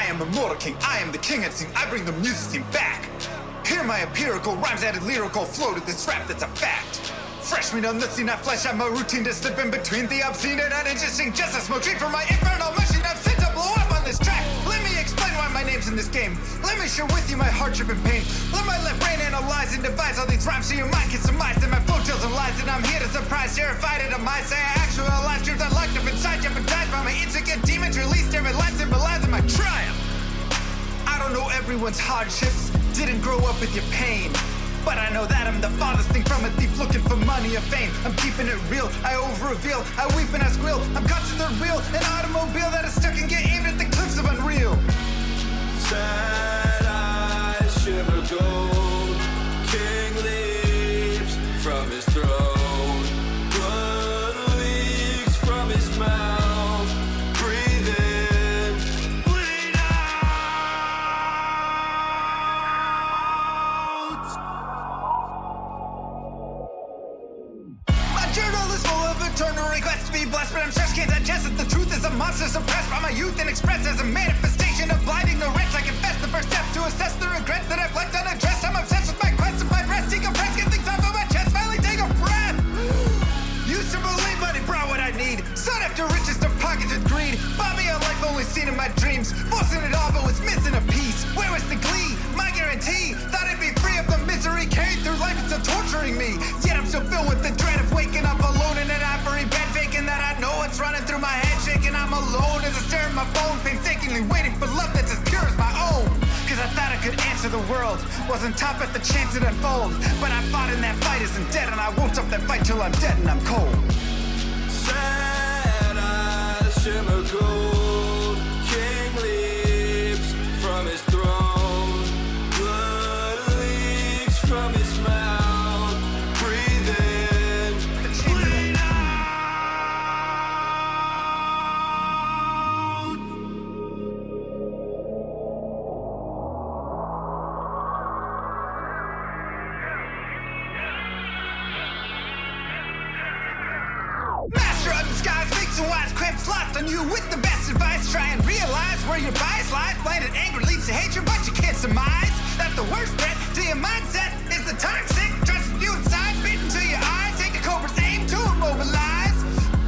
am immortal king, I am the king and sing, I bring the music scene back. Hear my empirical rhymes added lyrical flow to this rap that's a fact. Fresh meat on the scene, I flesh out my routine to slip in between the obscene and uninteresting. Just a smoke treat for my infernal machine, I'm sent to blow up on this track. Let me explain why my name's in this game. Let me share with you my hardship and pain. Let my left brain analyze and devise all these rhymes so your mind can surmise that my flow tells and lies. And I'm here to surprise, terrified at a mind. Say I actualize truth I locked up inside, jeopardized by my insecure demons. Released every line symbolizing my triumph. I don't know everyone's hardships, didn't grow up with your pain. But I know that I'm the farthest thing from a thief looking for money or fame. I'm keeping it real, I over-reveal, I weep and I squeal. I'm caught to the real, an automobile that is stuck and get aimed at the cliffs of unreal. Sad eyes shimmer gold, king leaps from his throne. Blood leaks from his mouth, breathe in, bleed out. My journal is full of eternal requests to be blessed, but I'm stressed, can't digest it. The truth is a monster suppressed by my youth and expressed as a manifestation of blind ignorance. I confess the first step to assess the regrets that I've left unaddressed. I'm obsessed with my quest to find rest, decompress, get things off of my chest, finally take a breath. Used to believe money brought what I need, sought after riches to pockets with greed. Bought me a life only seen in my dreams, forcing it all but was missing a piece. Where was the glee, my guarantee? Thought I'd be free of the misery carried through life, it's still torturing me. Yet I'm still filled with the dread of waking up alone in an ivory bed, faking that I know what's running through my head, shaking I'm alone as I stare at my phone, painstakingly waiting for love that's as pure as my own. Cause I thought I could answer the world, wasn't top at the chance it unfold. But I fought in that fight isn't dead, and I won't stop that fight till I'm dead and I'm cold. Sad eyes shimmer gold, king leaps from his throne. Blood leaks from his mouth, breathe in, bleed out. Master of the skies, makes and wise cramps lost on you with the best advice. Try and realize where your bias lies. Blinded anger leads to hatred, but you can't surmise that the worst threat to your mindset is the toxic trust you inside, spit into your eyes. Take a cobra's aim to immobilize.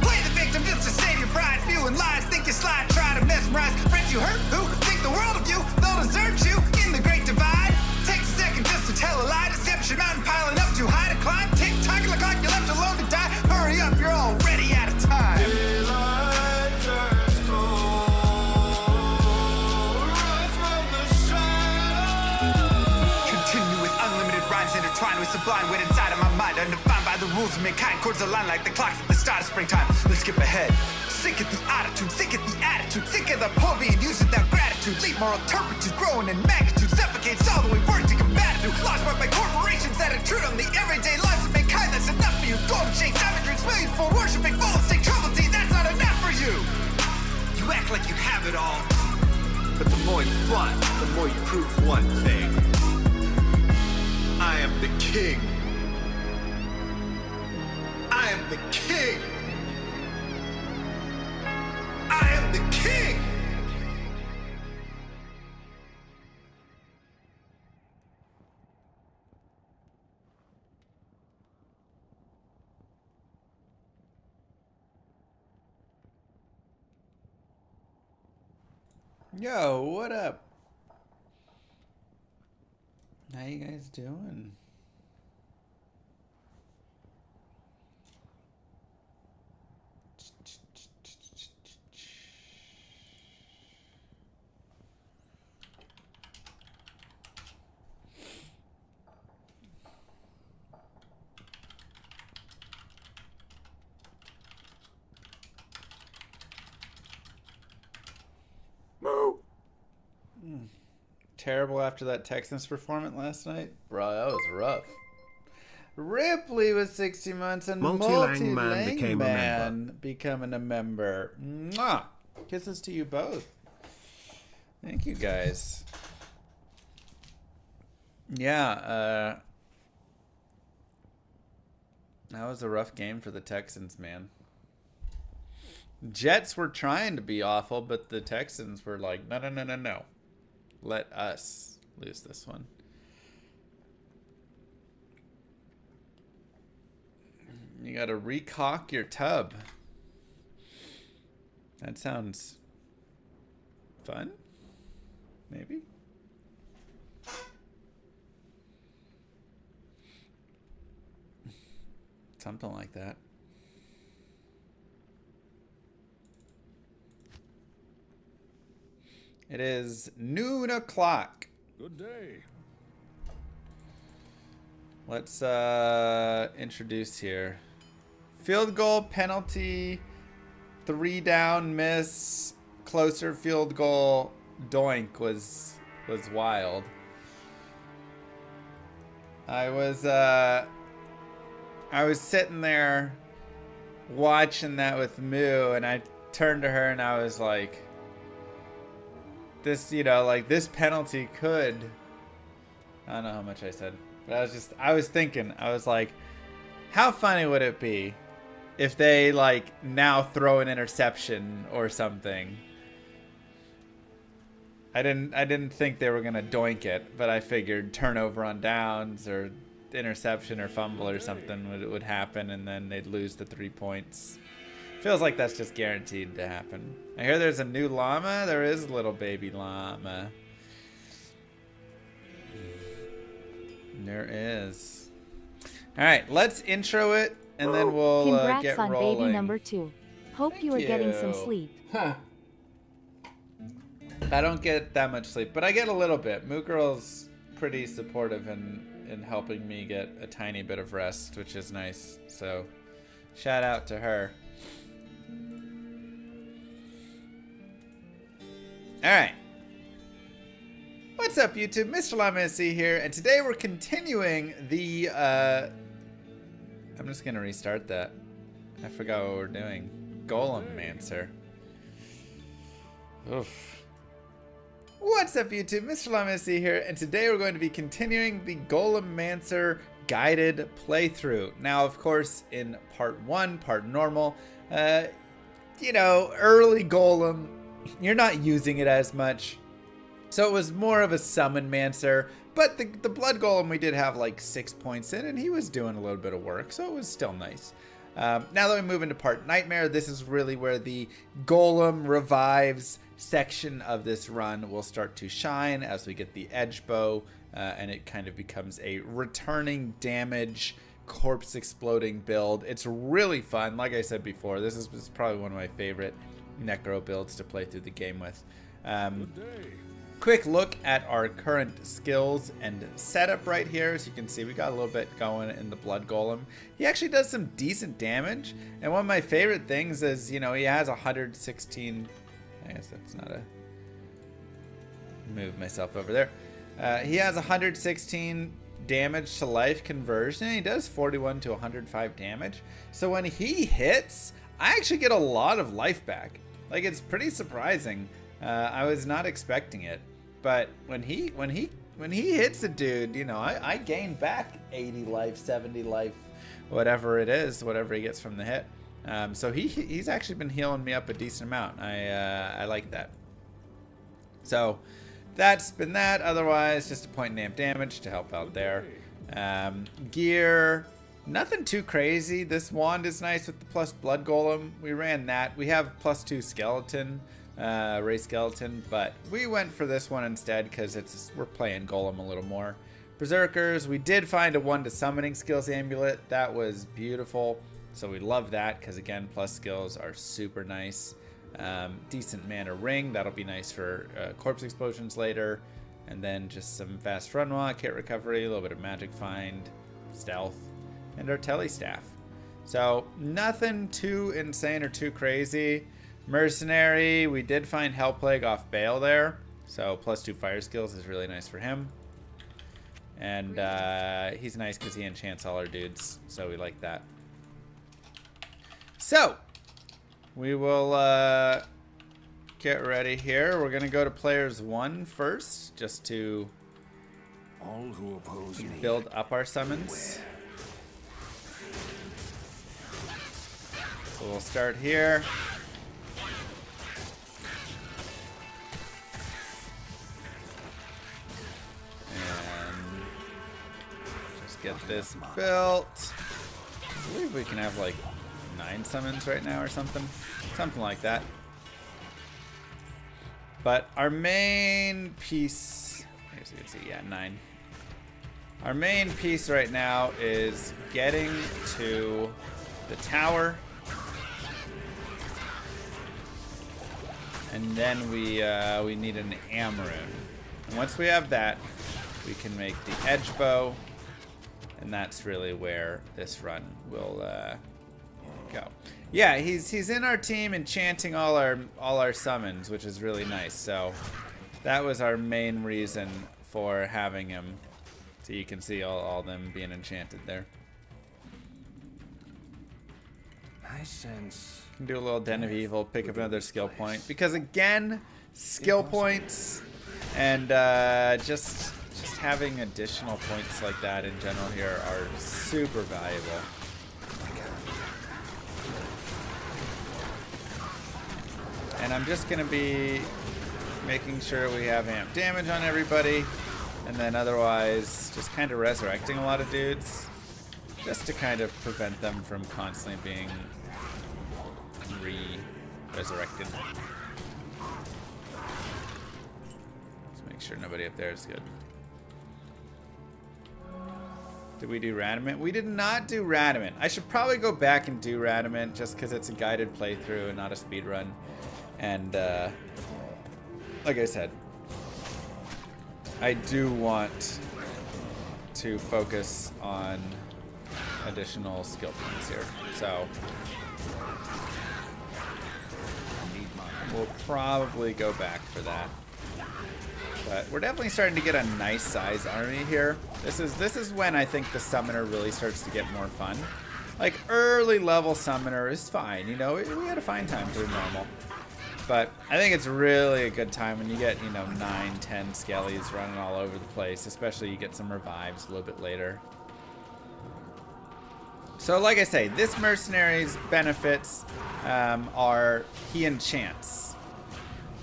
Play the victim just to save your pride. Spewing lies, think you slide, try to mesmerize friends you hurt who think the world of you. They'll desert you in the great divide. Takes a second just to tell a lie. Deception mountain piling up too high to climb. Tick tock, look like you're left alone to die. Hurry up, you're already out of time. Daylight turns cold, rise from the shadows. Continue with unlimited rhymes intertwined with sublime weight inside of my mind, undefined by the rules of mankind. Chords align like the clocks at the start of springtime. Let's skip ahead. Sick of the attitude, sick of the attitude, sick of the poor being used without gratitude. Leave moral turpitude, growing in magnitude, suffocates all the way work to combat it. Lost by corporations that intrude on the everyday lives of mankind. That's enough for you. Golden chains, savageries, millions for worshiping, full of sick trouble tea. That's not enough for you. You act like you have it all, but the more you flaunt, the more you prove one thing. I am the king. I am the king. I am the king! Yo, what up? How you guys doing? Terrible after that Texans performance last night. Bro, that was rough. Ripley was 60 months and Multi-Lang Man becoming a member. Mwah! Kisses to you both. Thank you guys. Yeah, that was a rough game for the Texans, man. Jets were trying to be awful, but the Texans were like, no, no, no, no, no. Let us lose this one. You gotta recock your tub. That sounds fun, maybe? Something like that. It is noon o'clock. Good day. Let's introduce here. Field goal, penalty, 3 down, miss, closer field goal, doink was wild. I was sitting there watching that with Moo, and I turned to her and I was like, this, you know, like this penalty could, I don't know how much I said, but I was thinking, I was like, how funny would it be if they like now throw an interception or something? I didn't think they were gonna doink it, but I figured turnover on downs or interception or fumble or something would happen, and then they'd lose the 3 points. Feels like that's just guaranteed to happen. I hear there's a new llama. There is a little baby llama. There is. All right, let's intro it, and then we'll Congrats get on rolling. baby number 2. Hope you are getting some sleep. Huh. I don't get that much sleep, but I get a little bit. Moo Girl's pretty supportive in helping me get a tiny bit of rest, which is nice. So, shout out to her. Alright. What's up, YouTube? Mr. LamaSC here, and today we're continuing the, I'm just gonna restart that. I forgot what we're doing. Golemancer. Oof. What's up, YouTube? Mr. LamaSC here, and today we're going to be continuing the Golemancer guided playthrough. Now, of course, in part 1, part normal, you know, early Golem, you're not using it as much, so it was more of a summon mancer, but the blood golem we did have like 6 points in, and he was doing a little bit of work, so it was still nice. Now that we move into part nightmare, this is really where the golem revives section of this run will start to shine as we get the edge bow, and it kind of becomes a returning damage corpse exploding build. It's really fun. Like I said before, this is probably one of my favorite necro builds to play through the game with. Quick look at our current skills and setup right here. As you can see, we got a little bit going in the blood golem. He actually does some decent damage, and one of my favorite things is, you know, he has 116. I guess that's not a move myself over there. He has 116 damage to life conversion, and he does 41 to 105 damage. So when he hits, I actually get a lot of life back. Like, it's pretty surprising. I was not expecting it, but when he hits a dude, you know, I gain back 80 life, 70 life, whatever it is, whatever he gets from the hit. So he's actually been healing me up a decent amount. I like that. So that's been that. Otherwise, just a point and amp damage to help out there. Gear. Nothing too crazy. This wand is nice with the plus blood golem. We ran that. We have +2 skeleton, ray skeleton, but we went for this one instead because we're playing golem a little more. Berserkers, we did find a 1 to summoning skills amulet. That was beautiful. So we love that because, again, plus skills are super nice. Decent mana ring. That'll be nice for corpse explosions later. And then just some fast run walk, hit recovery, a little bit of magic find, stealth, and our tele staff. So nothing too insane or too crazy. Mercenary, we did find Hell Plague off Bale there, so +2 fire skills is really nice for him. And he's nice because he enchants all our dudes, so we like that. So we will get ready here. We're gonna go to players 1 first, just to All who oppose me build up our summons. So we'll start here. get this built. I believe we can have like 9 summons right now or something. Something like that. But our main piece, as you can see, yeah, 9. Our main piece right now is getting to the tower. And then we need an Amaroon. And once we have that, we can make the edge bow. And that's really where this run will go. Yeah, he's in our team enchanting all our summons, which is really nice. So that was our main reason for having him. So you can see all them being enchanted there. I sense. Can do a little Den of Evil, pick up another skill point. Because again, skill points and just having additional points like that in general here are super valuable. And I'm just gonna be making sure we have amp damage on everybody, and then otherwise just kind of resurrecting a lot of dudes, just to kind of prevent them from constantly being resurrected. Let's make sure nobody up there is good. Did we do Radamant? We did not do Radamant. I should probably go back and do Radamant just because it's a guided playthrough and not a speed run. And like I said, I do want to focus on additional skill points here. So we'll probably go back for that. But we're definitely starting to get a nice size army here. This is when I think the summoner really starts to get more fun. Like early level summoner is fine, you know, we had a fine time doing normal. But I think it's really a good time when you get, you know, 9, 10 skellies running all over the place, especially you get some revives a little bit later. So like I say, this mercenary's benefits are he enchants.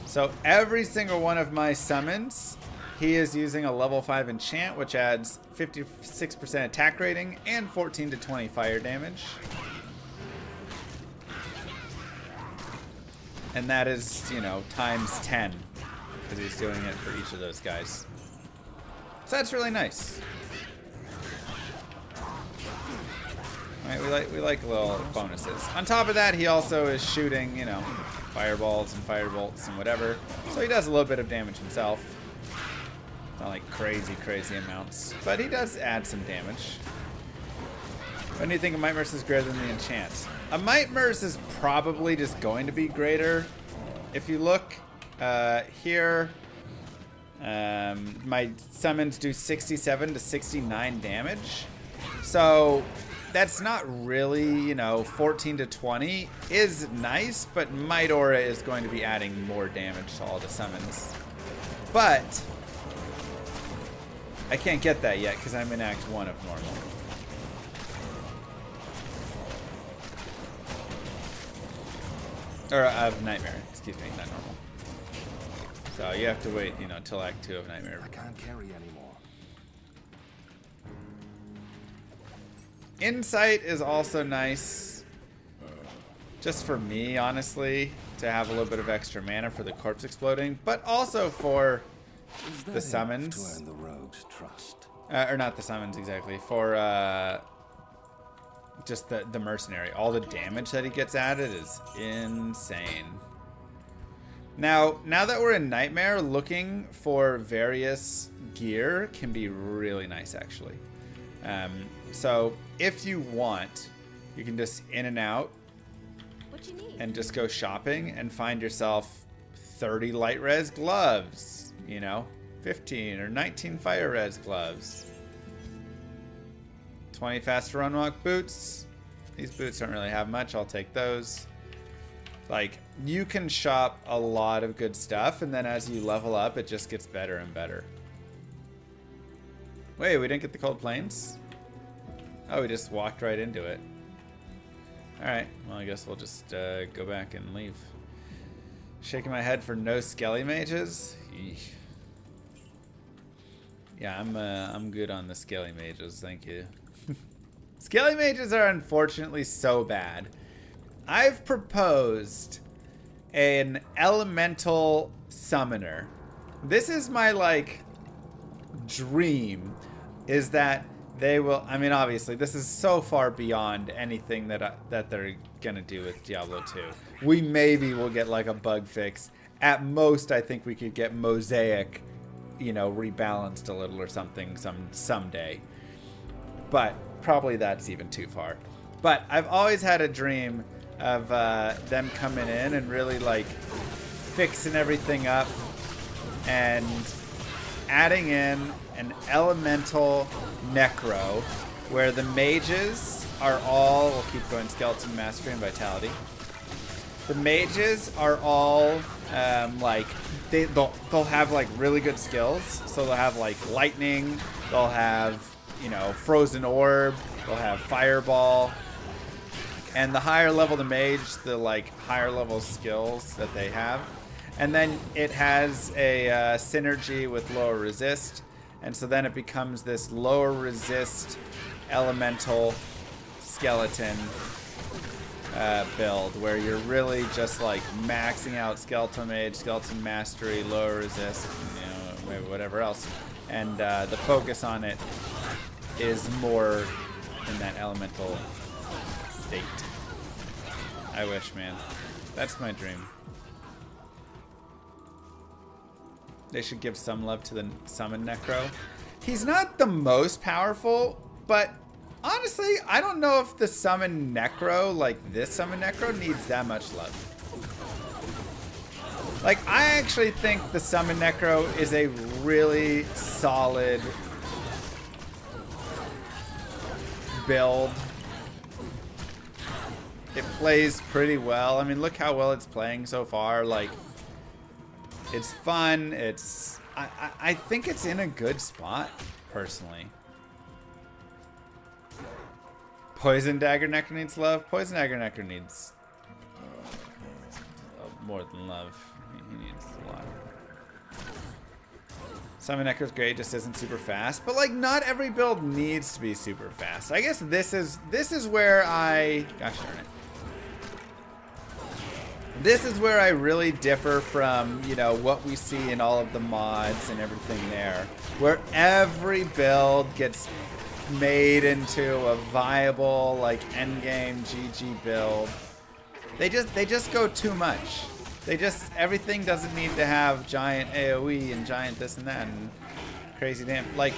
So every single one of my summons, he is using a level 5 enchant, which adds 56% attack rating and 14 to 20 fire damage. And that is, you know, times 10, because he's doing it for each of those guys. So that's really nice. Right, we like little bonuses. On top of that, he also is shooting, you know, fireballs and firebolts and whatever. So he does a little bit of damage himself. Not like crazy amounts, but he does add some damage. When do you think a Might Merc is greater than the enchant? A Might Merc is probably just going to be greater. If you look here, my summons do 67 to 69 damage. So that's not really, you know, 14 to 20 is nice, but Might Aura is going to be adding more damage to all the summons. But I can't get that yet because I'm in Act 1 of normal. Or of Nightmare, excuse me, not normal. So you have to wait, you know, till Act 2 of Nightmare. I can't carry anymore. Insight is also nice. Just for me, honestly, to have a little bit of extra mana for the corpse exploding, but also for the summons. To earn the rogue's trust. Or not the summons exactly, for just the mercenary. All the damage that he gets added is insane. Now that we're in Nightmare, looking for various gear can be really nice, actually. So if you want, you can just in and out What you need? and just go shopping and find yourself 30 light res gloves, you know, 15 or 19 fire res gloves. 20 faster run walk boots. These boots don't really have much. I'll take those. Like, you can shop a lot of good stuff, and then as you level up, it just gets better and better. Wait, we didn't get the Cold Plains? Oh, we just walked right into it. Alright, well, I guess we'll just go back and leave. Shaking my head for no Skelly mages? Eesh. Yeah, I'm good on the scaly mages, thank you. Scaly mages are unfortunately so bad. I've proposed an elemental summoner. This is my like dream, is that they will, I mean obviously this is so far beyond anything that they're gonna do with Diablo 2. We maybe will get like a bug fix. At most I think we could get Mosaic, you know, rebalanced a little or something someday. But probably that's even too far. But I've always had a dream of them coming in and really like fixing everything up and adding in an elemental necro where the mages are all, we'll keep going, skeleton, mastery, and vitality. The mages are all like they'll have like really good skills. So they'll have like lightning, they'll have, you know, frozen orb, they'll have fireball. And the higher level the mage, the like higher level skills that they have. And then it has a synergy with lower resist. And so then it becomes this lower resist elemental skeleton build where you're really just like maxing out skeleton mage, skeleton mastery, lower resist, you know, maybe whatever else. And the focus on it is more in that elemental state. I wish, man. That's my dream. They should give some love to the summon necro. He's not the most powerful, but honestly, I don't know if the summon necro, like this summon necro, needs that much love. Like, I actually think the summon necro is a really solid build. It plays pretty well. I mean, look how well it's playing so far. Like, it's fun. It's I think it's in a good spot, personally. Poison Dagger Necro needs love. Poison Dagger Necro needs more than love. He needs a lot. Summon Necro's great, just isn't super fast. But like, not every build needs to be super fast. I guess this is where I, gosh darn it. This is where I really differ from, you know, what we see in all of the mods and everything there, where every build gets made into a viable, like, endgame GG build. They just go too much. Everything doesn't need to have giant AoE and giant this and that and crazy damn. Like,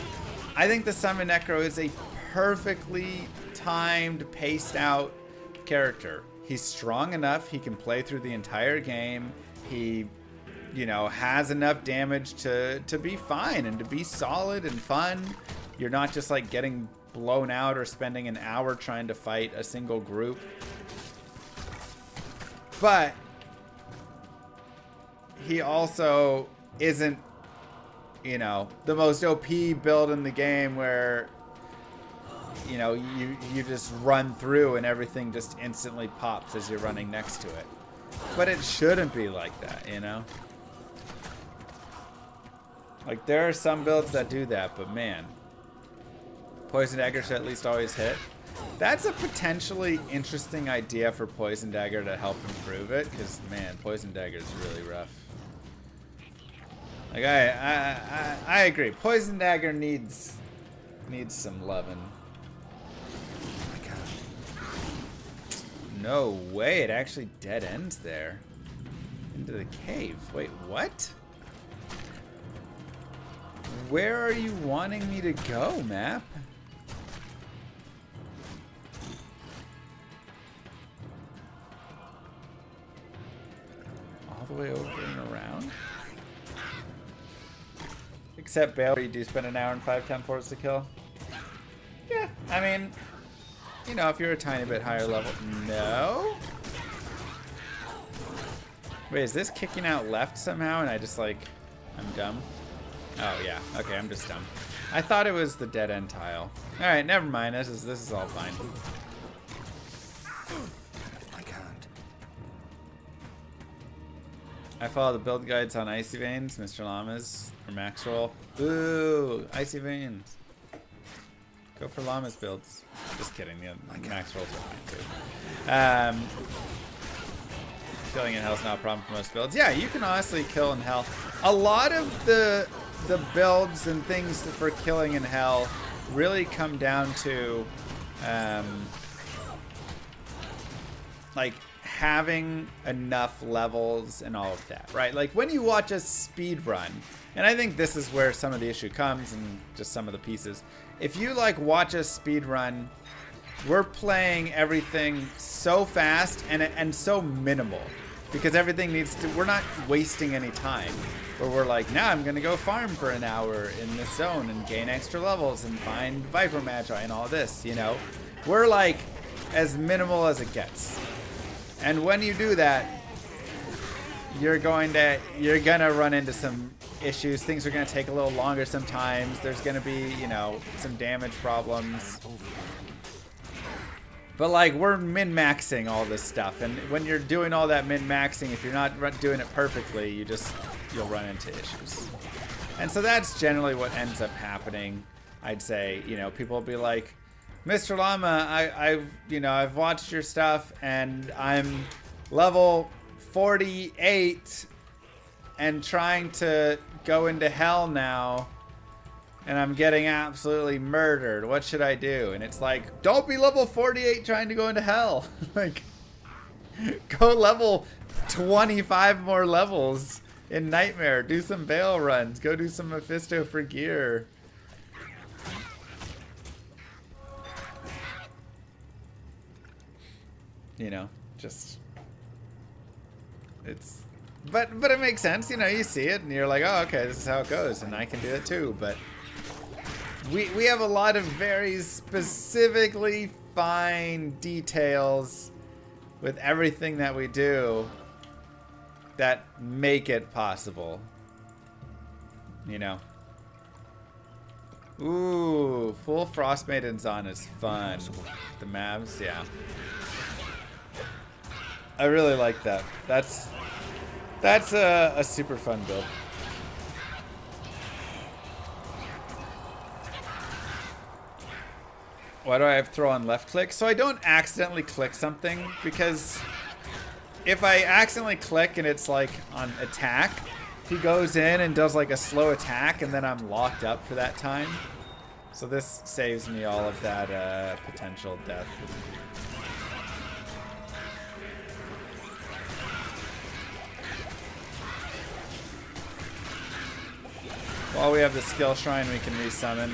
I think the Summon Necro is a perfectly timed, paced out character. He's strong enough, he can play through the entire game. He, you know, has enough damage to be fine and to be solid and fun. You're not just like getting blown out or spending an hour trying to fight a single group. But he also isn't, you know, the most OP build in the game where, you know, you just run through and everything just instantly pops as you're running next to it. But it shouldn't be like that, you know? Like, there are some builds that do that, but man, Poison Dagger should at least always hit. That's a potentially interesting idea for Poison Dagger to help improve it, because man, Poison Dagger is really rough. Like, I agree. Poison Dagger needs some loving. No way, it actually dead ends there. Into the cave. Wait, what? Where are you wanting me to go, map? All the way over and around? Except Bale, you do spend an hour and 5 temp force to kill. Yeah, I mean, you know, if you're a tiny bit higher level. No? Wait, is this kicking out left somehow and I just like, I'm dumb? Oh yeah, okay, I'm just dumb. I thought it was the dead end tile. Alright, never mind, this is all fine. I can't. I follow the build guides on Icy Veins, Mr. Llamas, or Maxroll. Ooh, Icy Veins. Go for Llamas builds. Just kidding, the Maxrolls are fine too. Killing in Hell's not a problem for most builds. Yeah, you can honestly kill in Hell. A lot of the builds and things for killing in Hell really come down to like having enough levels and all of that, right? Like when you watch a speed run, and I think this is where some of the issue comes and just some of the pieces. If you like watch a speed run, we're playing everything so fast and so minimal because everything needs to, we're not wasting any time where we're like, now I'm gonna go farm for an hour in this zone and gain extra levels and find Viper Magi and all this, you know? We're like as minimal as it gets. And when you do that, you're gonna run into some issues. Things are gonna take a little longer sometimes. There's gonna be, you know, some damage problems. But like we're min-maxing all this stuff, and when you're doing all that min-maxing, if you're not doing it perfectly, you'll run into issues. And so that's generally what ends up happening. I'd say, you know, people will be like, Mr. Llama, I've watched your stuff and I'm level 48 and trying to go into Hell now and I'm getting absolutely murdered. What should I do? And it's like, don't be level 48 trying to go into Hell. Like, go level 25 more levels in Nightmare. Do some Veil runs. Go do some Mephisto for gear. You know, just it's but it makes sense, you know, you see it and you're like, oh, okay, this is how it goes and I can do it too. But we have a lot of very specifically fine details with everything that we do that make it possible, you know. Ooh, full Frost Maidens on is fun. The Mavs, yeah. I really like that. That's a super fun build. Why do I have throw on left click? So I don't accidentally click something, because if I accidentally click and it's like on attack, he goes in and does like a slow attack and then I'm locked up for that time. So this saves me all of that potential death. While we have the skill shrine, we can resummon.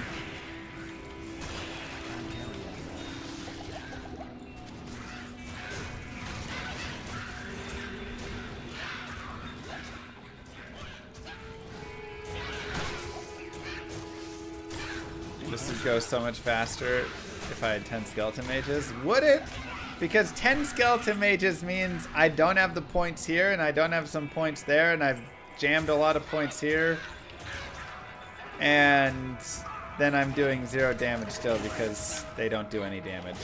This would go so much faster if I had 10 skeleton mages. Would it? Because 10 skeleton mages means I don't have the points here and I don't have some points there and I've jammed a lot of points here. And then I'm doing 0 damage still because they don't do any damage.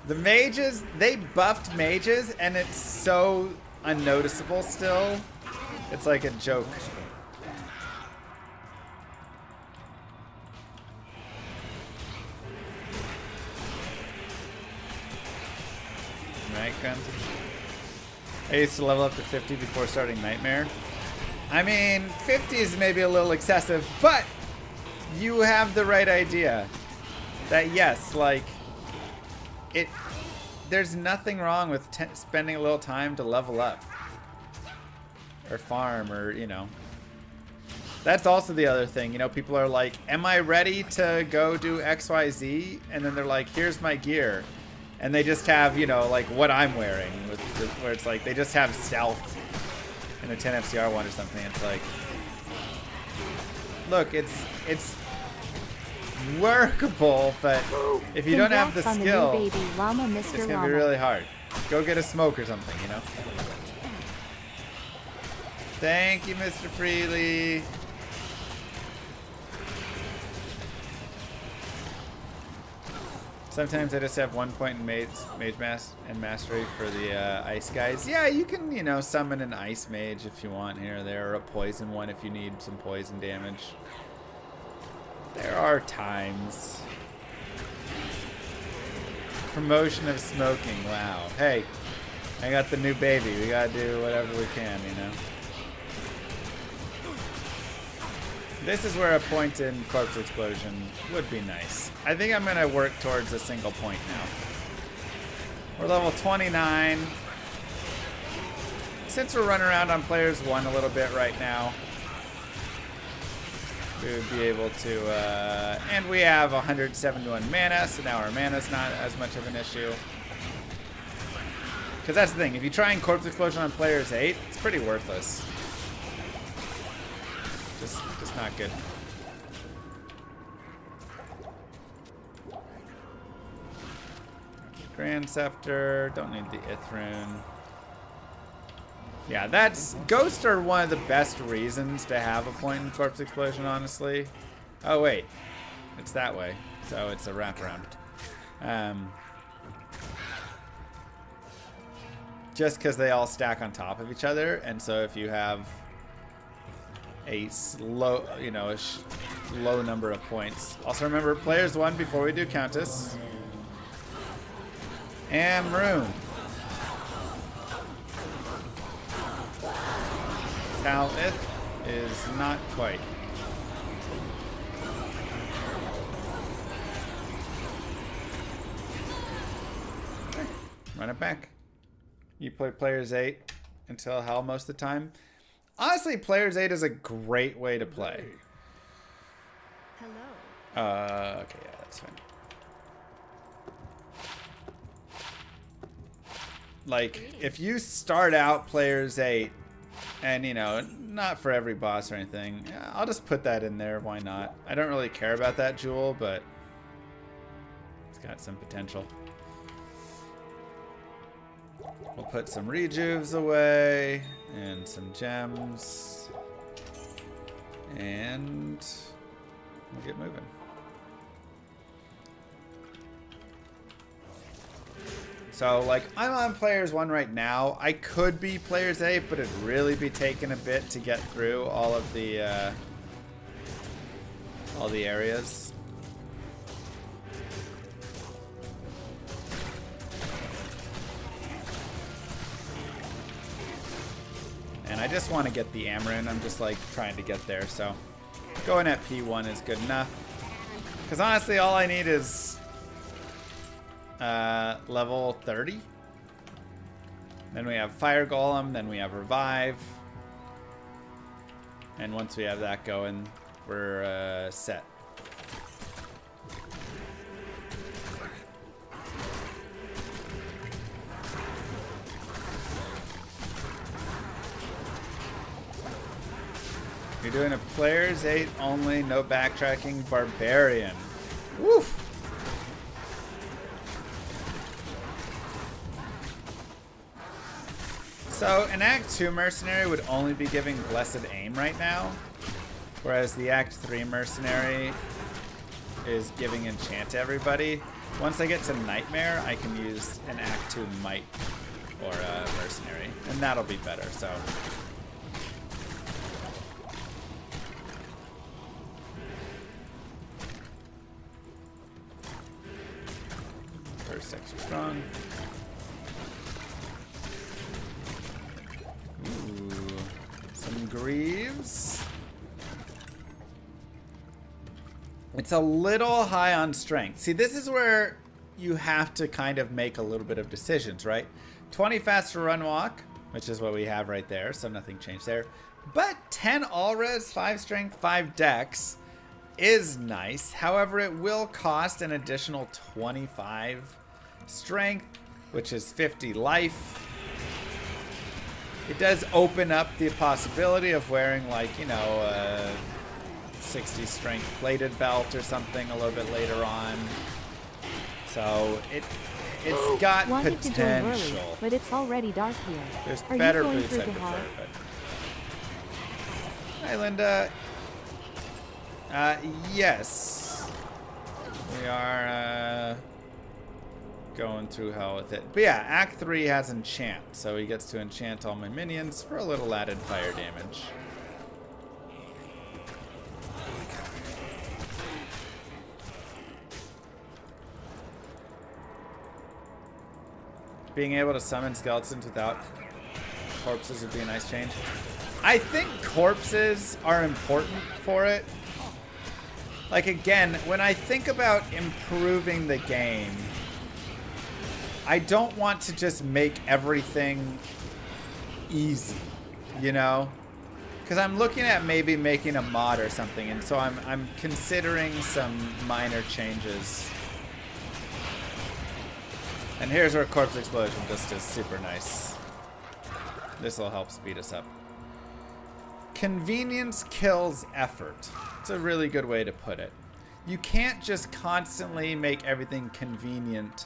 The mages, they buffed mages and it's so unnoticeable still. It's like a joke. Right, Kent? I used to level up to 50 before starting Nightmare. I mean, 50 is maybe a little excessive, but you have the right idea. That yes, like, there's nothing wrong with spending a little time to level up. Or farm, or, you know. That's also the other thing, you know, people are like, am I ready to go do XYZ? And then they're like, here's my gear. And they just have, you know, like what I'm wearing, where it's like they just have stealth in a 10 FCR one or something. It's like, look, it's workable, but if you don't have the skill, it's gonna be really hard. Go get a smoke or something, you know. Thank you, Mr. Freely. Sometimes I just have 1 point in mage and mastery for the ice guys. Yeah, you can, you know, summon an ice mage if you want here or there, or a poison one if you need some poison damage. There are times. Promotion of smoking, wow. Hey, I got the new baby. We gotta do whatever we can, you know. This is where a point in corpse explosion would be nice. I think I'm gonna work towards a single point now. We're level 29. Since we're running around on players 1 a little bit right now, we would be able to, and we have 171 mana, so now our mana's not as much of an issue. Because that's the thing, if you try and corpse explosion on players 8, it's pretty worthless. Just not good. Grand Scepter, don't need the Ithrin. Yeah, that's... Ghosts are one of the best reasons to have a point in corpse explosion, honestly. Oh, wait. It's that way. So it's a wraparound. Just because they all stack on top of each other, and so if you have a slow, you know, low number of points. Also remember, players 1 before we do Countess. And Maroon. Talith is not quite. Okay. Run it back. You play players 8 until hell most of the time. Honestly, players 8 is a great way to play. Hello. Okay, yeah, that's fine. Like, if you start out players 8, and, you know, not for every boss or anything, I'll just put that in there. Why not? I don't really care about that jewel, but it's got some potential. We'll put some rejuves away and some gems, and we'll get moving. So, like, I'm on players 1 right now. I could be players 8, but it'd really be taking a bit to get through all the areas. And I just want to get the Amarin. I'm just, like, trying to get there. So, going at P1 is good enough. Because, honestly, all I need is level 30. Then we have Fire Golem. Then we have Revive. And once we have that going, we're set. You're doing a players 8 only, no backtracking, barbarian. Woof! So an Act 2 mercenary would only be giving Blessed Aim right now, whereas the Act 3 mercenary is giving Enchant to everybody. Once I get to Nightmare, I can use an Act 2 Might or a mercenary, and that'll be better, so... First extra strong. Ooh, some Greaves. It's a little high on strength. See, this is where you have to kind of make a little bit of decisions, right? 20 faster run walk, which is what we have right there, so nothing changed there. But 10 all res, 5 strength, 5 dex is nice. However, it will cost an additional 25 strength, which is 50 life. It does open up the possibility of wearing, like, you know, a 60 strength plated belt or something a little bit later on. So it's got Wanted to join early, potential. but it's already dark here. There's Are better you going boots through I the prefer, hall? but... Hi, Linda. Yes. We are going through hell with it. But yeah, Act 3 has enchant, so he gets to enchant all my minions for a little added fire damage. Being able to summon skeletons without corpses would be a nice change. I think corpses are important for it. Like, again, when I think about improving the game, I don't want to just make everything easy, you know? Because I'm looking at maybe making a mod or something, and so I'm considering some minor changes. And here's where Corpse Explosion just is super nice. This will help speed us up. Convenience kills effort. It's a really good way to put it. You can't just constantly make everything convenient,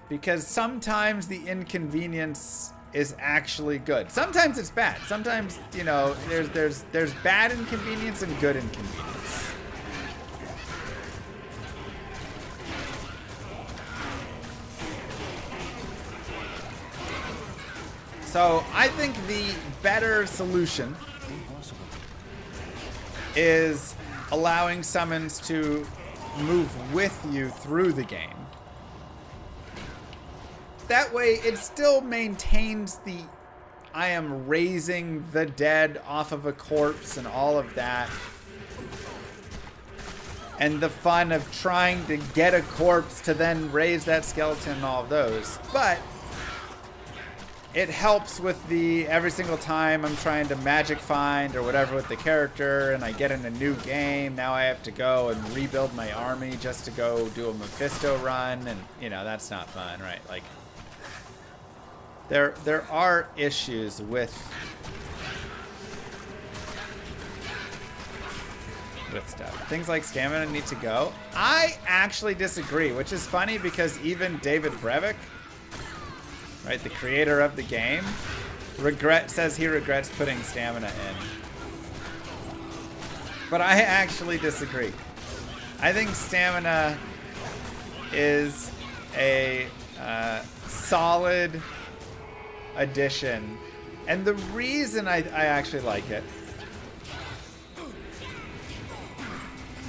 because sometimes the inconvenience is actually good. Sometimes it's bad. Sometimes, you know, there's bad inconvenience and good inconvenience. So I think the better solution is allowing summons to move with you through the game. That way it still maintains the I am raising the dead off of a corpse and all of that, and the fun of trying to get a corpse to then raise that skeleton and all of those. But it helps with the every single time I'm trying to magic find or whatever with the character and I get in a new game, now I have to go and rebuild my army just to go do a Mephisto run, and you know, that's not fun, right? Like, there are issues with stuff. Things like stamina need to go. I actually disagree, which is funny because even David Brevik, right, the creator of the game, says he regrets putting stamina in. But I actually disagree. I think stamina is a solid addition. And the reason I actually like it,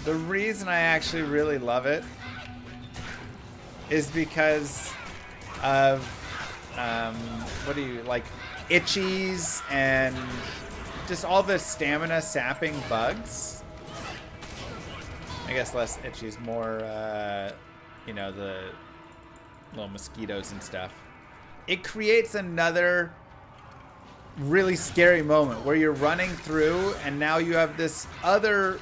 the reason I actually really love it is because of what do you like, itchies and just all the stamina sapping bugs. I guess less itchies, more you know, the little mosquitoes and stuff. It creates another really scary moment where you're running through and now you have this other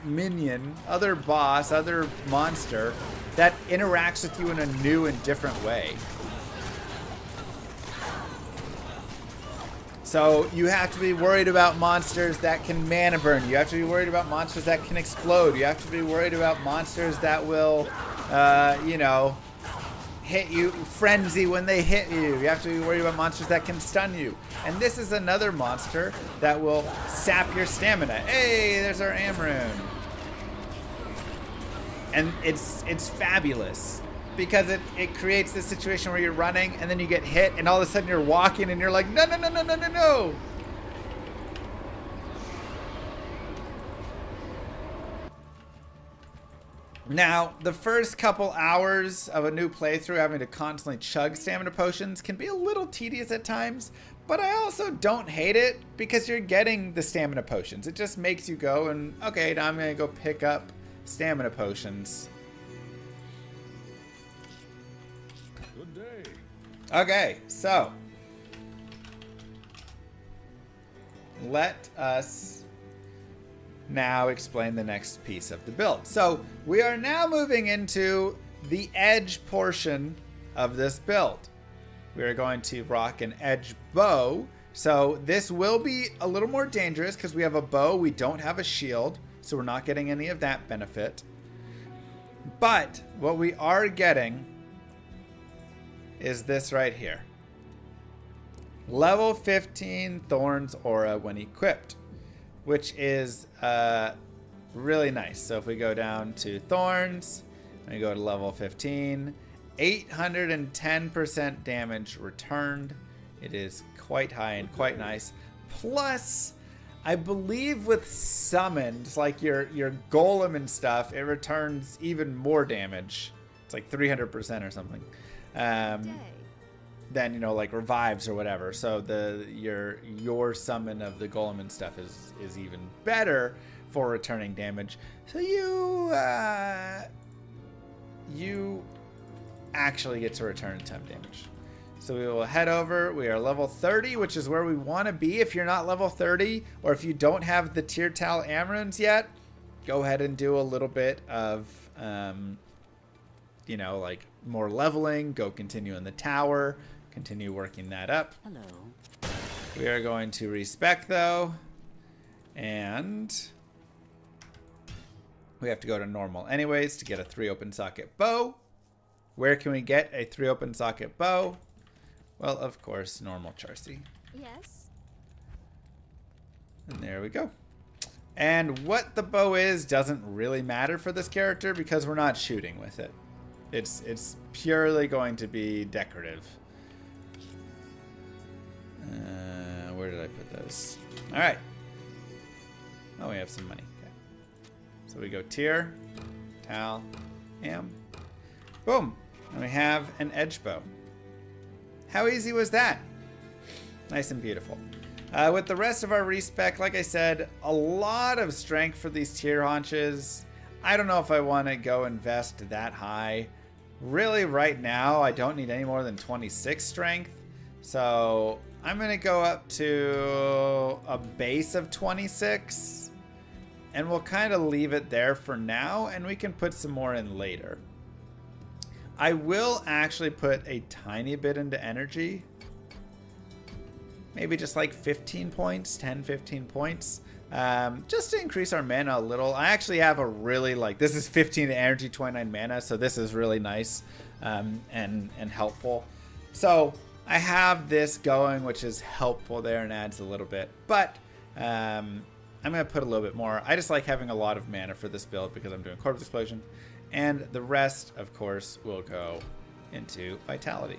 minion, other boss, other monster that interacts with you in a new and different way. So you have to be worried about monsters that can mana burn. You have to be worried about monsters that can explode. You have to be worried about monsters that will, you know, hit you, frenzy when they hit you. You have to be worried about monsters that can stun you. And this is another monster that will sap your stamina. Hey, there's our Amrune. And it's fabulous because it creates this situation where you're running and then you get hit and all of a sudden you're walking and you're like, no, no, no, no, no, no, no. Now, the first couple hours of a new playthrough having to constantly chug stamina potions can be a little tedious at times, but I also don't hate it because you're getting the stamina potions. It just makes you go and, okay, now I'm going to go pick up stamina potions. Good day. Okay, so let us now explain the next piece of the build. So we are now moving into the edge portion of this build. We are going to rock an edge bow. So this will be a little more dangerous because we have a bow, we don't have a shield, so we're not getting any of that benefit. But what we are getting is this right here. Level 15 Thorns Aura when equipped, which is really nice. So if we go down to Thorns, We go to level 15. 810% damage returned. It is quite high and quite nice. Plus, I believe with summons, like your golem and stuff, it returns even more damage. It's like 300% or something. Than, you know, like revives or whatever. So your summon of the golem and stuff is even better for returning damage. So you actually get to return temp damage. So we will head over. We are level 30, which is where we want to be. If you're not level 30, or if you don't have the tier tal Amaranths yet, go ahead and do a little bit of, you know, like more leveling. Go continue in the tower. Continue working that up. Hello. We are going to respec though, and we have to go to normal anyways to get a 3 open socket bow. Where can we get a 3 open socket bow? Well, of course, normal Charcy. Yes. And there we go. And what the bow is doesn't really matter for this character because we're not shooting with it. It's purely going to be decorative. Where did I put those? All right. Oh, we have some money. Okay. So we go tier, tal, am. Boom. And we have an edge bow. How easy was that? Nice and beautiful. With the rest of our respec, like I said, a lot of strength for these tier haunches. I don't know if I want to go invest that high. Really, right now, I don't need any more than 26 strength. So I'm going to go up to a base of 26. And we'll kind of leave it there for now. And we can put some more in later. I will actually put a tiny bit into energy. Maybe just like 15 points, 10, 15 points. Just to increase our mana a little. I actually have a really this is 15 energy, 29 mana. So this is really nice and helpful. So I have this going, which is helpful there and adds a little bit. But I'm going to put a little bit more. I just like having a lot of mana for this build because I'm doing Corpse Explosion. And the rest, of course, will go into Vitality.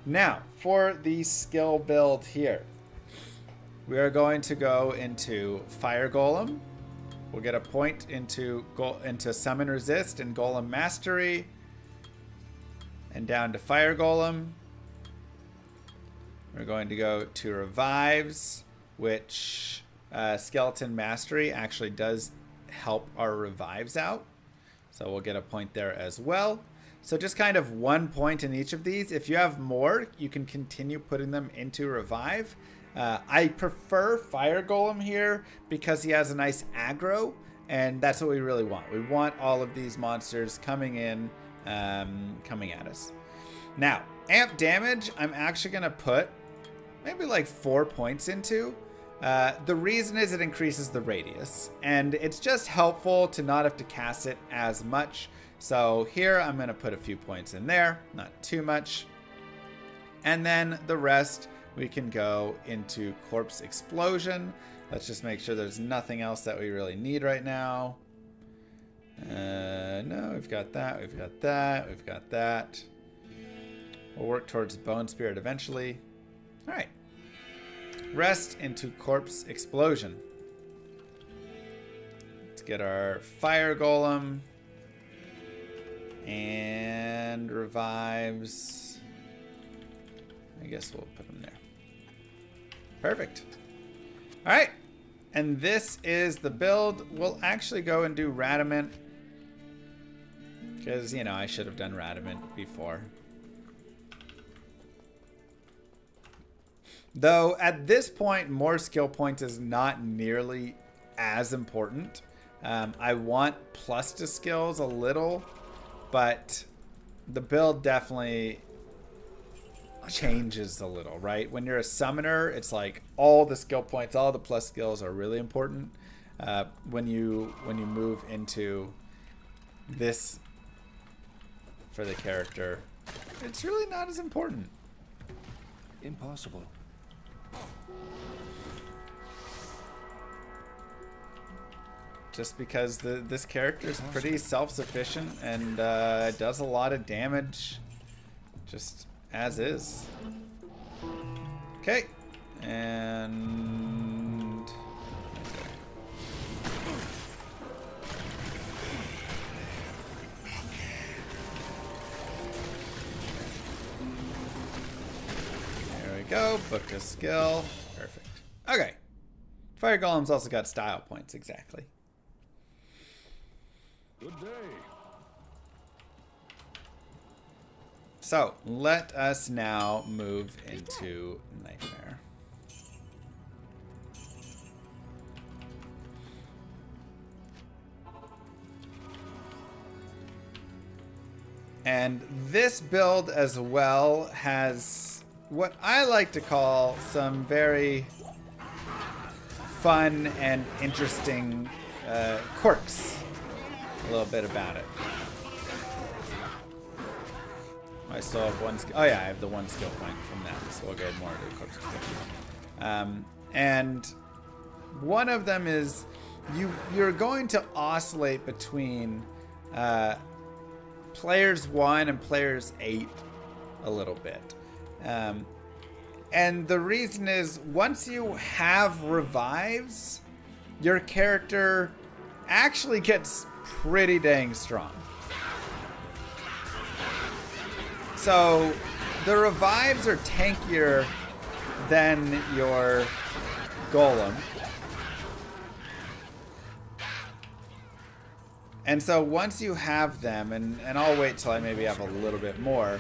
Now, for the skill build here, we are going to go into Fire Golem. We'll get a point into Summon Resist and Golem Mastery. And down to Fire Golem. We're going to go to Revives, which Skeleton Mastery actually does help our revives out. So we'll get a point there as well. So just kind of 1 point in each of these. If you have more, you can continue putting them into Revive. I prefer Fire Golem here because he has a nice aggro, and that's what we really want. We want all of these monsters coming in, coming at us. Now, amp damage, I'm actually going to put maybe like 4 points into. The reason is it increases the radius, and it's just helpful to not have to cast it as much. So here I'm going to put a few points in there, not too much. And then the rest we can go into Corpse Explosion. Let's just make sure there's nothing else that we really need right now. No, we've got that, we've got that, we've got that. We'll work towards Bone Spirit eventually. All right. Rest into Corpse Explosion. Let's get our Fire Golem. And revives. I guess we'll put them there. Perfect. All right. And this is the build. We'll actually go and do Radamant. Because, you know, I should have done Radamant before. Though, at this point, more skill points is not nearly as important. I want plus to skills a little, but the build definitely changes a little, right? When you're a summoner, it's like all the skill points, all the plus skills are really important. When you move into this for the character, it's really not as important. Impossible. just because this character is pretty self-sufficient and does a lot of damage just as is. Okay, and there we go. Booked a skill. Perfect. Okay. Fire Golem's also got style points, exactly. Good day. So, let us now move into Nightmare. And this build as well has what I like to call some very fun and interesting quirks. A little bit about it. I still have one skill. Oh yeah, I have the one skill point from that, so we'll go more to the corpse skill. And one of them is you're going to oscillate between players 1 and players 8 a little bit. And the reason is once you have revives, your character actually gets pretty dang strong. So the revives are tankier than your golem. And so once you have them, and I'll wait till I maybe have a little bit more,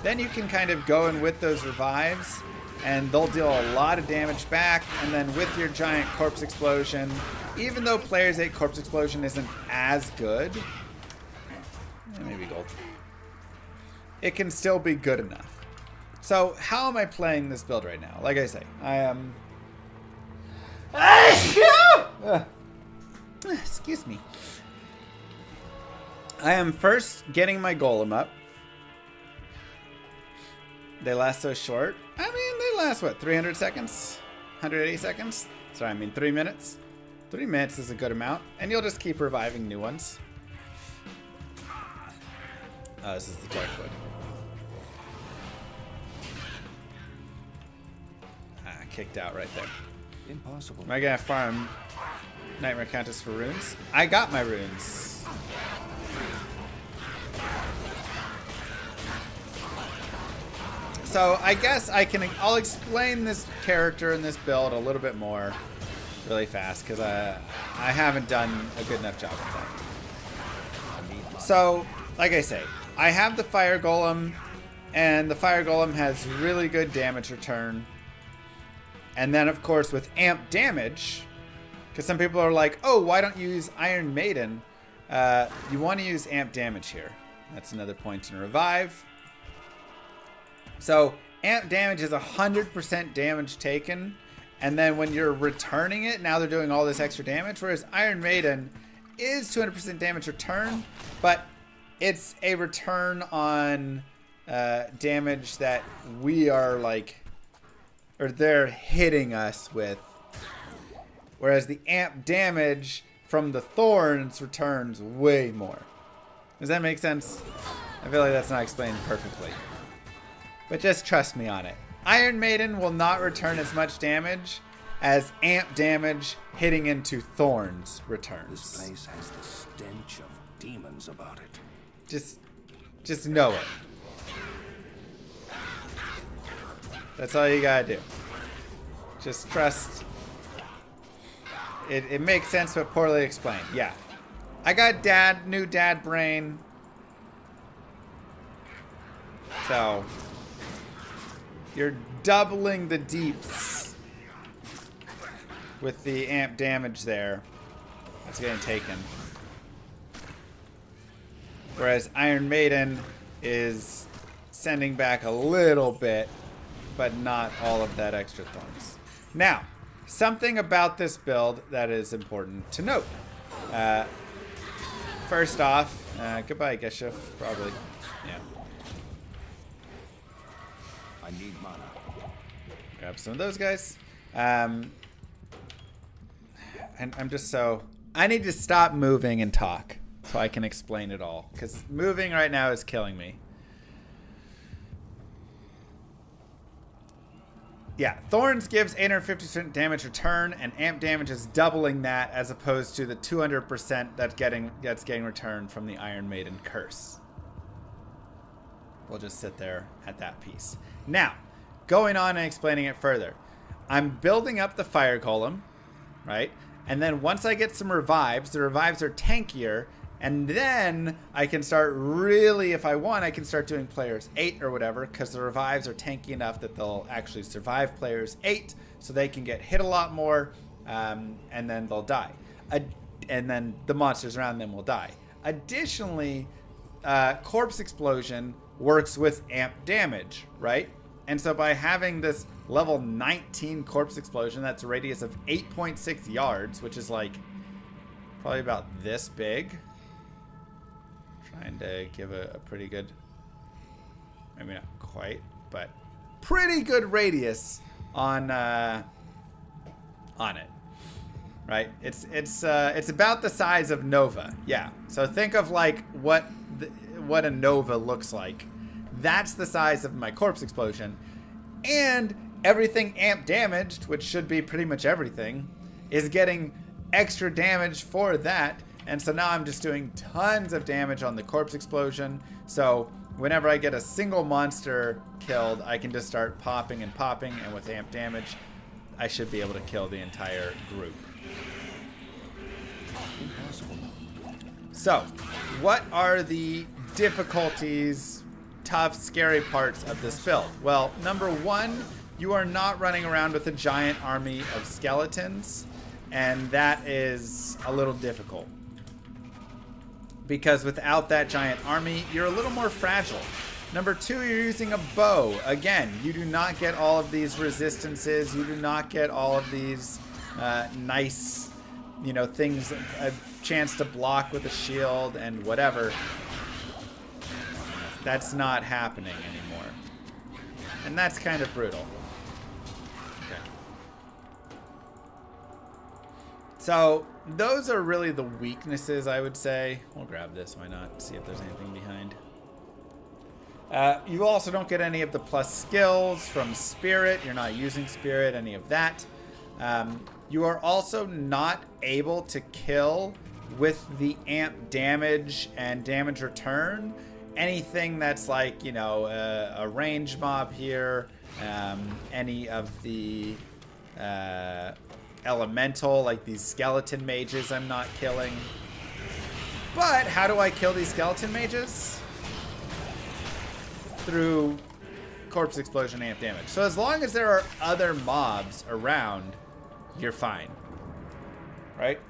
then you can kind of go in with those revives and they'll deal a lot of damage back. And then with your giant corpse explosion, even though players 8 corpse explosion isn't as good, maybe gold, it can still be good enough. So how am I playing this build right now? Like I say, I am... Excuse me. I am first getting my golem up. They last so short. I mean, they last, what, 300 seconds? 180 seconds? Sorry, I mean 3 minutes. 3 minutes is a good amount. And you'll just keep reviving new ones. Oh, this is the Darkwood. Kicked out right there. Impossible. Am I gonna farm Nightmare Countess for runes? I got my runes. So I guess I'll explain this character and this build a little bit more really fast because I haven't done a good enough job with that. So, like I say, I have the Fire Golem, and the Fire Golem has really good damage return. And then, of course, with amp damage, because some people are like, oh, why don't you use Iron Maiden? You want to use amp damage here. That's another point in revive. So amp damage is 100% damage taken. And then when you're returning it, now they're doing all this extra damage. Whereas Iron Maiden is 200% damage return, but it's a return on damage that we are like... or they're hitting us with. Whereas the amp damage from the thorns returns way more. Does that make sense? I feel like that's not explained perfectly. But just trust me on it. Iron Maiden will not return as much damage as amp damage hitting into thorns returns. This place has the stench of demons about it. Just know it. That's all you gotta do. Just trust. It makes sense, but poorly explained. Yeah. I got new dad brain. So, you're doubling the deeps with the amp damage there. That's getting taken. Whereas Iron Maiden is sending back a little bit, but not all of that extra thorns. Now, something about this build that is important to note. First off, goodbye, Geshiff, probably. Yeah. I need mana. Grab some of those guys. And I'm just so... I need to stop moving and talk so I can explain it all, because moving right now is killing me. Yeah, Thorns gives 850% damage return, and amp damage is doubling that as opposed to the 200% that's getting returned from the Iron Maiden curse. We'll just sit there at that piece. Now, going on and explaining it further. I'm building up the Fire Golem, right? And then once I get some revives, the revives are tankier, and then I can start really, if I want, I can start doing players 8 or whatever, because the revives are tanky enough that they'll actually survive players 8, so they can get hit a lot more, and then they'll die. And then the monsters around them will die. Additionally, Corpse Explosion works with amp damage, right? And so by having this level 19 Corpse Explosion, that's a radius of 8.6 yards, which is like probably about this big. Trying to give a pretty good, maybe not quite, but pretty good radius on it, right? It's about the size of Nova, yeah. So think of like what a Nova looks like. That's the size of my Corpse Explosion, and everything amp damaged, which should be pretty much everything, is getting extra damage for that. And so now I'm just doing tons of damage on the Corpse Explosion. So whenever I get a single monster killed, I can just start popping and popping. And with amp damage, I should be able to kill the entire group. So what are the difficulties, tough, scary parts of this build? Well, number one, you are not running around with a giant army of skeletons. And that is a little difficult, because without that giant army, you're a little more fragile. Number two, you're using a bow. Again, you do not get all of these resistances. You do not get all of these nice, things, a chance to block with a shield and whatever. That's not happening anymore. And that's kind of brutal. Okay. So those are really the weaknesses, I would say. We'll grab this, why not? See if there's anything behind. You also don't get any of the plus skills from Spirit. You're not using Spirit, any of that. You are also not able to kill with the amp damage and damage return anything that's like, a range mob here, any of the elemental, like these skeleton mages I'm not killing. But how do I kill these skeleton mages? Through Corpse Explosion amp damage. So as long as there are other mobs around, you're fine. Right?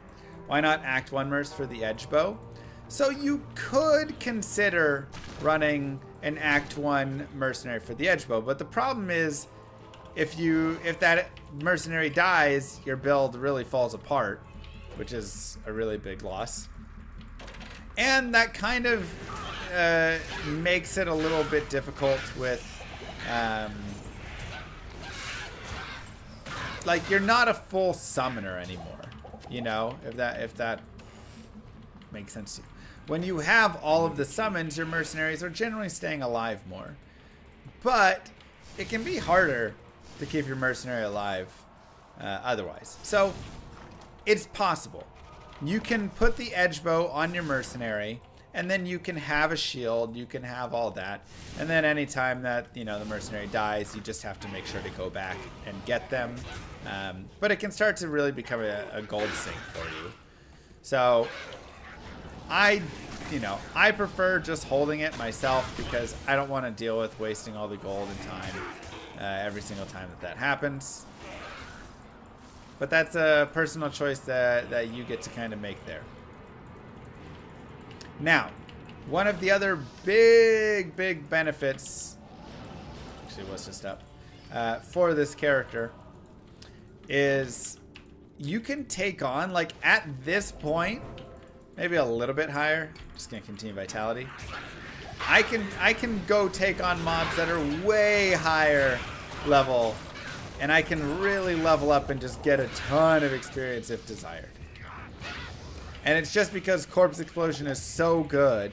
Why not Act 1 Merc for the edge bow? So you could consider running an Act 1 mercenary for the edge bow, but the problem is if that mercenary dies, your build really falls apart, which is a really big loss. And that kind of makes it a little bit difficult with like you're not a full summoner anymore, if that makes sense to you. When you have all of the summons, your mercenaries are generally staying alive more. But it can be harder to keep your mercenary alive otherwise. So it's possible. You can put the edge bow on your mercenary, and then you can have a shield, you can have all that. And then anytime that, the mercenary dies, you just have to make sure to go back and get them. But it can start to really become a gold sink for you. So I prefer just holding it myself because I don't want to deal with wasting all the gold and time every single time that happens. But that's a personal choice that you get to kind of make there. Now, one of the other big benefits, actually was just up, for this character is you can take on, like at this point, maybe a little bit higher, just gonna continue vitality. I can go take on mobs that are way higher level, and I can really level up and just get a ton of experience if desired. And it's just because Corpse Explosion is so good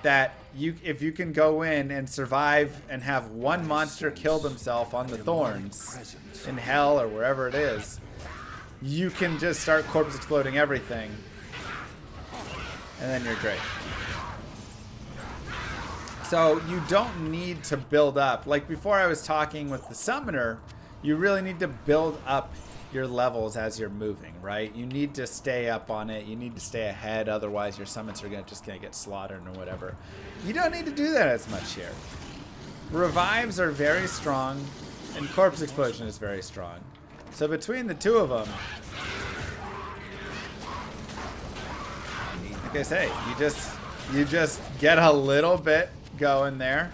that if you can go in and survive and have one monster kill themselves on the thorns in hell or wherever it is, you can just start Corpse Exploding everything. And then you're great. So you don't need to build up. Like before I was talking with the summoner, you really need to build up your levels as you're moving, right? You need to stay up on it. You need to stay ahead. Otherwise your summons are just gonna get slaughtered or whatever. You don't need to do that as much here. Revives are very strong and Corpse Explosion is very strong. So between the two of them, like I say, you just get a little bit going there.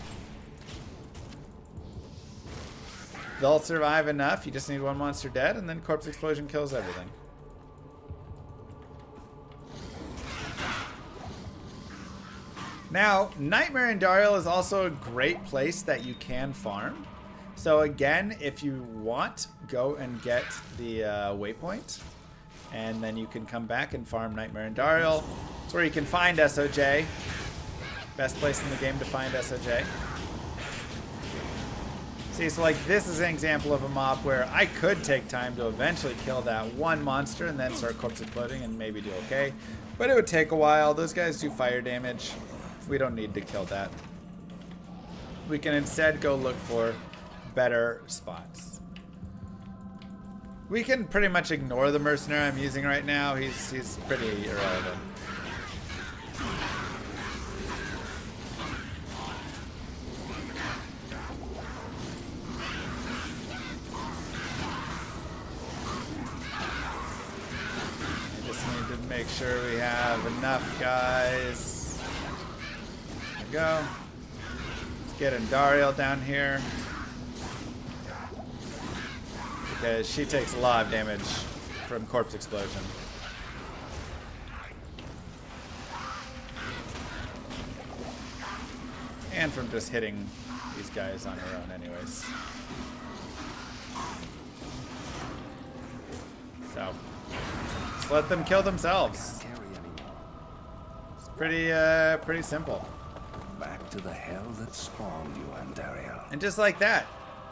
They'll survive enough. You just need one monster dead, and then Corpse Explosion kills everything. Now, Nightmare and Dariel is also a great place that you can farm. So again, if you want, go and get the waypoint, and then you can come back and farm Nightmare and Dariel. It's where you can find SOJ. Best place in the game to find SOJ. See, so like this is an example of a mob where I could take time to eventually kill that one monster and then start Corpse Exploding and maybe do okay. But it would take a while. Those guys do fire damage. We don't need to kill that. We can instead go look for better spots. We can pretty much ignore the mercenary I'm using right now. He's pretty irrelevant. Make sure we have enough guys. There we go. Let's get Dariel down here. Because she takes a lot of damage from Corpse Explosion. And from just hitting these guys on her own anyways. So let them kill themselves. It's pretty simple. Back to the hell that spawned you, Andariel. And just like that,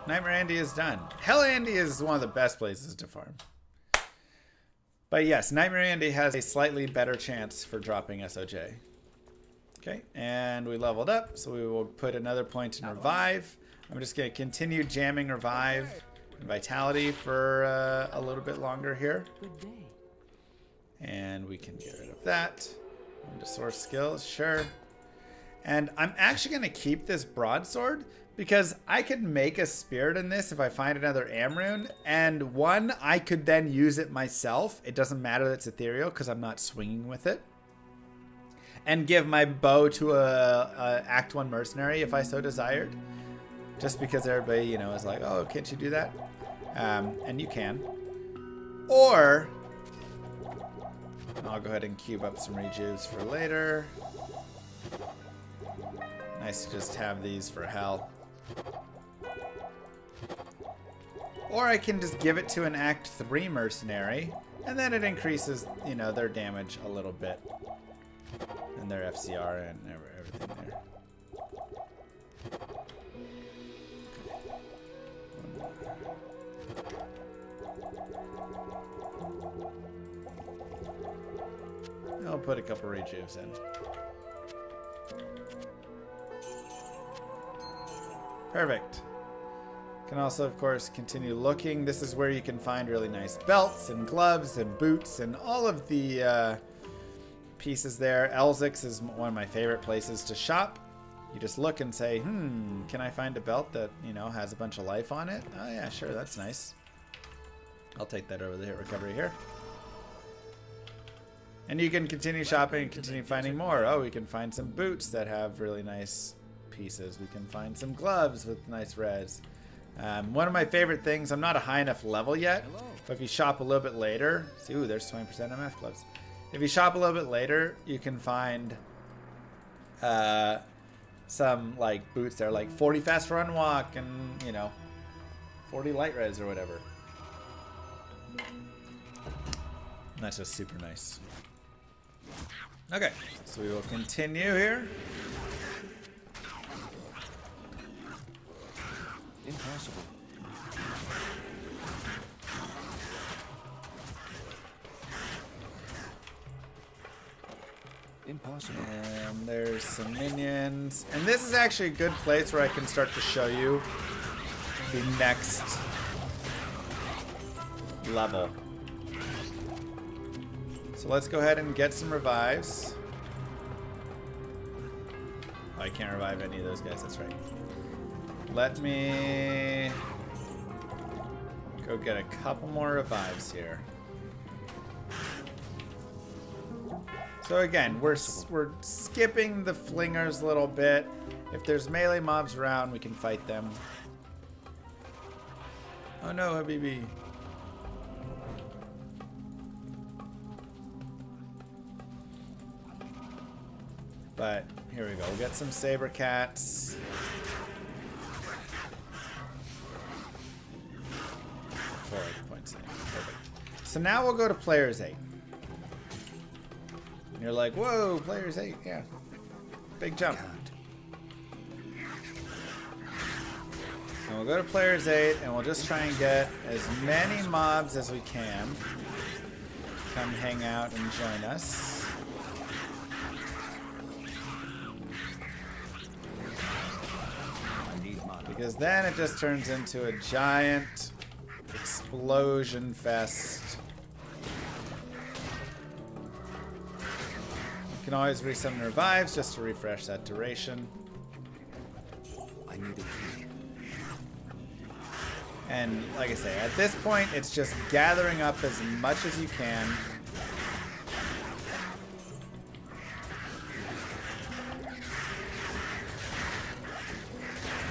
Nightmare Andy is done. Hell Andy is one of the best places to farm. But yes, Nightmare Andy has a slightly better chance for dropping SOJ. Okay, and we leveled up, so we will put another point in Revive. I'm just going to continue jamming Revive and Vitality for a little bit longer here. Good day. And we can get rid of that. Into source skills, sure. And I'm actually going to keep this broadsword because I could make a spirit in this if I find another Amrune. And one, I could then use it myself. It doesn't matter that it's ethereal because I'm not swinging with it. And give my bow to a Act 1 mercenary if I so desired. Just because everybody, you know, is like, oh, can't you do that? And you can. Or I'll go ahead and cube up some rejuves for later. Nice to just have these for hell. Or I can just give it to an Act 3 mercenary, and then it increases, you know, their damage a little bit. And their FCR and everything there. I'll put a couple rejuves in. Perfect. Can also, of course, continue looking. This is where you can find really nice belts and gloves and boots and all of the pieces there. Elzix is one of my favorite places to shop. You just look and say, can I find a belt that, you know, has a bunch of life on it? Oh yeah, sure, that's nice. I'll take that over the hit recovery here. And you can continue shopping and continue finding more. Oh, we can find some boots that have really nice pieces. We can find some gloves with nice res. One of my favorite things, I'm not a high enough level yet, but if you shop a little bit later, see, ooh, there's 20% MF gloves. If you shop a little bit later, you can find some like boots that are like 40 fast run walk and, you know, 40 light res or whatever. And that's just super nice. Okay, so we will continue here. Impossible. Impossible. And there's some minions. And this is actually a good place where I can start to show you the next level. So let's go ahead and get some revives. Oh, I can't revive any of those guys, that's right. Let me go get a couple more revives here. So again, we're skipping the flingers a little bit. If there's melee mobs around, we can fight them. Oh no, Habibi. But here we go. We'll get some saber cats. 4 points. Perfect. So now we'll go to players 8. And you're like, whoa, players 8, yeah. Big jump. And we'll go to players 8 and we'll just try and get as many mobs as we can. Come hang out and join us. Because then it just turns into a giant explosion fest. You can always resummon revives just to refresh that duration. I need a key. And like I say, at this point, it's just gathering up as much as you can.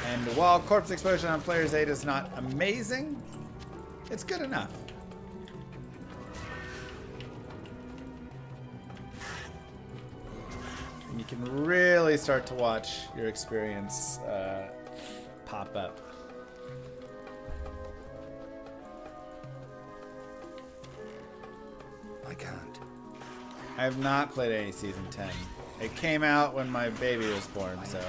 And while corpse explosion on players 8 is not amazing, it's good enough. And you can really start to watch your experience pop up. I can't. I have not played any Season 10. It came out when my baby was born, so...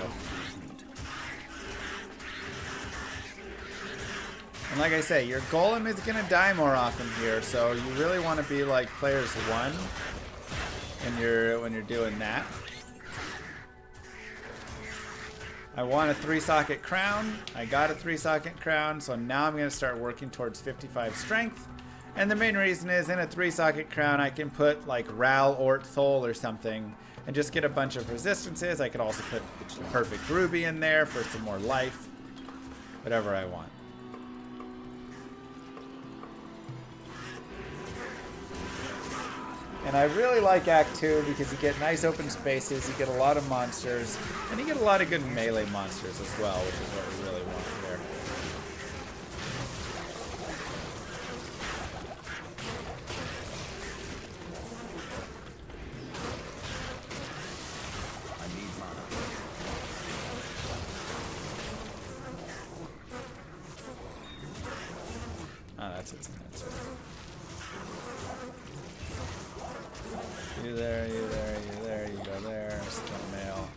And like I say, your golem is going to die more often here, so you really want to be like players 1 when you're doing that. I want a 3-socket crown. I got a 3-socket crown, so now I'm going to start working towards 55 strength. And the main reason is in a 3-socket crown, I can put like Ral, Ort, Thol or something and just get a bunch of resistances. I could also put the perfect ruby in there for some more life. Whatever I want. And I really like Act 2 because you get nice open spaces, you get a lot of monsters, and you get a lot of good melee monsters as well, which is what we really want here. I need mana. Oh, that's it. That's it. You there, you there, you there, you go there. Still mail.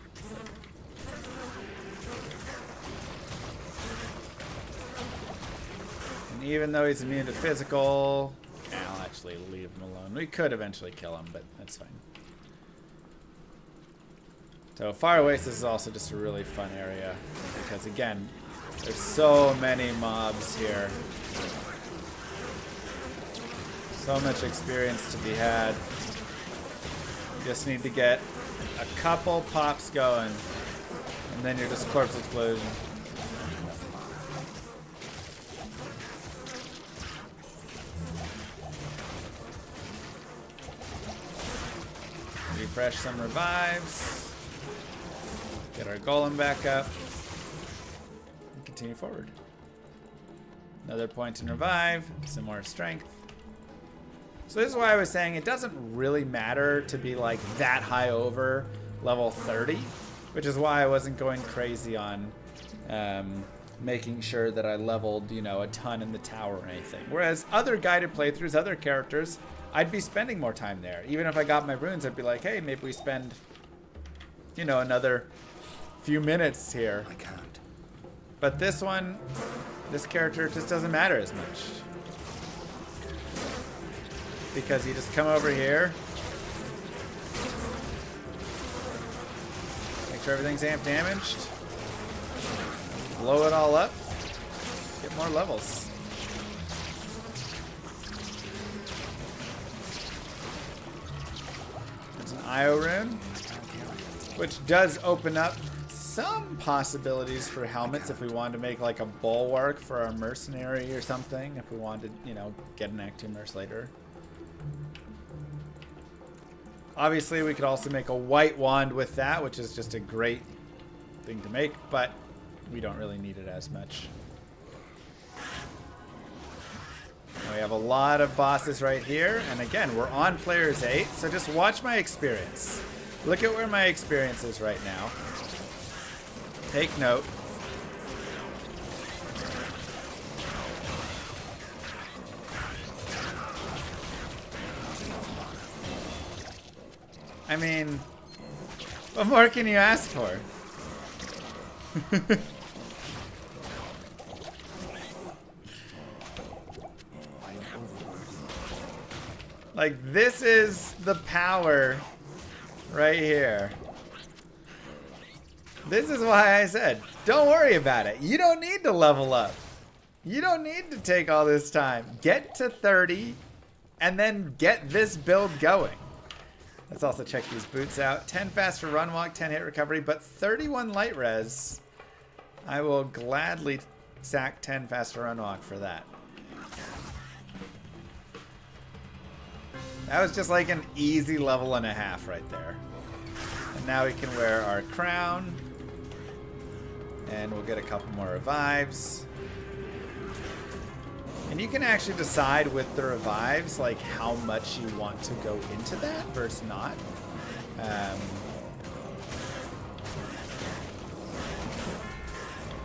And even though he's immune to physical, I'll actually leave him alone. We could eventually kill him, but that's fine. So Fire Waste is also just a really fun area because again, there's so many mobs here. So much experience to be had. Just need to get a couple pops going, and then you're just corpse explosion. Refresh some revives. Get our golem back up. And continue forward. Another point in revive, some more strength. So this is why I was saying it doesn't really matter to be like that high over level 30, which is why I wasn't going crazy on making sure that I leveled, you know, a ton in the tower or anything. Whereas other guided playthroughs, other characters, I'd be spending more time there. Even if I got my runes, I'd be like, hey, maybe we spend, you know, another few minutes here. I can't. But this one, this character just doesn't matter as much. Because you just come over here, make sure everything's amp damaged, blow it all up, get more levels. There's an IO rune, which does open up some possibilities for helmets if we wanted to make like a bulwark for our mercenary or something, if we wanted, you know, get an Act 2 merc later. Obviously, we could also make a white wand with that, which is just a great thing to make, but we don't really need it as much. We have a lot of bosses right here, and again, we're on players 8, so just watch my experience. Look at where my experience is right now. Take note. I mean, what more can you ask for? Like, this is the power right here. This is why I said, don't worry about it. You don't need to level up. You don't need to take all this time. Get to 30 and then get this build going. Let's also check these boots out. 10 faster run walk, 10 hit recovery, but 31 light res. I will gladly sack 10 faster run walk for that. That was just like an easy level and a half right there. And now we can wear our crown. And we'll get a couple more revives. And you can actually decide with the revives, like how much you want to go into that versus not.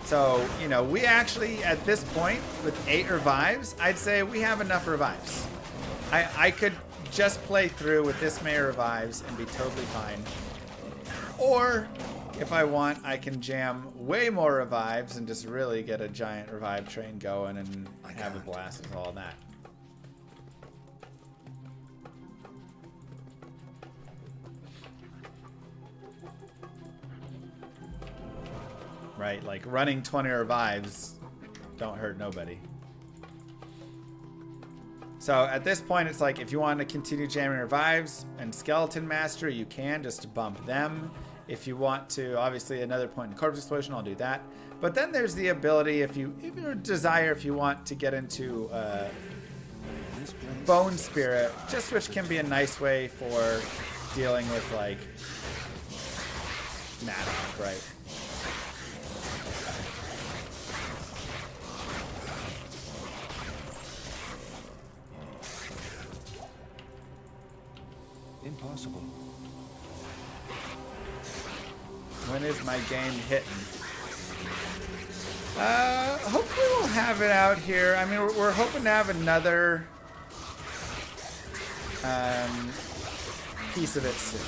So, you know, we actually, at this point, with 8 revives, I'd say we have enough revives. I could just play through with this many revives and be totally fine. Or, if I want, I can jam way more revives and just really get a giant revive train going and have a blast with all that. Right, like running 20 revives don't hurt nobody. So at this point, it's like if you want to continue jamming revives and Skeleton Master, you can just bump them. If you want to, obviously another point in Corpse Explosion, I'll do that. But then there's the ability, if you desire, if you want to get into Bone Spirit, just which can be a nice way for dealing with like Maddock, right? Impossible. When is my game hitting? Hopefully we'll have it out here. I mean, we're hoping to have another piece of it soon.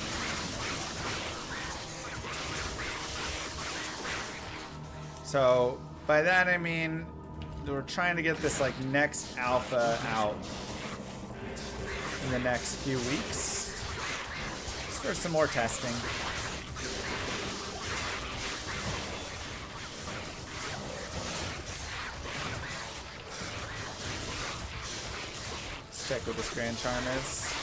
So by that I mean we're trying to get this like next alpha out in the next few weeks. Just for some more testing. Check what this Grand Charm is.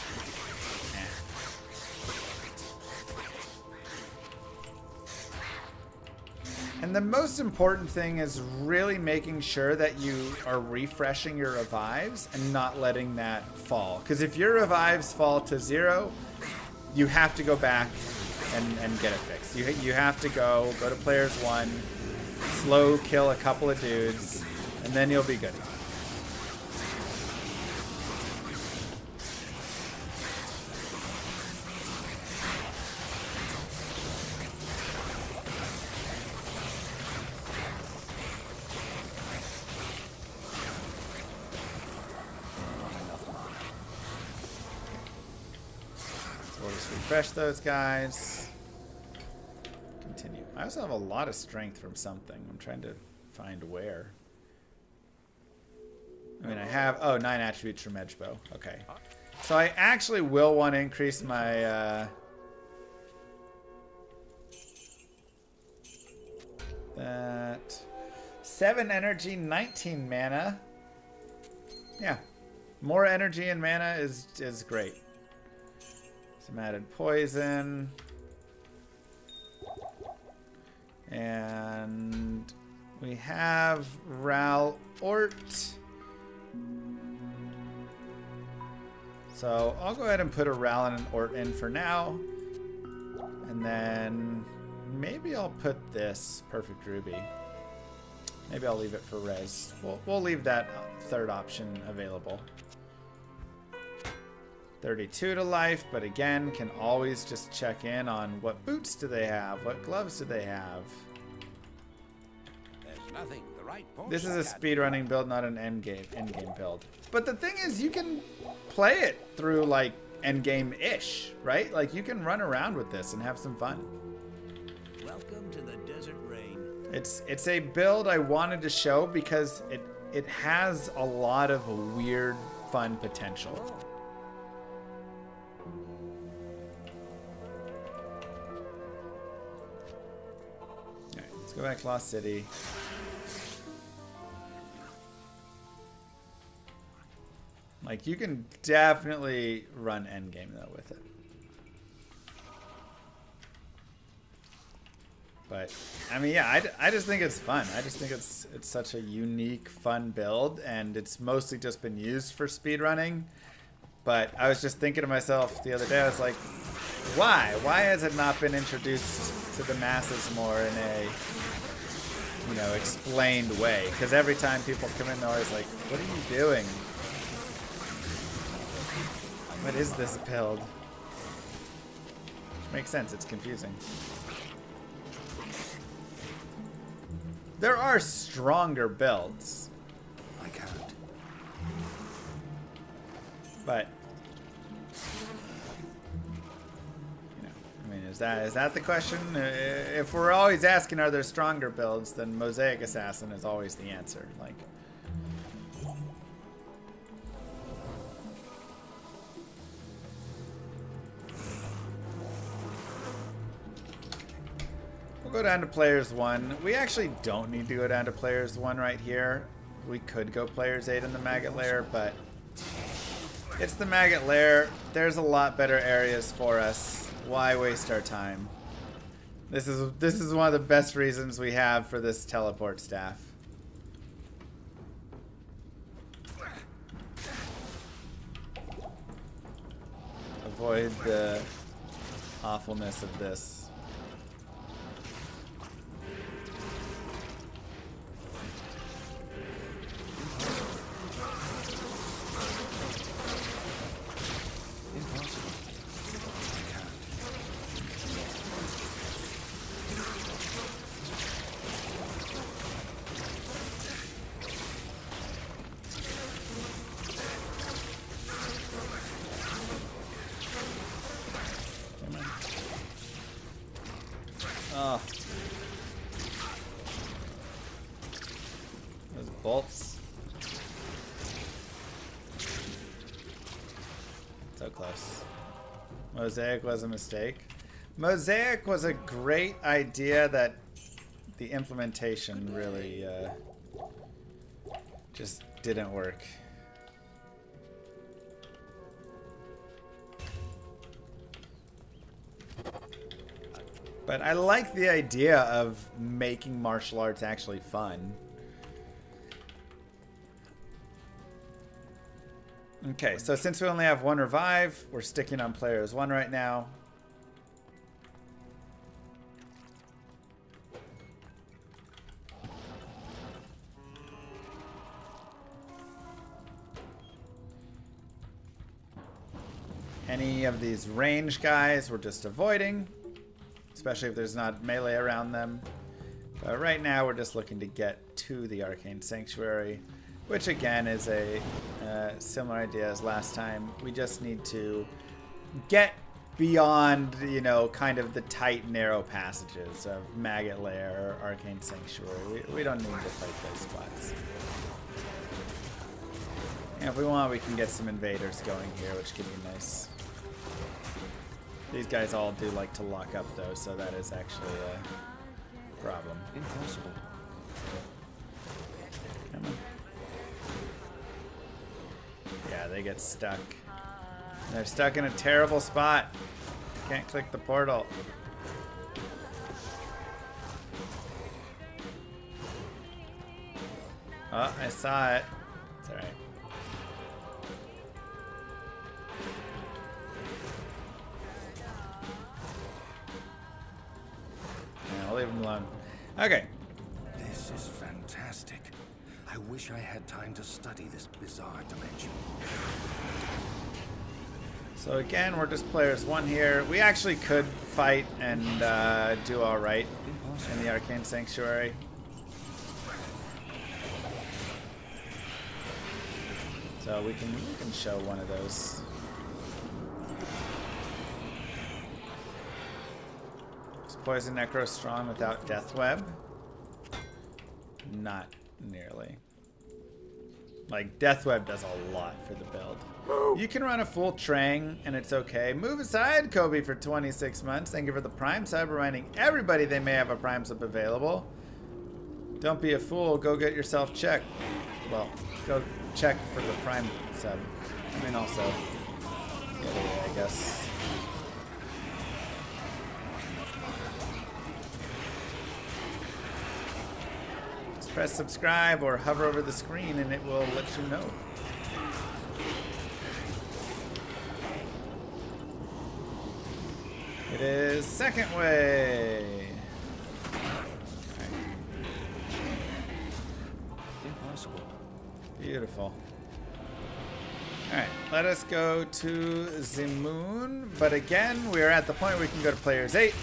And the most important thing is really making sure that you are refreshing your revives and not letting that fall. Because if your revives fall to 0, you have to go back and get it fixed. You have to go to players 1, slow kill a couple of dudes, and then you'll be good. refresh those guys. Continue. I also have a lot of strength from something. I'm trying to find where. I mean, I have... Oh, 9 attributes from Edgebow. Okay. So I actually will want to increase my... that... 7 energy, 19 mana. Yeah. More energy and mana is great. Some added poison. And we have Ral Ort. So I'll go ahead and put a Ral and an Ort in for now. And then maybe I'll put this Perfect Ruby. Maybe I'll leave it for res. We'll leave that third option available. 32 to life, but again, can always just check in on what boots do they have, what gloves do they have. There's nothing. The right This is a speedrunning build, not an endgame build. But the thing is, you can play it through like endgame-ish, right? Like you can run around with this and have some fun. Welcome to the desert rain. It's a build I wanted to show because it has a lot of weird, fun potential. Alright, let's go back to Lost City. Like, you can definitely run endgame, though, with it. But, I mean, yeah, I just think it's fun. I just think it's such a unique, fun build, and it's mostly just been used for speedrunning. But I was just thinking to myself the other day, I was like, why? Why has it not been introduced to the masses more in a, you know, explained way? Because every time people come in, they're always like, what are you doing? What is this build? Which makes sense, it's confusing. There are stronger builds. I can't. But you know, I mean, is that the question? If we're always asking are there stronger builds, then Mosaic Assassin is always the answer. Like, we'll go down to Players 1. We actually don't need to go down to Players 1 right here. We could go Players 8 in the Maggot Lair, but it's the Maggot Lair. There's a lot better areas for us. Why waste our time? This is one of the best reasons we have for this teleport staff. Avoid the awfulness of this. Oh. Those bolts. So close. Mosaic was a mistake. Mosaic was a great idea that the implementation really just didn't work. But I like the idea of making martial arts actually fun. Okay, so since we only have one revive, we're sticking on Players 1 right now. Any of these range guys we're just avoiding, especially if there's not melee around them. But right now we're just looking to get to the Arcane Sanctuary, which again is a similar idea as last time. We just need to get beyond, you know, kind of the tight, narrow passages of Maggot Lair or Arcane Sanctuary. We don't need to fight those spots. And if we want, we can get some invaders going here, which could be nice. These guys all do like to lock up, though, so that is actually a problem. Impossible. Come on. Yeah, they get stuck. They're stuck in a terrible spot. Can't click the portal. Oh, I saw it. It's alright. Yeah, I'll leave him alone. Okay. This is fantastic. I wish I had time to study this bizarre dimension. So again, we're just players 1 here. We actually could fight and do all right in the Arcane Sanctuary. So we can show one of those. Is Poison Necro strong without Death Web? Not nearly. Like, Death Web does a lot for the build. You can run a full Trang, and it's okay. Move aside, Kobe, for 26 months. Thank you for the Prime sub. Reminding everybody they may have a Prime sub available. Don't be a fool. Go get yourself checked. Well, go check for the Prime sub. I mean, also, the other way, I guess. Just press subscribe or hover over the screen, and it will let you know. It is second way. Impossible. Beautiful. Alright, let us go to the moon. But again, we are at the point where we can go to players 8.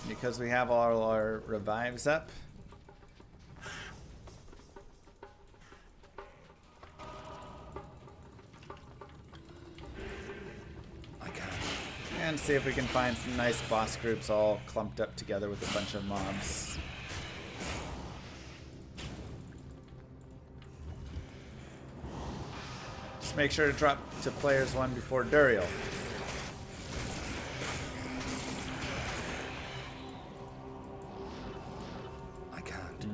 Because we have all our revives up. And see if we can find some nice boss groups all clumped up together with a bunch of mobs. Just make sure to drop to players 1 before Duriel. I can't.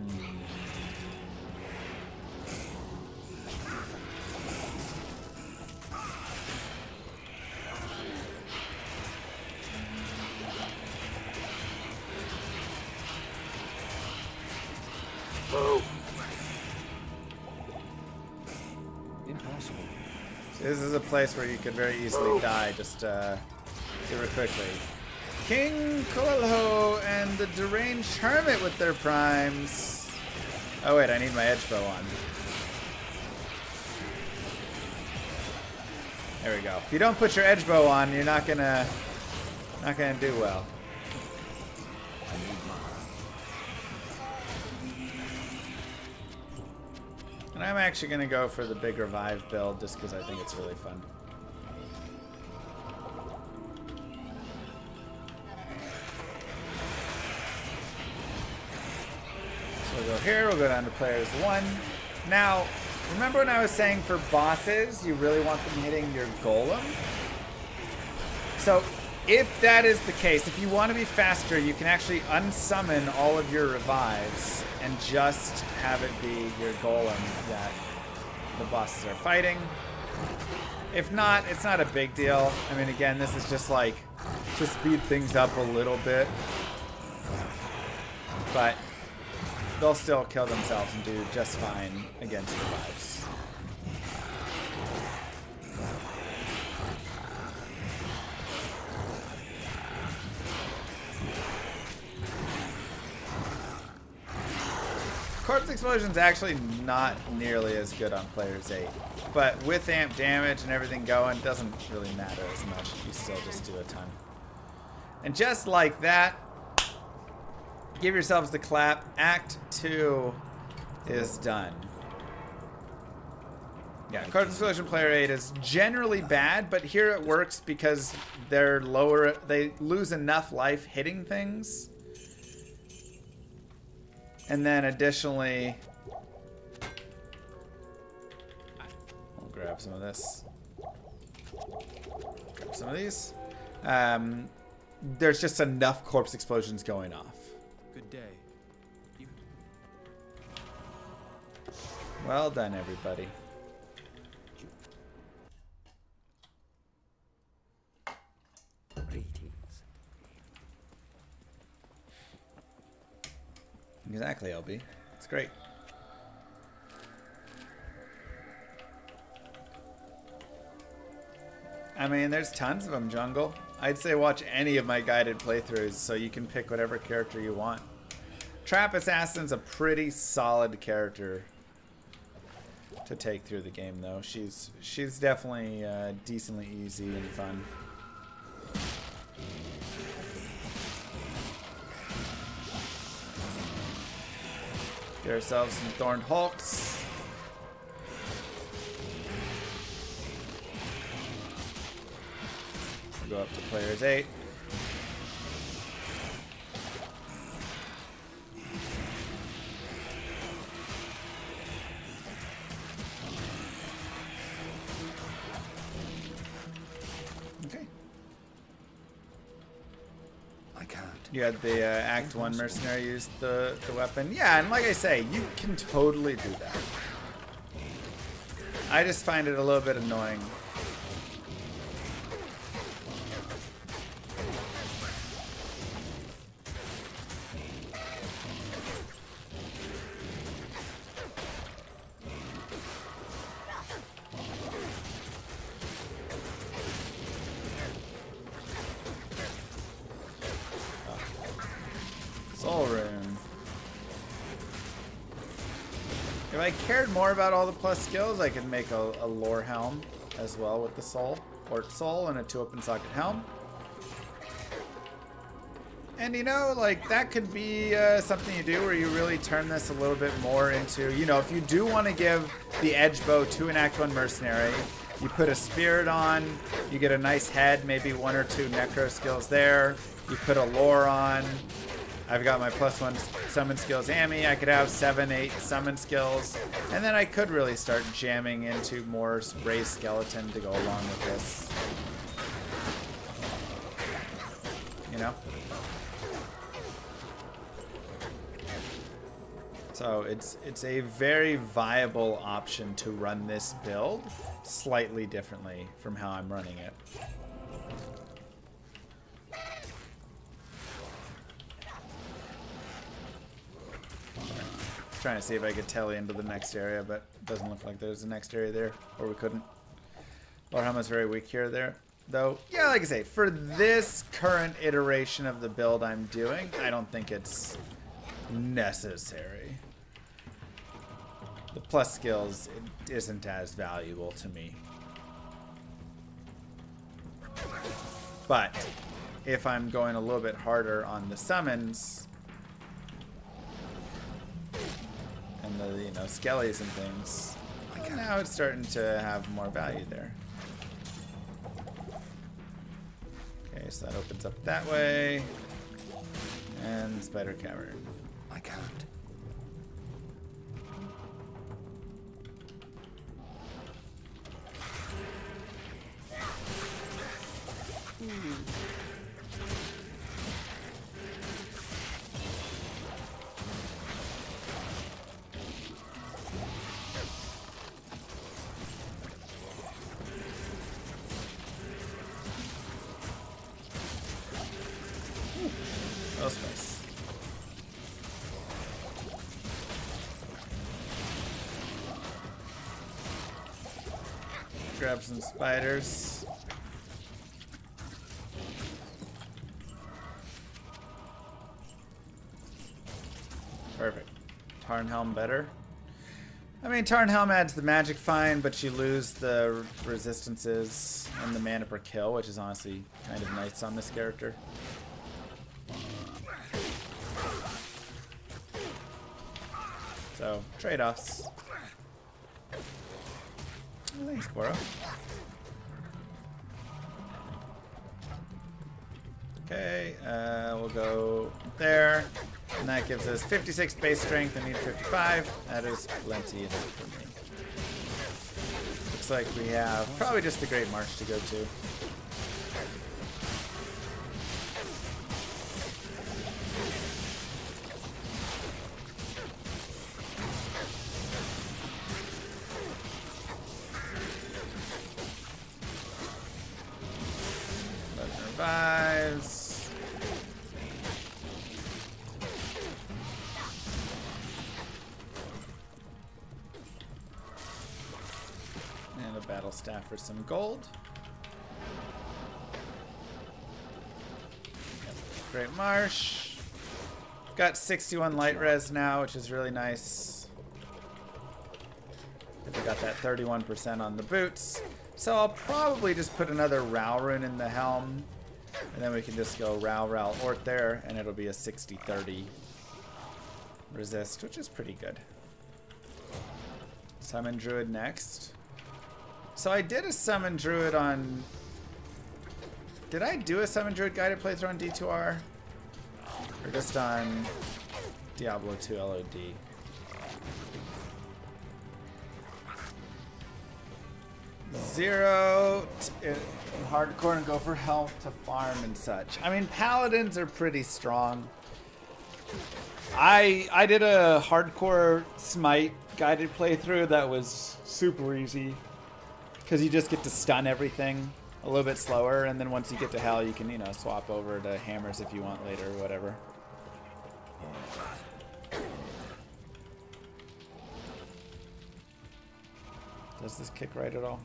Impossible. This is a place where you could very easily die just super quickly. King Kolho and the Deranged Hermit with their primes. Oh wait, I need my edge bow on. There we go. If you don't put your edge bow on, you're not gonna do well. And I'm actually gonna go for the big revive build just because I think it's really fun. So we'll go here, we'll go down to players 1. Now, remember when I was saying for bosses, you really want them hitting your golem? So, if that is the case, if you want to be faster, you can actually unsummon all of your revives and just have it be your golem that the bosses are fighting. If not, it's not a big deal. I mean, again, this is just like to speed things up a little bit. But they'll still kill themselves and do just fine against revives. Corpse Explosion's actually not nearly as good on players 8. But with amp damage and everything going, it doesn't really matter as much. You still just do a ton. And just like that, give yourselves the clap. Act 2 is done. Yeah, card explosion player 8 is generally bad, but here it works because they're lower. They lose enough life hitting things. And then additionally, I'll grab some of this. Grab some of these. There's just enough corpse explosions going off. Good day. Well done, everybody. Exactly, LB. It's great. I mean, there's tons of them, Jungle. I'd say watch any of my guided playthroughs so you can pick whatever character you want. Trap Assassin's a pretty solid character to take through the game, though. She's definitely decently easy and fun. Get ourselves some Thorned Hulks. We'll go up to players 8. Okay. I can't. You had the Act 1 mercenary use the weapon. Yeah, and like I say, you can totally do that. I just find it a little bit annoying. Soul Rune. If I cared more about all the plus skills, I could make a lore helm as well with the soul. Port soul and a 2 open socket helm. And you know, like that could be something you do where you really turn this a little bit more into, you know, if you do want to give the edge bow to an Act 1 mercenary, you put a spirit on, you get a nice head, maybe 1 or 2 necro skills there. You put a lore on. I've got my +1 summon skills Amy. I could have 7, 8 summon skills. And then I could really start jamming into more raised skeleton to go along with this. You know? So it's a very viable option to run this build slightly differently from how I'm running it. Trying to see if I could tele into the next area, but it doesn't look like there's a next area there, or we couldn't. Lorehammer's very weak here, though. Yeah, like I say, for this current iteration of the build I'm doing, I don't think it's necessary. The plus skills isn't as valuable to me. But if I'm going a little bit harder on the summons and the, you know, skellies and things, now it's starting to have more value there. Okay, so that opens up that way. And Spider Cavern. I can't. That was nice. Grab some spiders. Perfect. Tarnhelm better. I mean, Tarnhelm adds the magic fine, but you lose the resistances and the mana per kill, which is honestly kind of nice on this character. So, trade-offs. Thanks, Boro. Okay, we'll go there. And that gives us 56 base strength. I need 55. That is plenty enough for me. Looks like we have probably just the Great March to go to. Revives. And a battle staff for some gold. Great Marsh. Got 61 light res now, which is really nice. We got that 31% on the boots. So I'll probably just put another Rao rune in the helm. And then we can just go Rao, Ort there, and it'll be a 60-30 resist, which is pretty good. Summon Druid next. So I did a Summon Druid on... Did I do a Summon Druid guided playthrough on D2R? Or just on Diablo 2 LOD? Zero in hardcore and go for health to farm and such. I mean, paladins are pretty strong. I did a hardcore smite guided playthrough that was super easy because you just get to stun everything a little bit slower, and then once you get to hell, you can, you know, swap over to hammers if you want later or whatever. Does this kick right at all?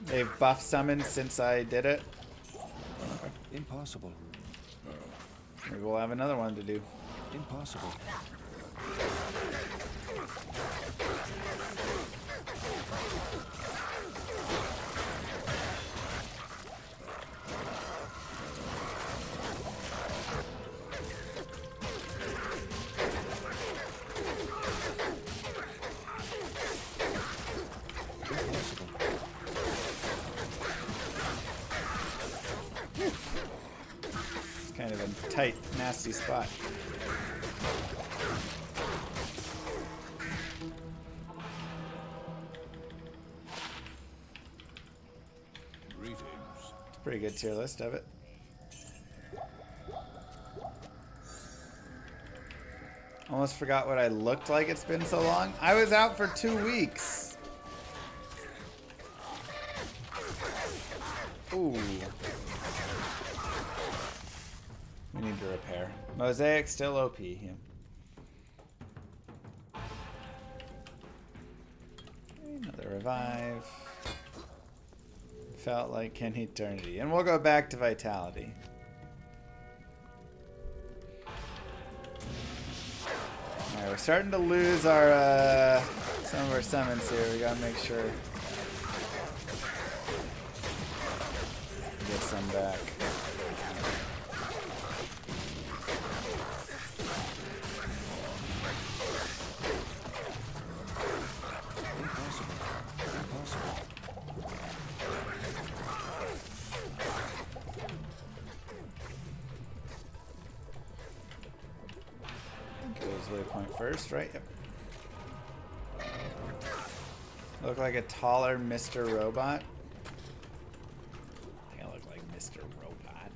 They've buff summoned since I did it. Impossible. Maybe we'll have another one to do. Impossible. It's kind of a tight, nasty spot. Greetings. It's a pretty good tier list of it. Almost forgot what I looked like. It's been so long. I was out for 2 weeks. Ooh. We need to repair. Mosaic still OP. Yeah. Another revive. Felt like an eternity. And we'll go back to vitality. Alright, we're starting to lose our some of our summons here. We gotta make sure get some back. Waypoint first, right? Yep. Look like a taller Mr. Robot. I think I look like Mr. Robot.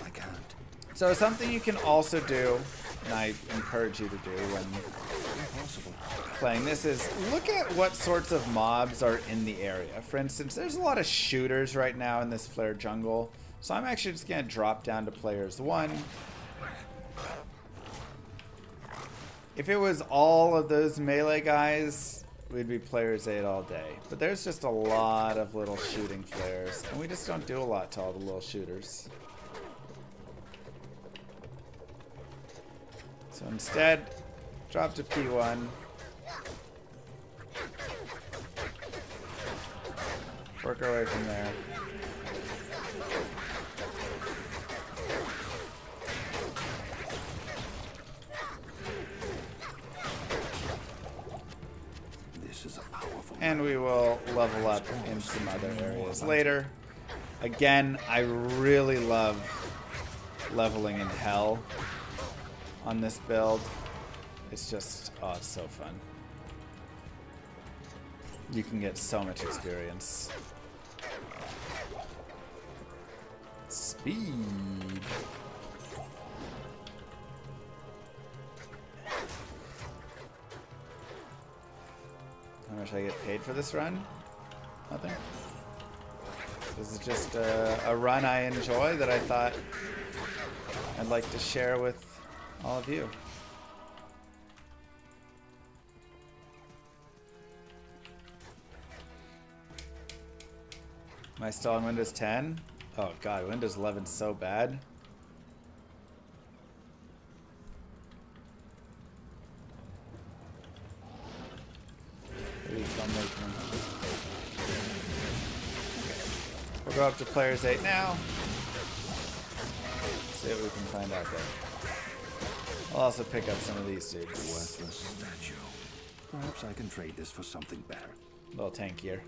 I can't. So something you can also do, and I encourage you to do when Impossible. playing this, is look at what sorts of mobs are in the area. For instance, there's a lot of shooters right now in this flare jungle, so I'm actually just gonna drop down to players 1. If it was all of those melee guys, we'd be players 8 all day. But there's just a lot of little shooting flares, and we just don't do a lot to all the little shooters. So instead, drop to P1. Work our way from there. and we will level up in some other areas later. Again, I really love leveling in hell on this build. It's just, oh, it's so fun. You can get so much experience. Speed. How much I get paid for this run? Nothing. This is just a run I enjoy that I thought I'd like to share with all of you. Am I still on Windows 10? Oh god, Windows 11 is so bad. Please don't make me. We'll go up to Players 8 now. See what we can find out there. I'll also pick up some of these dudes. Worthless statue. Perhaps I can trade this for something better. A little tankier.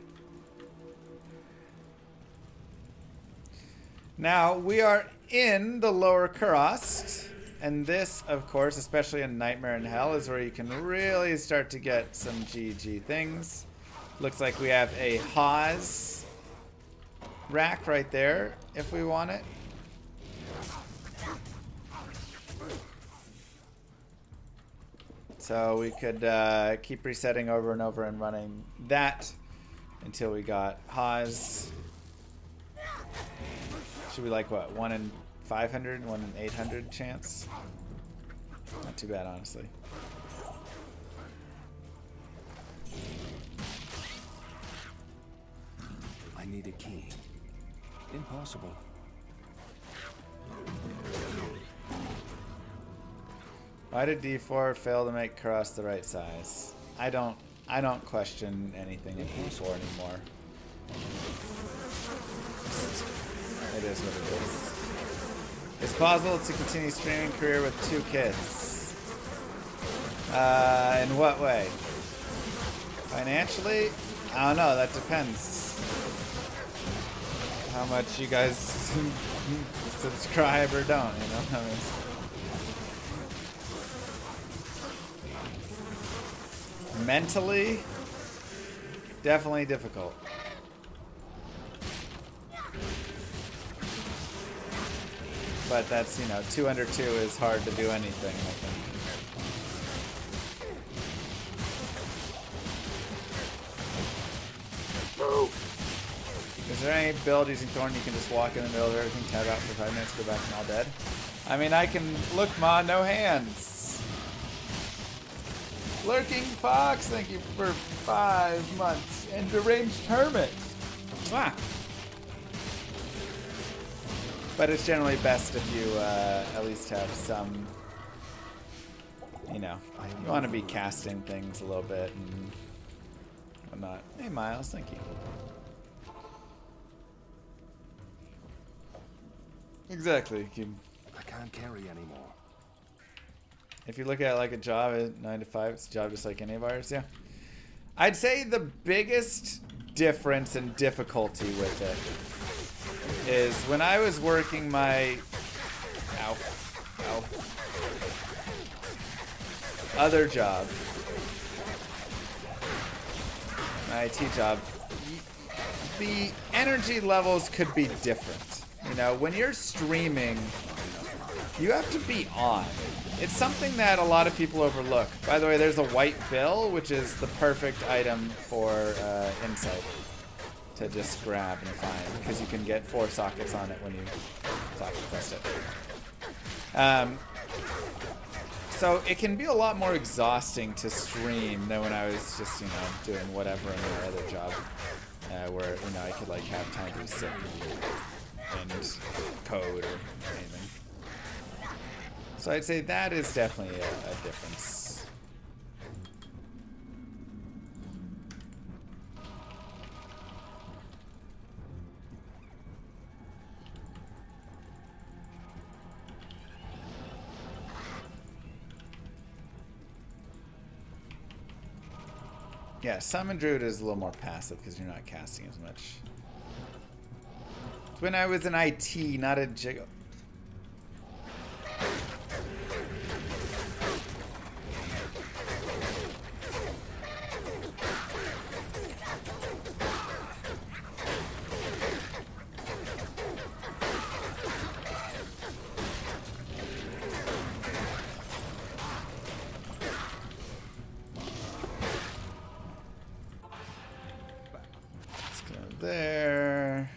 Now, we are in the Lower Kurast, and this, of course, especially in Nightmare in Hell, is where you can really start to get some GG things. Looks like we have a Haas rack right there, if we want it. So we could keep resetting over and over and running that until we got Haas. Should we like what? 1 in 500, 1 in 800 chance? Not too bad, honestly. I need a key. Impossible. Why did D4 fail to make Kurast the right size? I don't question anything in D4 anymore. It is what it is. It's possible to continue streaming career with 2 kids. In what way? Financially? I don't know. That depends. How much you guys subscribe or don't, you know? I mean, mentally, definitely difficult. But that's, you know, 2 under 2 is hard to do anything, I think. Is there any build using Thorn you can just walk in the middle of everything, tab out for 5 minutes, go back and all dead? I mean, I can look, Ma, no hands. Lurking Fox, thank you for 5 months. And Deranged Hermit. Mwah. But it's generally best if you at least have some, you know, you want to be casting things a little bit and whatnot. Hey, Miles, thank you. Exactly. I can't carry anymore. If you look at it like a job, 9 to 5, it's a job just like any of ours, yeah. I'd say the biggest difference in difficulty with it is when I was working my other job, my IT job, the energy levels could be different. You know, when you're streaming, you have to be on. It's something that a lot of people overlook. By the way, there's a white bill, which is the perfect item for Insight to just grab and find, because you can get 4 sockets on it when you socket quest it. So it can be a lot more exhausting to stream than when I was just, you know, doing whatever in my other job, where, you know, I could like have time to sit and code or anything. So I'd say that is definitely a difference. Yeah, Summon Druid is a little more passive because you're not casting as much. It's when I was in IT, not a jiggle. There.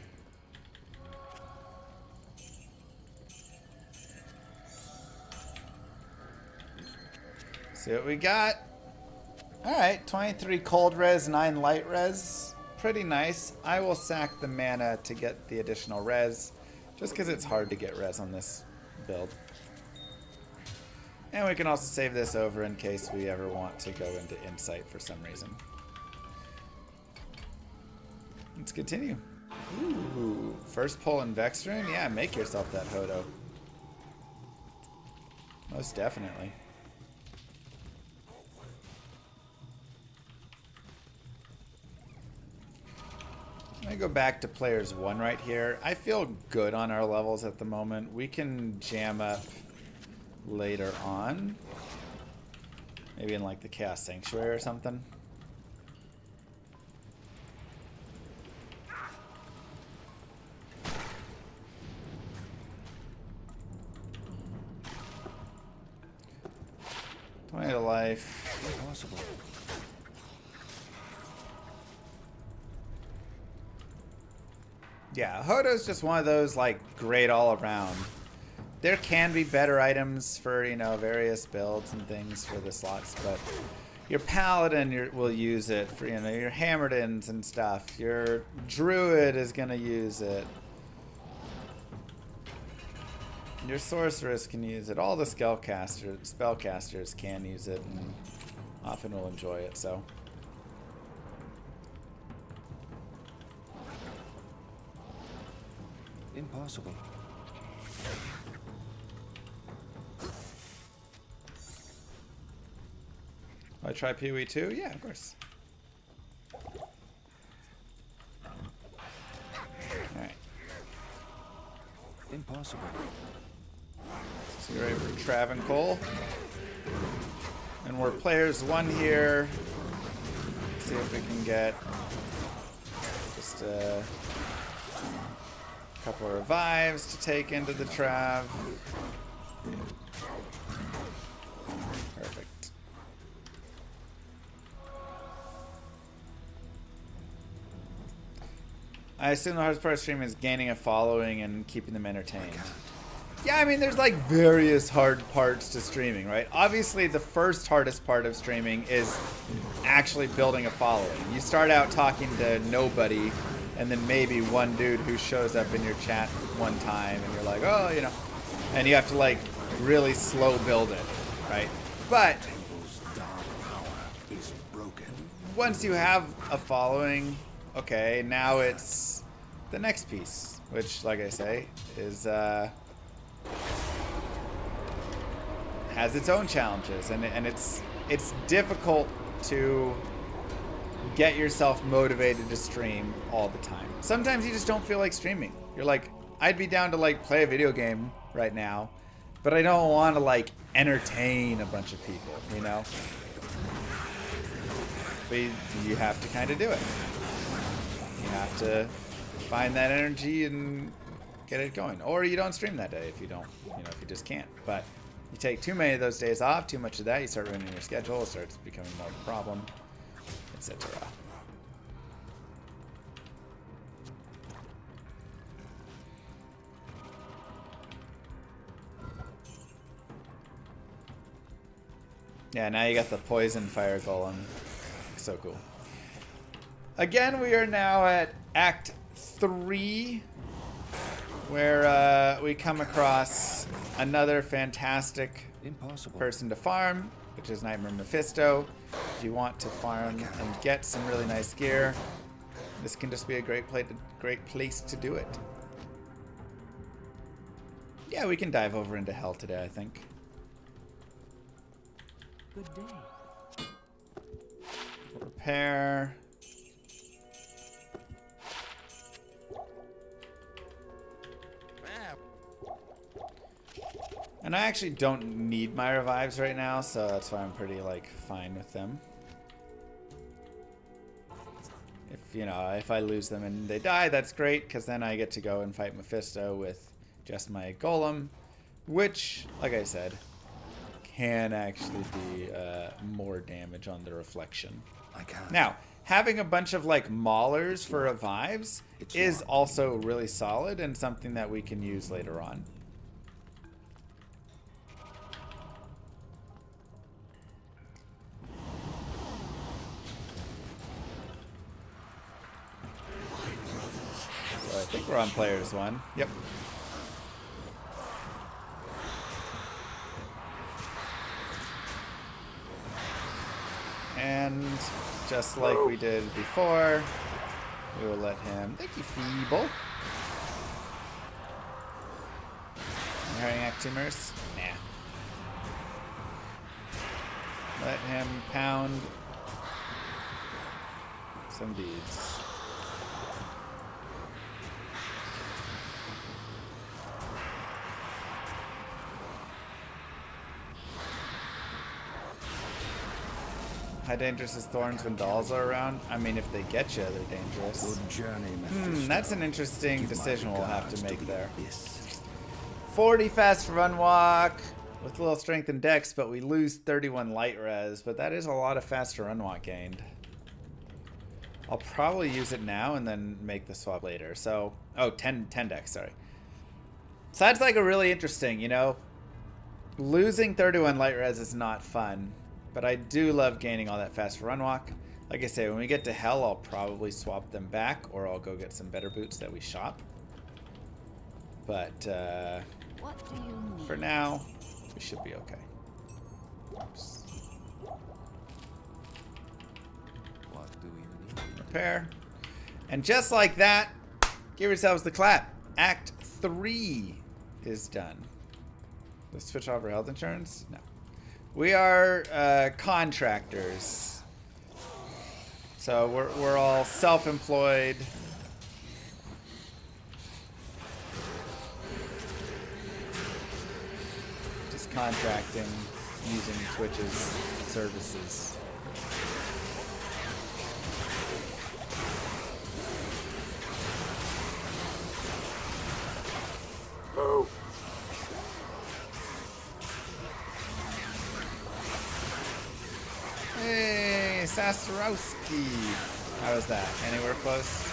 See what we got. Alright, 23 cold res, 9 light res. Pretty nice. I will sack the mana to get the additional res, just because it's hard to get res on this build. And we can also save this over in case we ever want to go into Insight for some reason. Let's continue. Ooh, first pull in Vexrune? Yeah, make yourself that Hodo. Most definitely. I'm gonna go back to players 1 right here. I feel good on our levels at the moment. We can jam up later on. Maybe in like the Chaos Sanctuary or something. To life. Impossible. Yeah, Hodo's just one of those like great all around. There can be better items for, you know, various builds and things for the slots, but your Paladin will use it for, you know, your Hammerdins and stuff. Your Druid is gonna use it. Your Sorceress can use it. All the spellcasters can use it and often will enjoy it, so. Impossible. I try PoE too? Yeah, of course. Alright. Impossible. So you're ready for Travancore. And we're players 1 here. Let's see if we can get just a couple of revives to take into the Trav. Perfect. I assume the hardest part of streaming is gaining a following and keeping them entertained. Yeah, I mean, there's like various hard parts to streaming, right? Obviously, the first hardest part of streaming is actually building a following. You start out talking to nobody, and then maybe one dude who shows up in your chat one time, and you're like, oh, you know, and you have to like really slow build it, right? But once you have a following, okay, now it's the next piece, which, like I say, is has its own challenges, and it's difficult to get yourself motivated to stream all the time. Sometimes you just don't feel like streaming. You're like, I'd be down to like play a video game right now, but I don't want to like entertain a bunch of people, you know? But you have to kind of do it. You have to find that energy and get it going. Or you don't stream that day if you don't, you know, if you just can't. But you take too many of those days off, too much of that, you start ruining your schedule, it starts becoming more of a problem, etc. Yeah, now you got the poison fire golem. So cool. Again, we are now at Act 3, where we come across another fantastic person to farm, which is Nightmare Mephisto. If you want to farm and get some really nice gear, this can just be a great place to do it. Yeah, we can dive over into hell today, I think. Good day. repair. And I actually don't need my revives right now, so that's why I'm pretty, like, fine with them. If, you know, if I lose them and they die, that's great, because then I get to go and fight Mephisto with just my Golem, which, like I said, can actually be more damage on the reflection. Now, having a bunch of, like, maulers for revives is also really solid and something that we can use later on. I think we're on players 1. Yep. And just like we did before, we will let him. Thank you, Feeble. Herring Actimers? Nah. Let him pound some beads. How dangerous is thorns when dolls are around? I mean, if they get you, they're dangerous. Good journey, That's an interesting decision we'll have to make there. 40 fast run walk with a little strength and dex, but we lose 31 light res. But that is a lot of fast run walk gained. I'll probably use it now and then make the swap later. So, oh, 10 dex, sorry. So that's like a really interesting, you know. Losing 31 light res is not fun. But I do love gaining all that fast run walk. Like I say, when we get to hell, I'll probably swap them back, or I'll go get some better boots that we shop. But What do you need? for now, we should be okay. Oops. What do you need? Repair. And just like that, give yourselves the clap. Act 3 is done. Let's switch off our health insurance? No. We are contractors. So we're all self-employed. Just contracting using Twitch's services. Oh. Hey, Sasarowski. How was that? Anywhere close?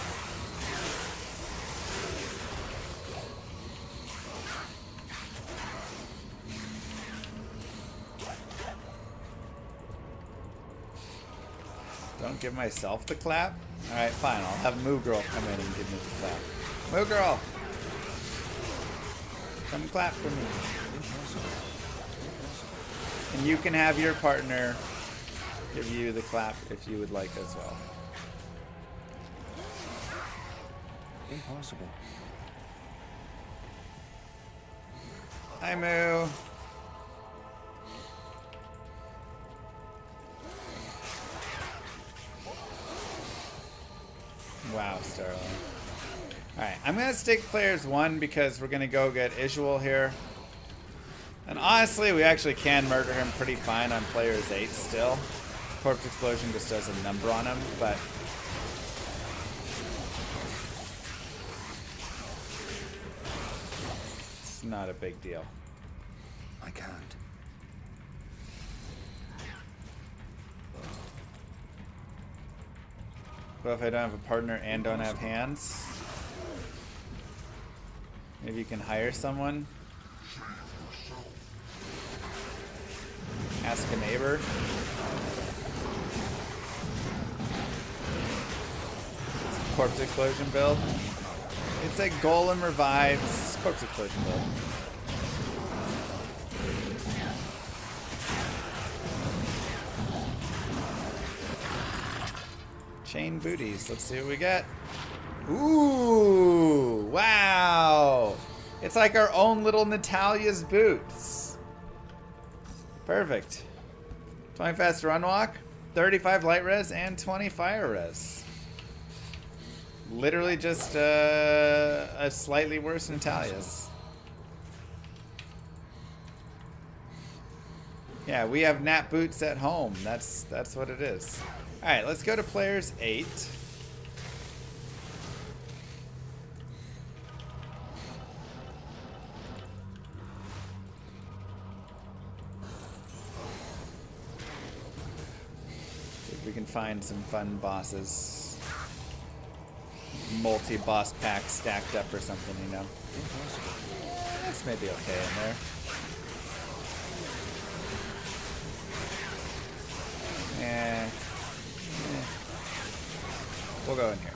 Don't give myself the clap? Alright, fine. I'll have Moo Girl come in and give me the clap. Moo Girl! Come clap for me. And you can have your partner give you the clap if you would like as well. Impossible. Hi, Moo. Wow, Starling. Alright, I'm going to stick players 1 because we're going to go get Isual here. And honestly, we actually can murder him pretty fine on players 8 still. Corpse Explosion just does a number on him, but it's not a big deal. I can't. What if I don't have a partner and don't have hands? Maybe you can hire someone? Ask a neighbor? Corpse Explosion build. It's a Golem revives Corpse Explosion build. Chain booties. Let's see what we get. Ooh! Wow! It's like our own little Natalia's boots. Perfect. 20 fast run walk. 35 light res and 20 fire res. Literally just a slightly worse Natalia's. Yeah, we have nap boots at home. That's what it is. All right, let's go to players 8. See if we can find some fun bosses. Multi-boss pack stacked up or something, you know. That's maybe okay in there. Yeah. We'll go in here.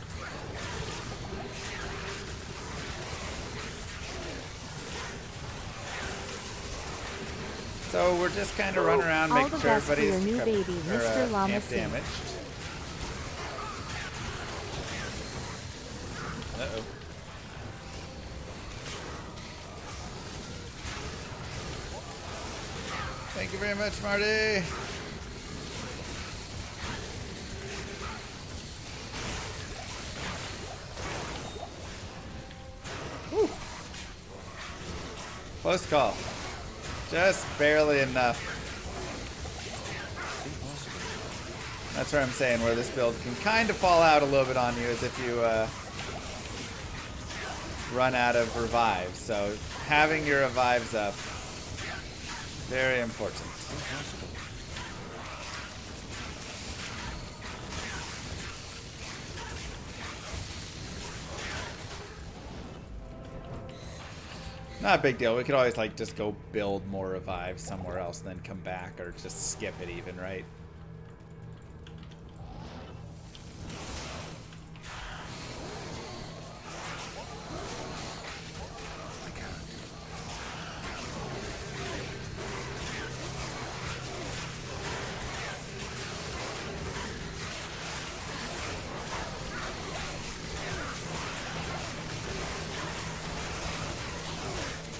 So we're just kind of running around All making the sure best for everybody's your new baby, Mr. Llama amp Singh. damaged. Uh-oh. Thank you very much, Marty. Whew. Close call. Just barely enough. That's what I'm saying, where this build can kind of fall out a little bit on you is if you run out of revives. So having your revives up, very important. Not a big deal. We could always like just go build more revives somewhere else and then come back, or just skip it even, right?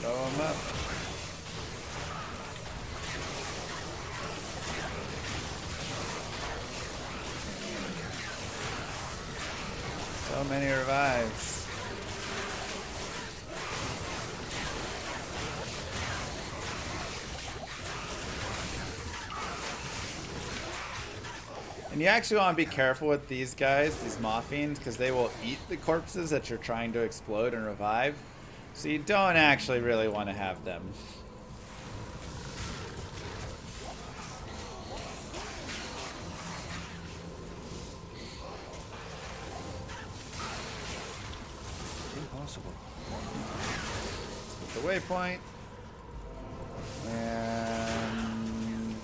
Throw them up. So many revives. And you actually want to be careful with these guys, these Mophians, because they will eat the corpses that you're trying to explode and revive. So you don't actually really want to have them. Impossible. The waypoint. And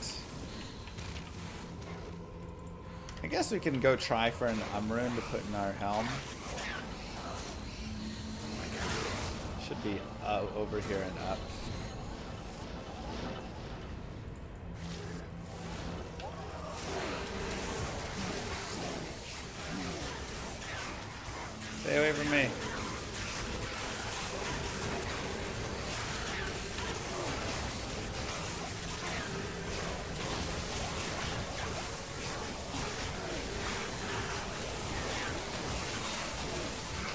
I guess we can go try for an Umrune to put in our helm. Should be over here and up. Stay away from me.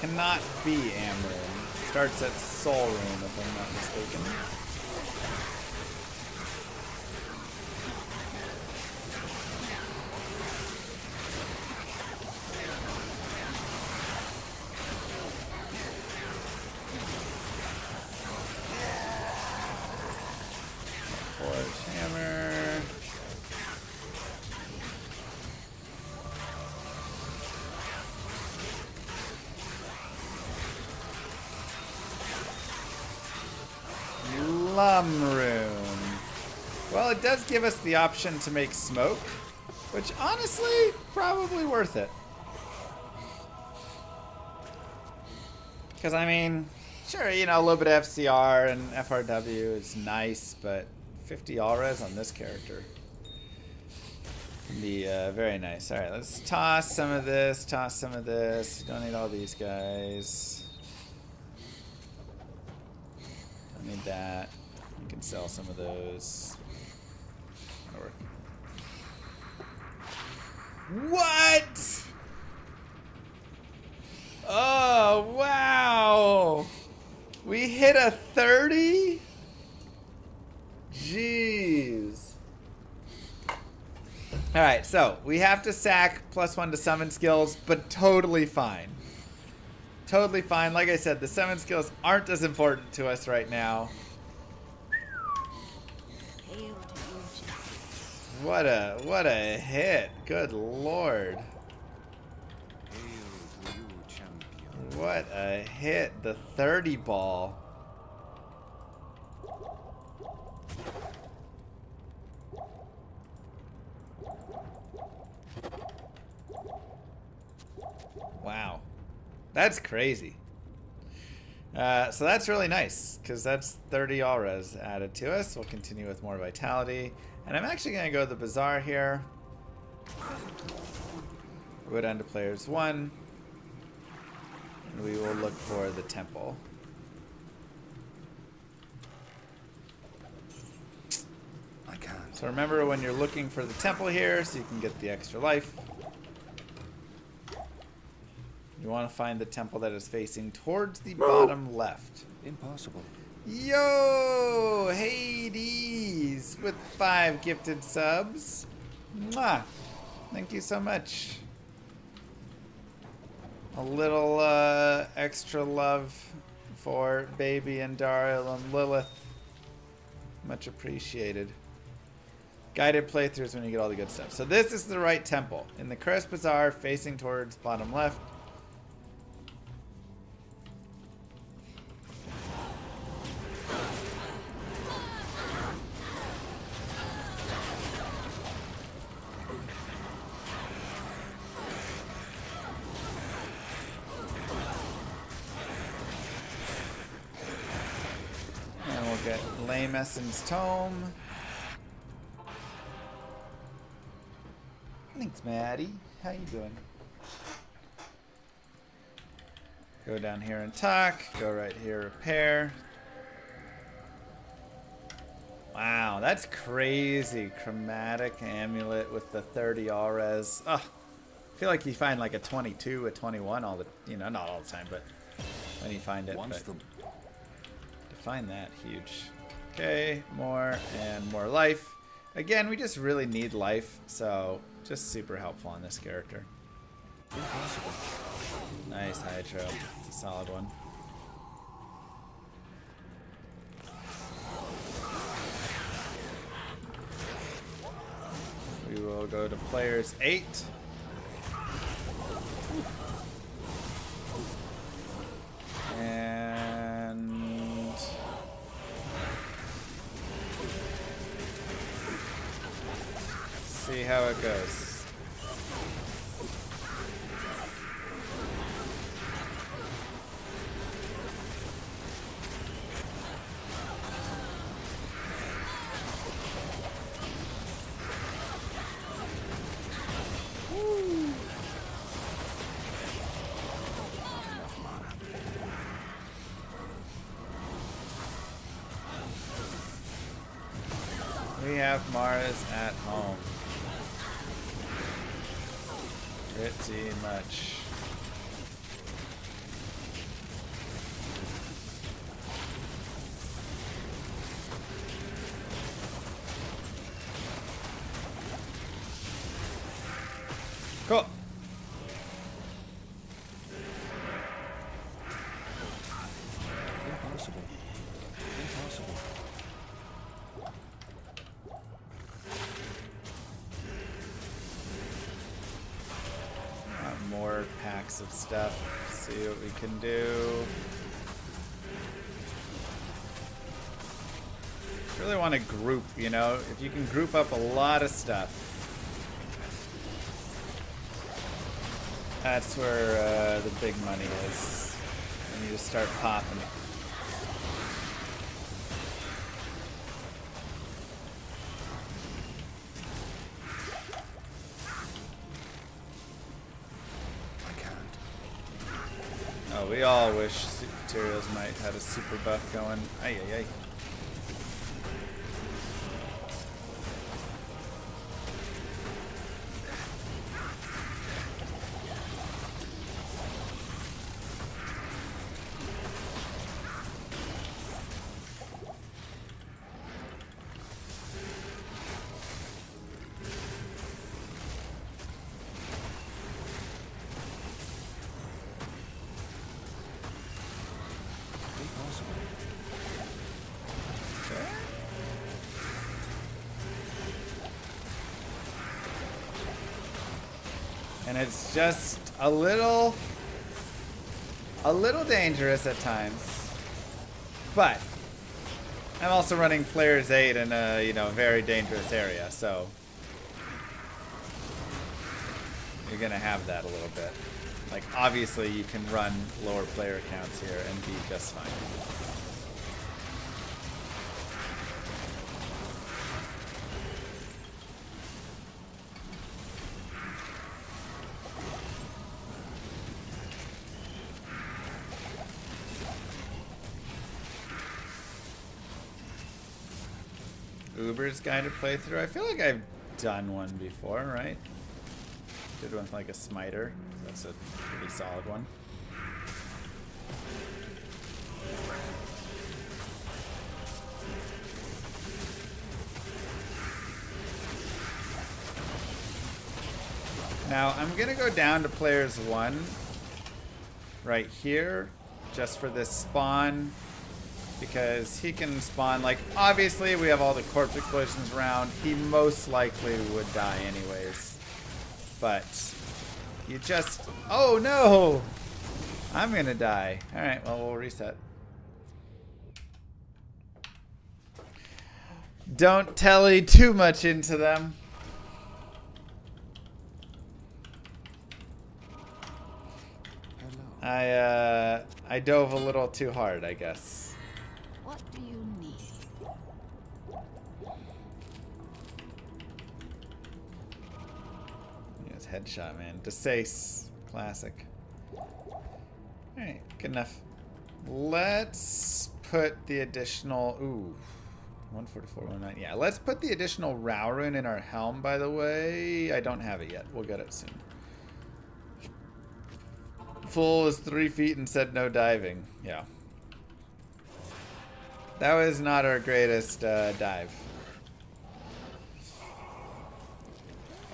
Cannot be Amrune. Starts at Soul Rune, if I'm not mistaken. Forge Hammer. Rune. Well, it does give us the option to make smoke, which honestly, probably worth it. Because, I mean, sure, you know, a little bit of FCR and FRW is nice, but 50 all-res on this character can be very nice. Alright, let's toss some of this, toss some of this. Don't need all these guys. Don't need that. You can sell some of those. Or What? Oh, wow. We hit a 30? Jeez. Alright, so we have to sack +1 to summon skills, but totally fine. Totally fine. Like I said, the summon skills aren't as important to us right now. What a hit. Good lord. What a hit. The 30 ball. Wow. That's crazy. So that's really nice, because that's 30 auras added to us. We'll continue with more vitality. And I'm actually going to go to the bazaar here. Go down to players 1. And we will look for the temple. I can't. So remember when you're looking for the temple here, so you can get the extra life. You want to find the temple that is facing towards the bottom left. Impossible. Yo, Hades with 5 gifted subs. Mwah. Thank you so much. A little extra love for Baby and Daryl and Lilith. Much appreciated. Guided playthroughs when you get all the good stuff. So this is the right temple. In the Crest Bazaar, facing towards bottom left. Get Lame Essence Tome. Thanks, Maddie. How you doing? Go down here and talk. Go right here, repair. Wow, that's crazy. Chromatic amulet with the 30 auras. Oh, I feel like you find like a 22, a 21 all the, not all the time, but when you find it. Find that huge. Okay, more and more life. Again, we just really need life, so just super helpful on this character. Impossible. Nice Hydro. It's a solid one. We will go to players 8. And see how it goes. We have Mars at home. Pretty much. Cool. Impossible. Impossible. More packs of stuff. See what we can do. Really want to group, if you can group up a lot of stuff. That's where the big money is. And you just start popping. Oh, we all wish materials might have a super buff going. Ay, ay, ay. And it's just a little dangerous at times. But I'm also running player's 8 in a, you know, very dangerous area, so you're gonna have that a little bit. Like, obviously you can run lower player counts here and be just fine. Uber's guided playthrough. I feel like I've done one before, right? Did one with like a smiter. That's a pretty solid one. Now I'm gonna go down to players 1 right here just for this spawn, because he can spawn, like, obviously we have all the corpse explosions around. He most likely would die anyways. But you just, oh no! I'm gonna die. Alright, well, we'll reset. Don't telly too much into them. I dove a little too hard, I guess. What do you need? Yes, headshot, man. Desace. Classic. Alright, good enough. Let's put the additional... Ooh. 144, 109. Yeah, let's put the additional Row rune in our helm, by the way. I don't have it yet. We'll get it soon. Full is 3 feet and said no diving. Yeah. That was not our greatest dive.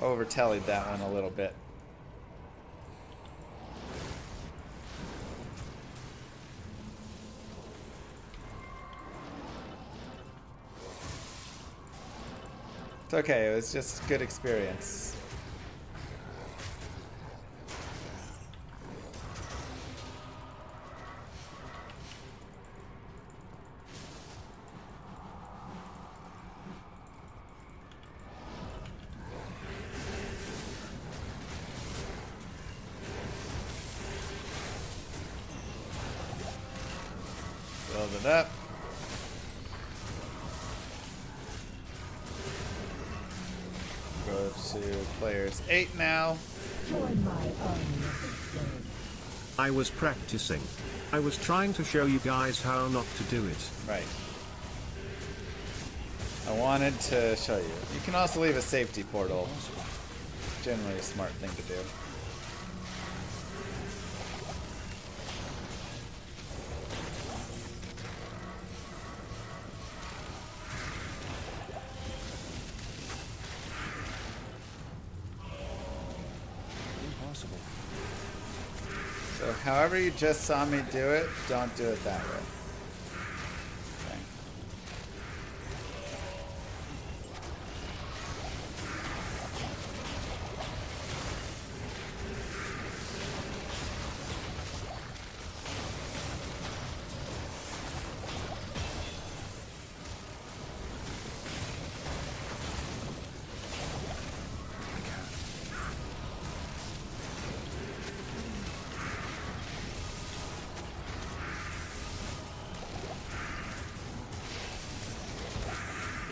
Over-tellied that one a little bit. It's okay, it was just good experience. Build it up. Go to players 8 now. I was practicing. I was trying to show you guys how not to do it. Right. I wanted to show you. You can also leave a safety portal. Generally a smart thing to do. So however you just saw me do it, don't do it that way. Okay.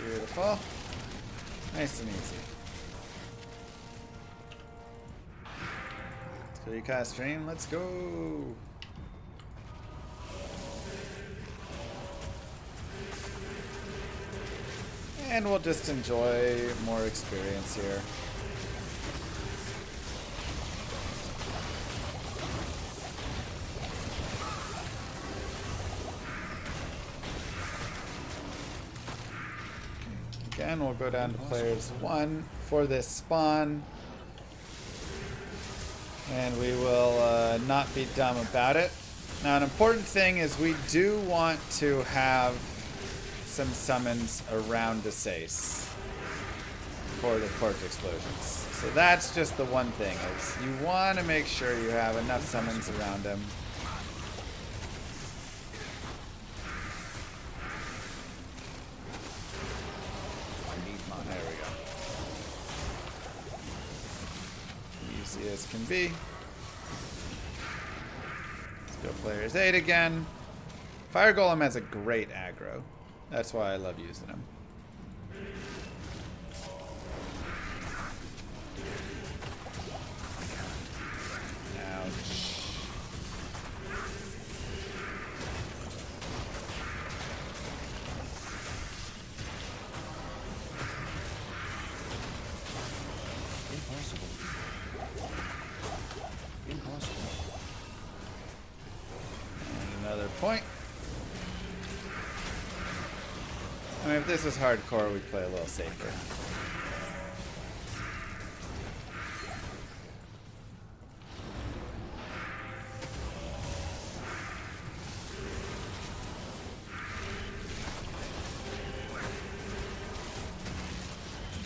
Beautiful. Nice and easy. So you cast stream, let's go. And we'll just enjoy more experience here. Again, we'll go down to players 1 for this spawn. And we will not be dumb about it. Now, an important thing is we do want to have some summons around Desace. for the corpse explosions. So that's just the one thing, is you want to make sure you have enough summons around him. There we go. Easy as can be. Let's go players 8 again. Fire Golem has a great aggro. That's why I love using him. Point. I mean, if this was hardcore, we'd play a little safer.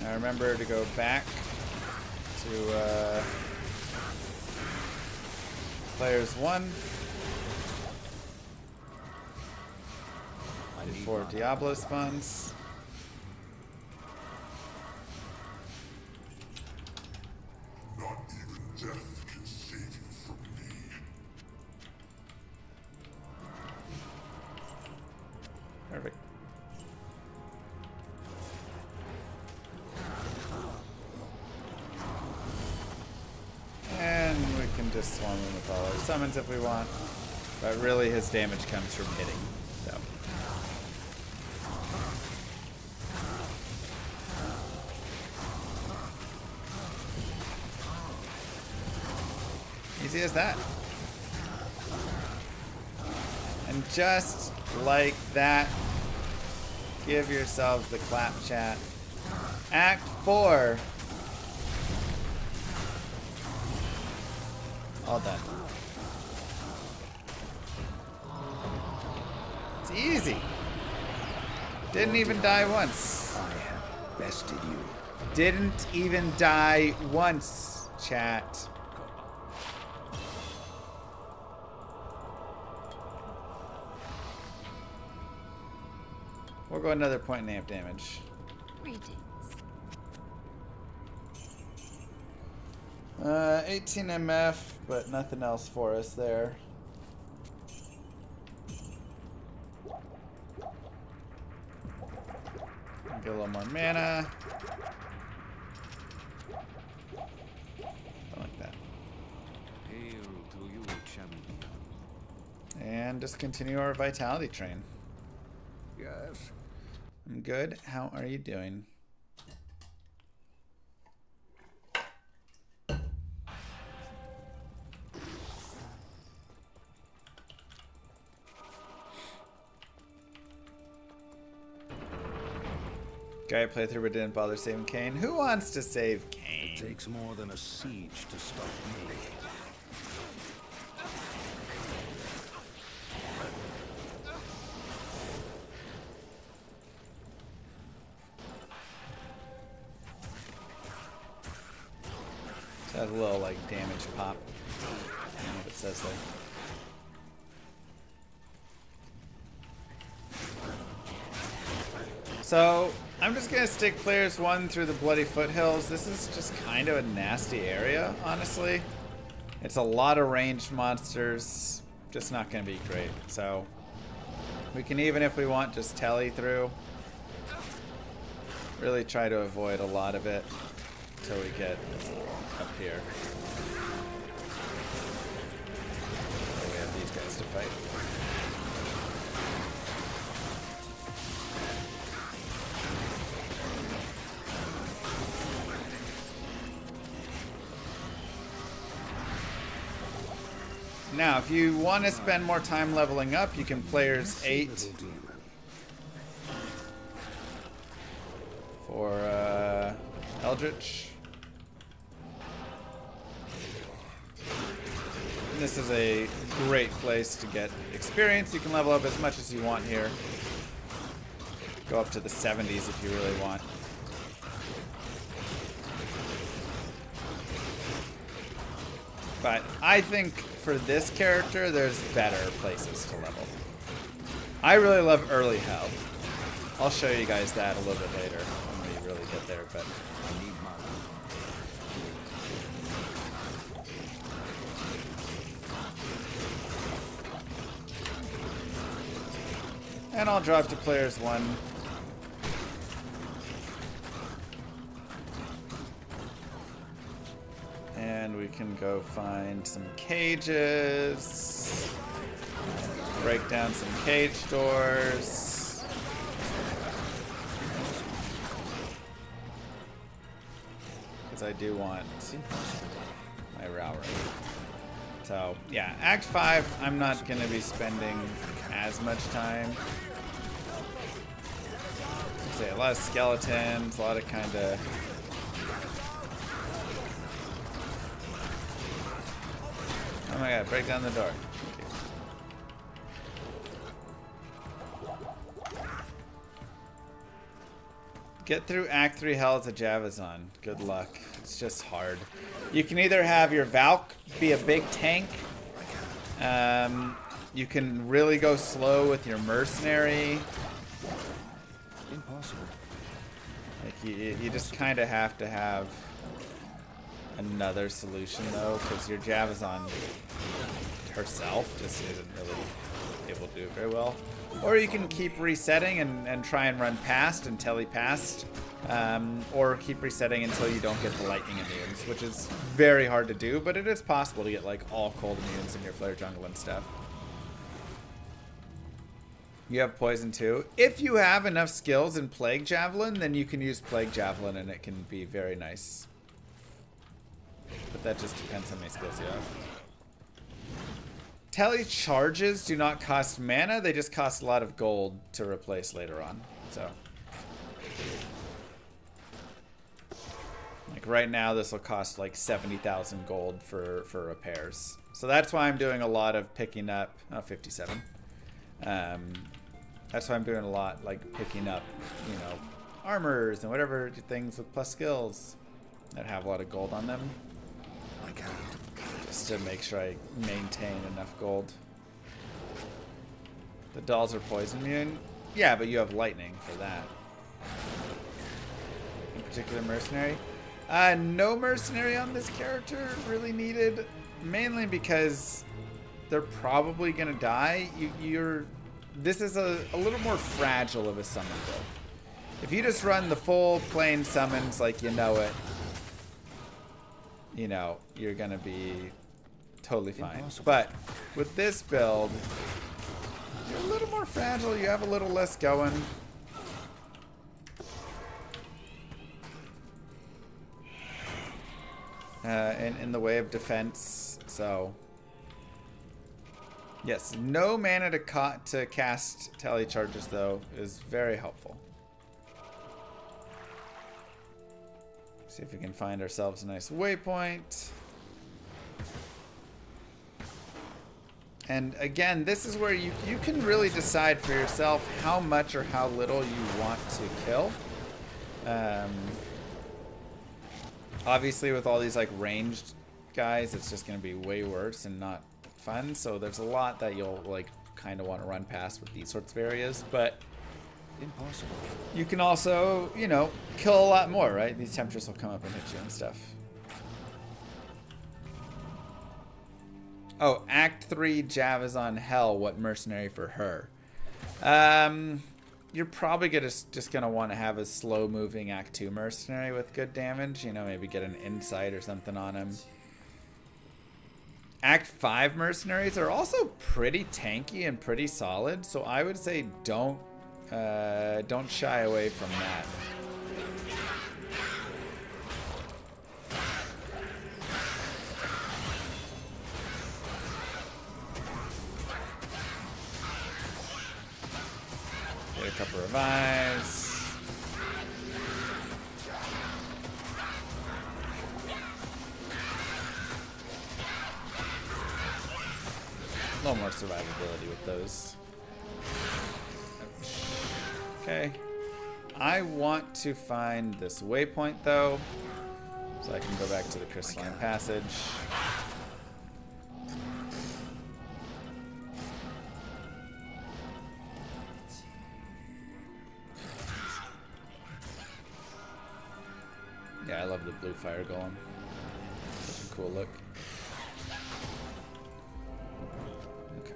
Now remember to go back to players 1. Before Diablo spawns. Not even death can save you from me. Perfect. And we can just swarm him with all our summons if we want. But really his damage comes from hitting. So. Easy as that. And just like that, give yourselves the clap chat. Act 4. All done. It's easy. Didn't even die once. I have bested you. Didn't even die once, chat. We'll go another point in amp damage. Greetings. 18 MF, but nothing else for us there. Get a little more mana. Something like that. Hail to you, champion. And just continue our vitality train. Yes. I'm good. How are you doing? Guy playthrough but didn't bother saving Kane. Who wants to save Kane? It takes more than a siege to stop me. It has a little like damage pop. I don't know what it says there. So I'm just gonna stick players 1 through the Bloody Foothills. This is just kind of a nasty area, honestly. It's a lot of ranged monsters. Just not gonna be great. So we can, even if we want, just telly through. Really try to avoid a lot of it until we get up here. So we have these guys to fight. Now, if you want to spend more time leveling up, you can players 8 for Eldritch. And this is a great place to get experience. You can level up as much as you want here. Go up to the 70s if you really want. But I think for this character, there's better places to level. I really love early hell. I'll show you guys that a little bit later when we really get there, but I need mana. and I'll drop to players 1. And we can go find some cages. Break down some cage doors. Because I do want my Rowry. So, yeah, Act 5, I'm not going to be spending as much time. Say a lot of skeletons, a lot of kind of... Oh my god, break down the door. Get through Act 3 Hell as a Javazon. Good luck. It's just hard. You can either have your Valk be a big tank. You can really go slow with your Mercenary. Impossible. Like you just kind of have to have another solution though, because your Javazon herself just isn't really able to do it very well. Or you can keep resetting and try and run past and telly past, or keep resetting until you don't get the lightning immunes, which is very hard to do, but it is possible to get like all cold immunes in your flare jungle and stuff. You have poison too. If you have enough skills in Plague Javelin, then you can use Plague Javelin and it can be very nice. But that just depends how many skills you have. Telly charges do not cost mana, they just cost a lot of gold to replace later on. So, like right now, this will cost like 70,000 gold for repairs. So that's why I'm doing a lot of picking up. Oh, 57. That's why I'm doing a lot like picking up, you know, armors and whatever things with plus skills that have a lot of gold on them. I can't. Just to make sure I maintain enough gold. The dolls are poison immune. Yeah, but you have lightning for that. In particular, mercenary. No mercenary on this character really needed, mainly because they're probably gonna die. This is a little more fragile of a summon build. If you just run the full plain summons like you know it, you know, you're gonna be totally fine. Impossible. But with this build, you're a little more fragile, you have a little less going. In the way of defense, so yes, no mana to cast tally charges though is very helpful. See if we can find ourselves a nice waypoint. And again, this is where you can really decide for yourself how much or how little you want to kill. Obviously with all these like ranged guys, it's just going to be way worse and not fun. So there's a lot that you'll like kind of want to run past with these sorts of areas, but Impossible. you can also, you know, kill a lot more, right? These temperatures will come up and hit you and stuff. Oh, Act 3 Javazon Hell, what mercenary for her? You're probably just gonna want to have a slow moving Act 2 mercenary with good damage. You know, maybe get an insight or something on him. Act 5 mercenaries are also pretty tanky and pretty solid, so I would say don't shy away from that. Get a couple revives. A little more survivability with those. Okay. I want to find this waypoint though, so I can go back to the crystalline passage. Yeah, I love the blue fire golem. Such a cool look. Okay.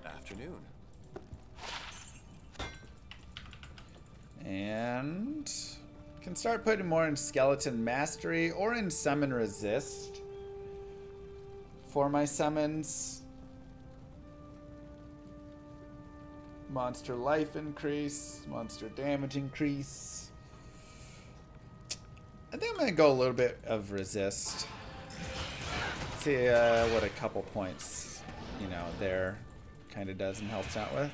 Afternoon. And can start putting more in skeleton mastery or in summon resist for my summons. Monster life increase, monster damage increase. I think I'm gonna go a little bit of resist. See what a couple points, you know, there kind of does and helps out with.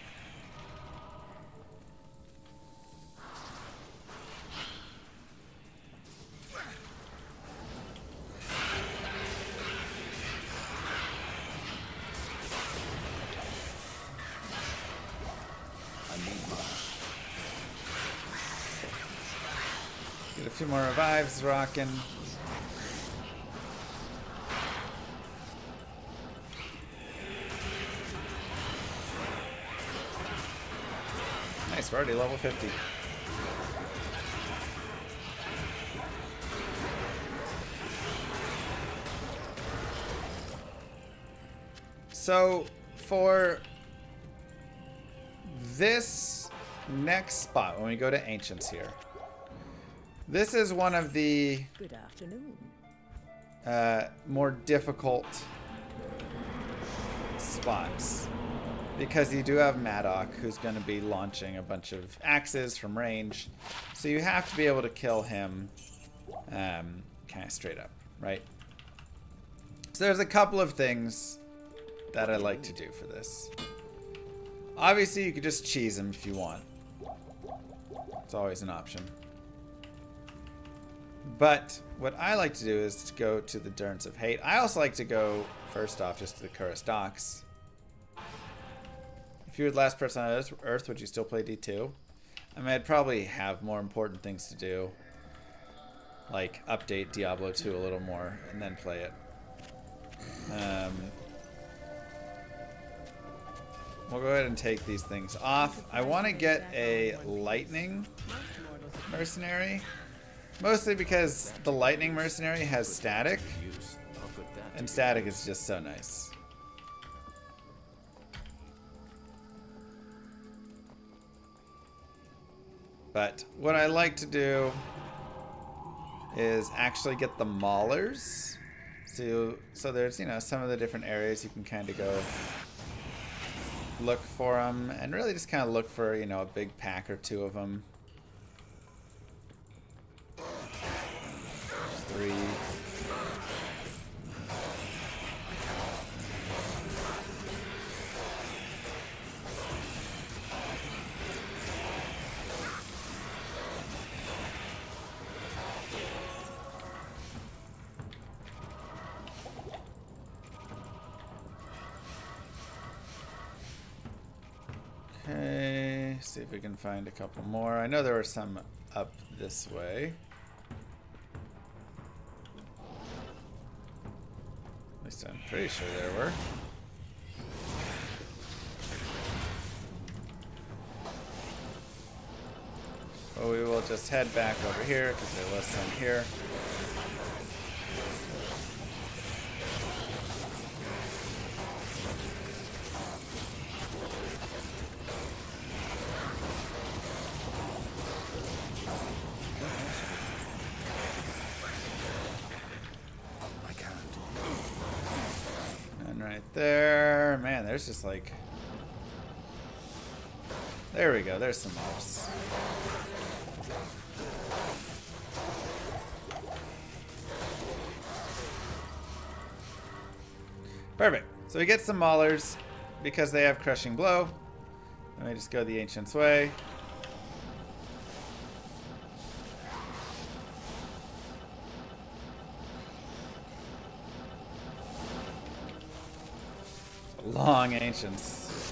Get a few more revives rocking. Nice, we're already level 50. So for this next spot, when we go to Ancients here, this is one of the Good afternoon. more difficult spots because you do have Maddock, who's going to be launching a bunch of axes from range, so you have to be able to kill him kind of straight up, right? So there's a couple of things that I like to do for this. Obviously, you could just cheese him if you want. It's always an option. But what I like to do is to go to the Durns of Hate. I also like to go, first off, just to the Curus Docks. If you were the last person on Earth, would you still play D2? I mean, I'd probably have more important things to do. Like, update Diablo 2 a little more, and then play it. We'll go ahead and take these things off. I want to get a Lightning Mercenary. Mostly because the Lightning Mercenary has static, and static is just so nice. But what I like to do is actually get the Maulers. So there's, you know, some of the different areas you can kind of go look for them, and really just kind of look for, you know, a big pack or two of them. 3. Okay, see if we can find a couple more. I know there were some up this way. At least I'm pretty sure there were. Well, we will just head back over here because there was some here. There, man, there's just like, there we go, there's some mobs. Perfect. So we get some Maulers because they have Crushing Blow. Let me just go the Ancient's way. Long Ancients.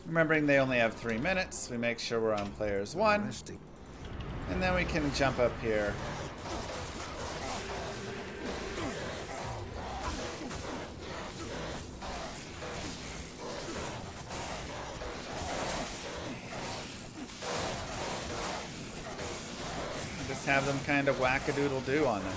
Remembering they only have 3 minutes, we make sure we're on players 1. And then we can jump up here. just have them kind of whack-a-doodle-do on them.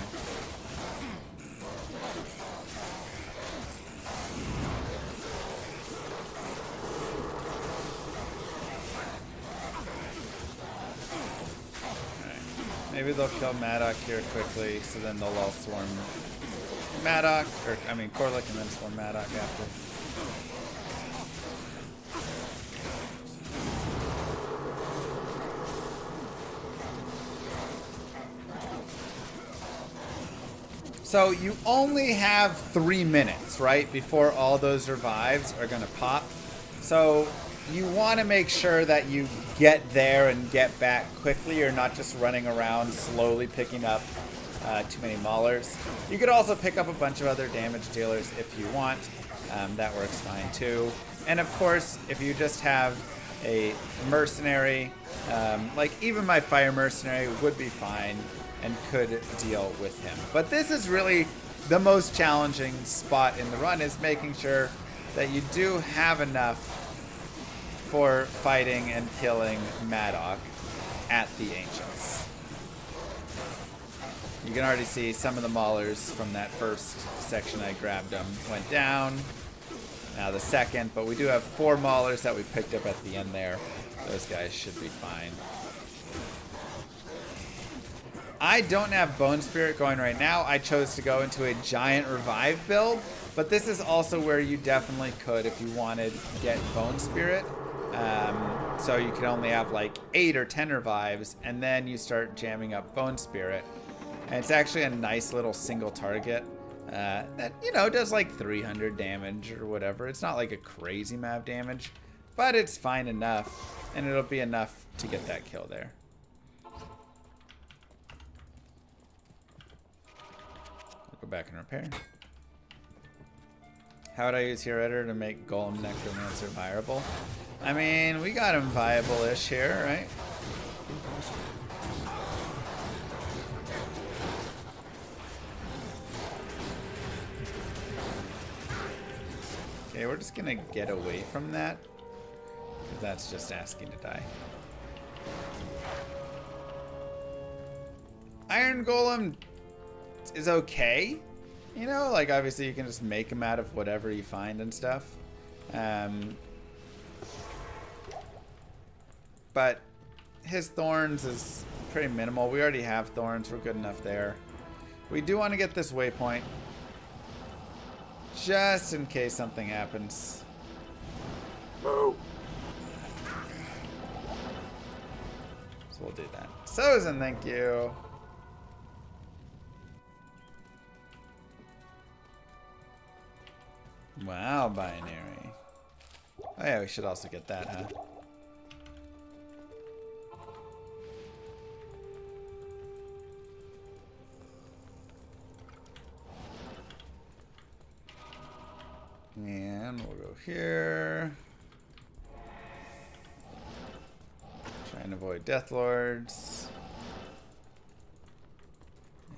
Maybe they'll kill Maddock here quickly, so then they'll all swarm Maddock, or I mean Korlik, and then swarm Maddock after. So you only have 3 minutes, right, before all those revives are going to pop. So you want to make sure that you get there and get back quickly. You're not just running around slowly picking up too many maulers. You could also pick up a bunch of other damage dealers if you want. That works fine too. And of course, if you just have a mercenary, like even my fire mercenary would be fine and could deal with him. But this is really the most challenging spot in the run, is making sure that you do have enough for fighting and killing Maddock at the Ancients. You can already see some of the maulers from that first section I grabbed them went down. Now the second, but we do have 4 maulers that we picked up at the end there. Those guys should be fine. I don't have Bone Spirit going right now. I chose to go into a giant revive build, but this is also where you definitely could, if you wanted, get Bone Spirit. So you can only have like 8 or 10 revives, and then you start jamming up Bone Spirit. And it's actually a nice little single target that, you know, does like 300 damage or whatever. It's not like a crazy amount of damage, but it's fine enough, and it'll be enough to get that kill there. Go back and repair. How would I use Hero Editor to make Golem Necromancer viable? I mean, we got him viable-ish here, right? Okay, we're just gonna get away from that, 'cause that's just asking to die. Iron Golem is okay. You know, like obviously you can just make him out of whatever you find and stuff. But his thorns is pretty minimal. We already have thorns. We're good enough there. We do want to get this waypoint, just in case something happens. So we'll do that. Sozin, thank you. Wow, binary. Oh yeah, we should also get that, huh? And we'll go here. Try and avoid Death Lords.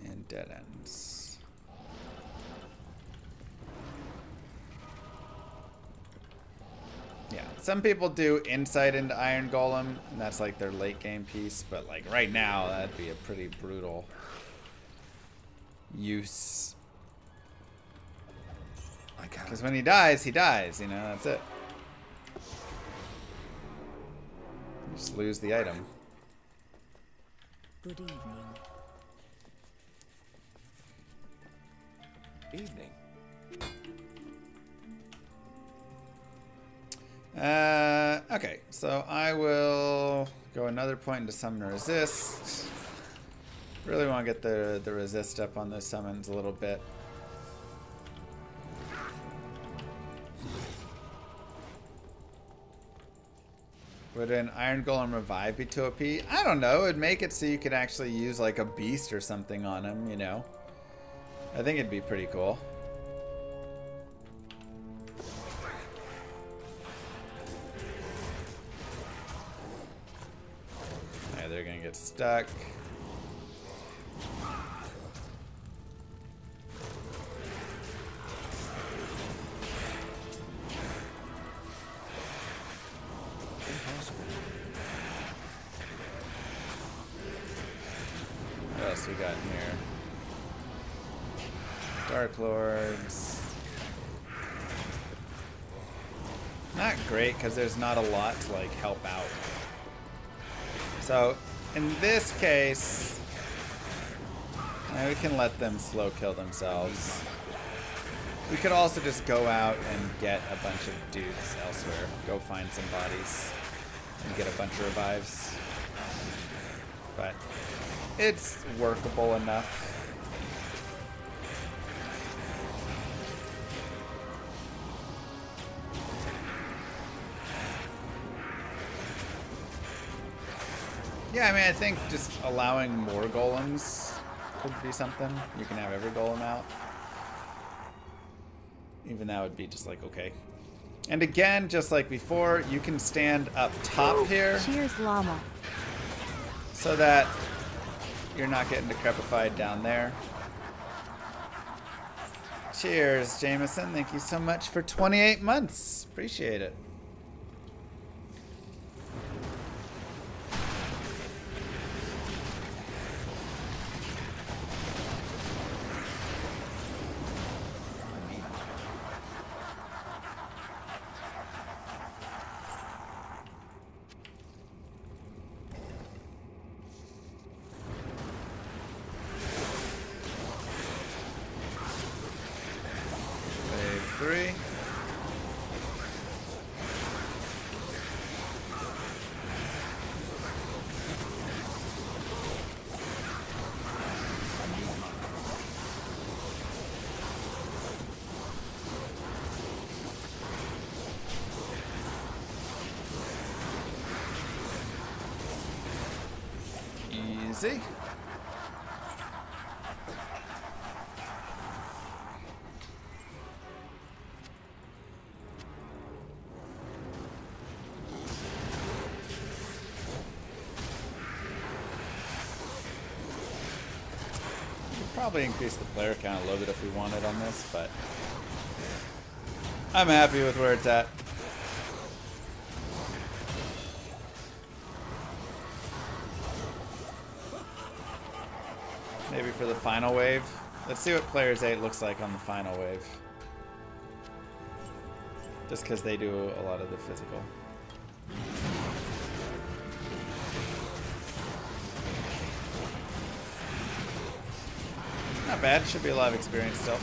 And dead ends. Yeah, some people do insight into Iron Golem, and that's like their late game piece, but like right now, that'd be a pretty brutal use. Because when he dies, you know, that's it. You just lose the item. Good evening. Evening. Okay, so I will go another point into summon resist. Really want to get the resist up on those summons a little bit. Would an Iron Golem revive be too OP? I don't know. It'd make it so you could actually use like a beast or something on him, you know? I think it'd be pretty cool. Alright, they're gonna get stuck. else we got in here? Dark Lords. Not great because there's not a lot to like help out. So in this case, we can let them slow kill themselves. We could also just go out and get a bunch of dudes elsewhere. Go find some bodies and get a bunch of revives. But it's workable enough. Yeah, I mean, I think just allowing more golems could be something. You can have every golem out. Even that would be just like, okay. And again, just like before, you can stand up top here. Cheers, llama. So that you're not getting decrepified down there. Cheers, Jameson. Thank you so much for 28 months. Appreciate it. Three. Easy. Probably increase the player count a little bit if we wanted on this, but I'm happy with where it's at. Maybe for the final wave. Let's see what players 8 looks like on the final wave. Just because they do a lot of the physical. Not bad, should be a lot of experience still.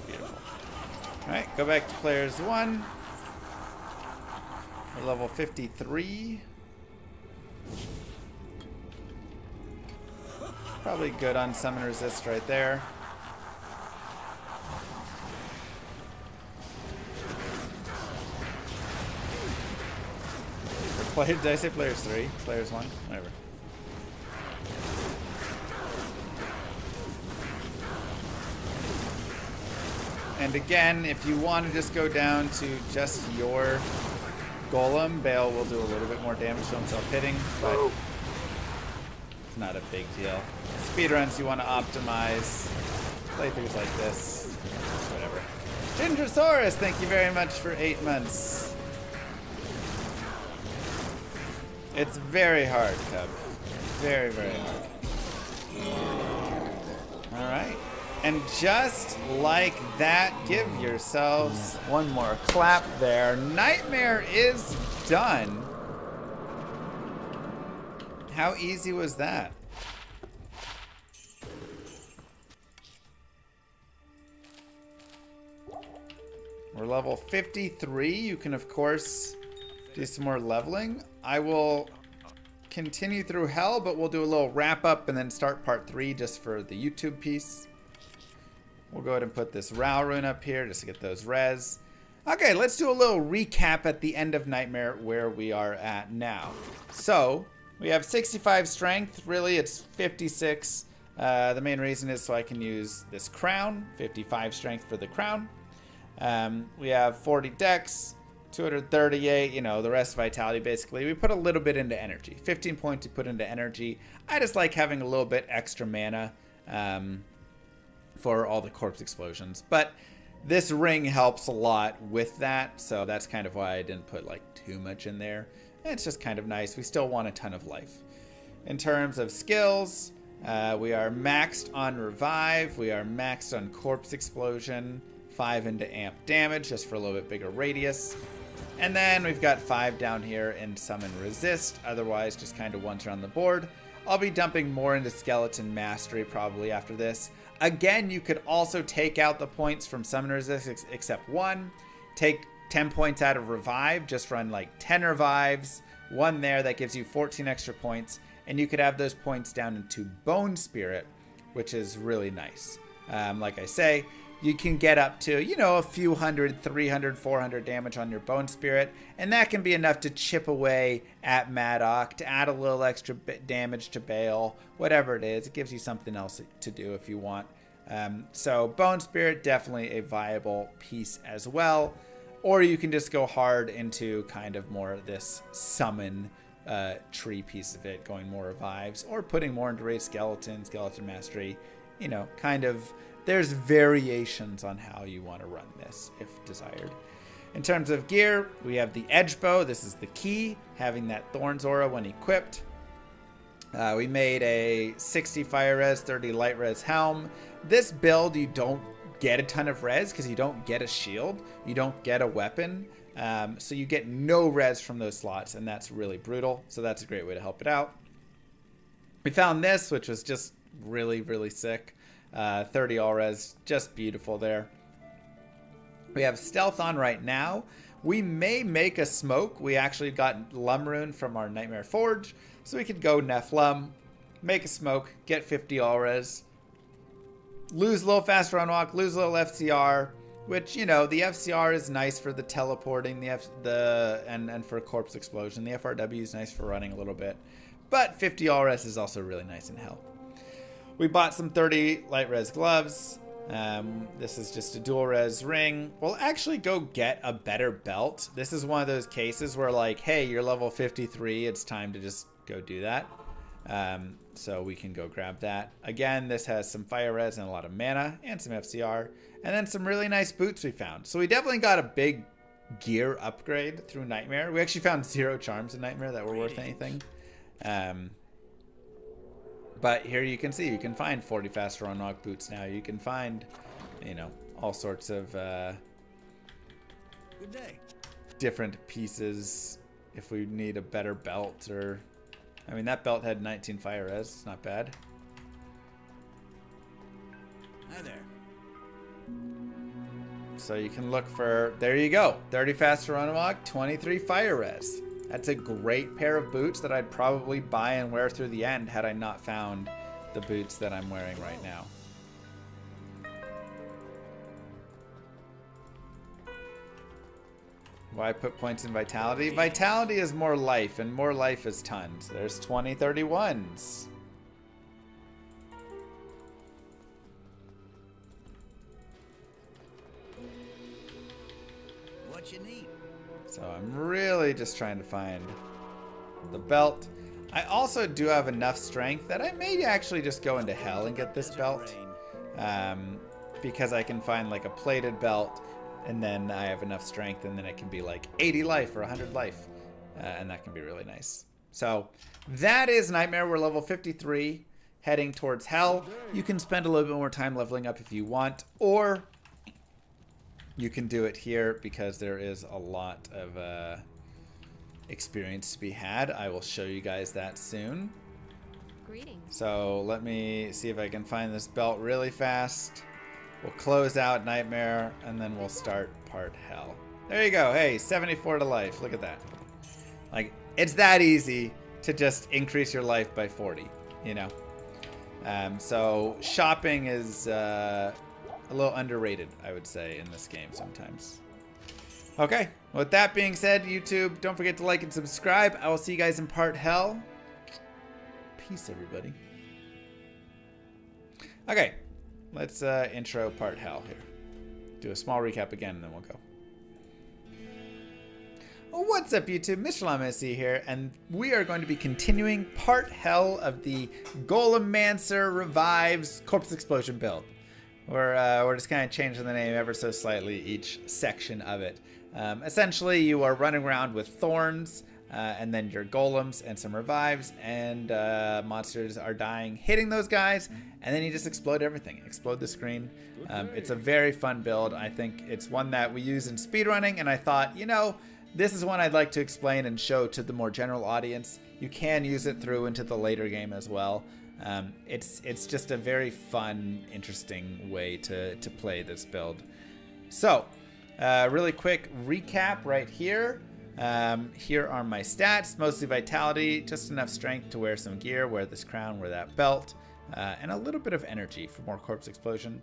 Beautiful. Alright, go back to players 1. We're level 53. Probably good on summon resist right there. Did I say players 3? Players 1? Whatever. And again, if you want to just go down to just your golem, Bale will do a little bit more damage to himself hitting, but it's not a big deal. Speedruns you want to optimize. Playthroughs like this. Whatever. Gingersaurus, thank you very much for 8 months. It's very hard, Cub. Very, very hard. Alright. And just like that, give yourselves one more clap there. Nightmare is done. How easy was that? We're level 53. You can, of course, do some more leveling. I will continue through Hell, but we'll do a little wrap up and then start part 3 just for the YouTube piece. We'll go ahead and put this Rao rune up here just to get those res. Okay, let's do a little recap at the end of Nightmare where we are at now. So, we have 65 strength. Really, it's 56. The main reason is so I can use this crown. 55 strength for the crown. We have 40 dex, 238, you know, the rest vitality basically. We put a little bit into energy. 15 points we put into energy. I just like having a little bit extra mana for all the corpse explosions. But this ring helps a lot with that, so that's kind of why I didn't put like too much in there. It's just kind of nice. We still want a ton of life. In terms of skills, we are maxed on revive. We are maxed on corpse explosion. 5 into amp damage, just for a little bit bigger radius. And then we've got 5 down here in summon resist. Otherwise, just kind of once around the board. I'll be dumping more into skeleton mastery probably after this. Again, you could also take out the points from summon resist except 1. Take 10 points out of revive. Just run like 10 revives. 1 there, that gives you 14 extra points. And you could have those points down into bone spirit, which is really nice. Like I say, you can get up to, you know, a few hundred, 300, 400 damage on your bone spirit. And that can be enough to chip away at Maddock, to add a little extra damage to Bale, whatever it is. It gives you something else to do if you want. So bone spirit, definitely a viable piece as well. Or you can just go hard into kind of more this summon tree piece of it, going more revives, or putting more into raid skeleton mastery. You know, kind of, there's variations on how you want to run this if desired. In terms of gear, we have the edge bow. This is the key, having that thorns aura when equipped. We made a 60 fire res, 30 light res helm. This build, you don't get a ton of res because you don't get a shield, you don't get a weapon. So you get no res from those slots, and that's really brutal. So that's a great way to help it out. We found this, which was just really, really sick. 30 all res, just beautiful there. We have stealth on right now. We may make a smoke. We actually got Lumrune from our Nightmare Forge, so we could go Nephlum, make a smoke, get 50 all res, lose a little fast run walk, lose a little FCR. Which, you know, the FCR is nice for the teleporting, and for corpse explosion. The FRW is nice for running a little bit. But 50 all res is also really nice in hell. We bought some 30 light res gloves. This is just a dual res ring. We'll actually go get a better belt. This is one of those cases where like, hey, you're level 53. It's time to just go do that. So we can go grab that. Again, this has some fire res and a lot of mana and some FCR. And then some really nice boots we found. So we definitely got a big gear upgrade through Nightmare. We actually found 0 charms in Nightmare that were worth anything. But here you can see, you can find 40 fast run walk boots now. You can find, you know, all sorts of Good day. different pieces if we need a better belt or... I mean, that belt had 19 fire res. It's not bad. Hi there. So you can look for... There you go. 30 fast run walk, 23 fire res. That's a great pair of boots that I'd probably buy and wear through the end had I not found the boots that I'm wearing right now. Why put points in vitality? Vitality is more life, and more life is tons. There's 20 31s. What you need? So I'm really just trying to find the belt. I also do have enough strength that I may actually just go into hell and get this belt. Because I can find like a plated belt, and then I have enough strength, and then it can be like 80 life or 100 life. And that can be really nice. So that is Nightmare. We're level 53, heading towards hell. You can spend a little bit more time leveling up if you want, or you can do it here because there is a lot of experience to be had. I will show you guys that soon. Greetings. So let me see if I can find this belt really fast. We'll close out Nightmare, and then we'll start part Hell. There you go. Hey, 74 to life. Look at that. Like, it's that easy to just increase your life by 40, you know? So shopping is a little underrated, I would say, in this game sometimes. Okay, with that being said, YouTube, don't forget to like and subscribe. I will see you guys in part Hell. Peace, everybody. Okay, let's intro part Hell here. Do a small recap again, and then we'll go. What's up YouTube, Mr. Lamessi here, and we are going to be continuing part hell of the Golemancer Revives Corpse Explosion build. We're just kind of changing the name ever so slightly each section of it. Essentially, you are running around with thorns, and then your golems and some revives, and monsters are dying, hitting those guys, and then you just explode everything. Explode the screen. It's a very fun build. I think it's one that we use in speedrunning, and I thought, you know, this is one I'd like to explain and show to the more general audience. You can use it through into the later game as well. It's just a very fun, interesting way to play this build. So, really quick recap right here. Here are my stats, mostly vitality, just enough strength to wear some gear, wear this crown, wear that belt, and a little bit of energy for more corpse explosion.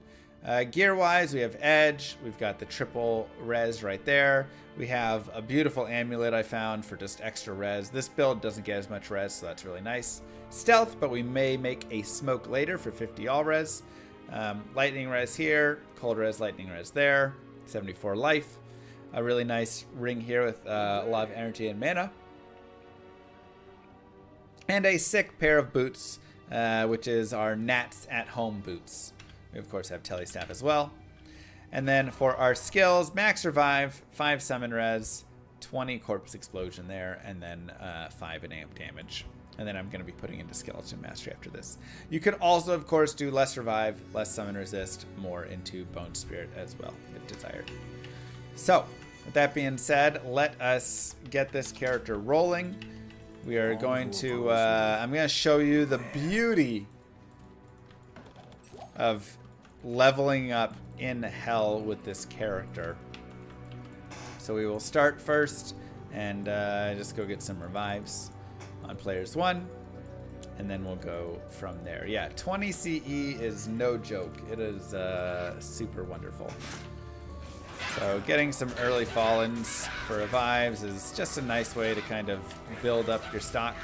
Gear-wise, we have edge, we've got the triple res right there. We have a beautiful amulet I found for just extra res. This build doesn't get as much res, so that's really nice. Stealth, but we may make a smoke later for 50 all res. Lightning res here, cold res, lightning res there, 74 life. A really nice ring here with a lot of energy and mana. And a sick pair of boots, which is our Nats at Home boots. We, of course, have Telestaff as well. And then for our skills, max revive, 5 summon res, 20 corpse explosion there, and then 5 in amp damage. And then I'm going to be putting into skeleton mastery after this. You could also, of course, do less revive, less summon resist, more into bone spirit as well, if desired. So, with that being said, let us get this character rolling. We are going to, I'm going to show you the beauty of leveling up in hell with this character. So we will start first and just go get some revives on players 1, and then we'll go from there. Yeah, 20 CE is no joke. It is super wonderful. So getting some early fallens for revives is just a nice way to kind of build up your stock.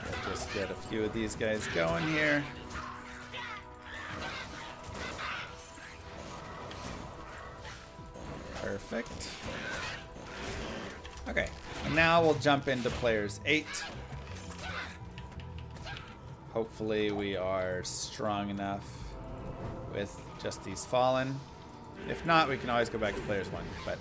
We'll just get a few of these guys going here. Perfect. Okay, and now we'll jump into players 8. Hopefully we are strong enough with just these fallen. If not, we can always go back to players 1, but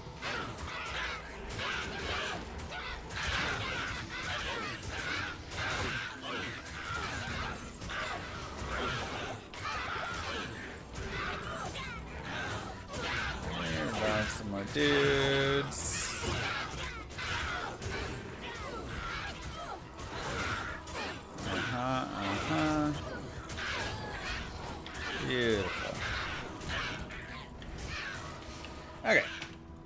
revive some more dudes. Beautiful. Okay,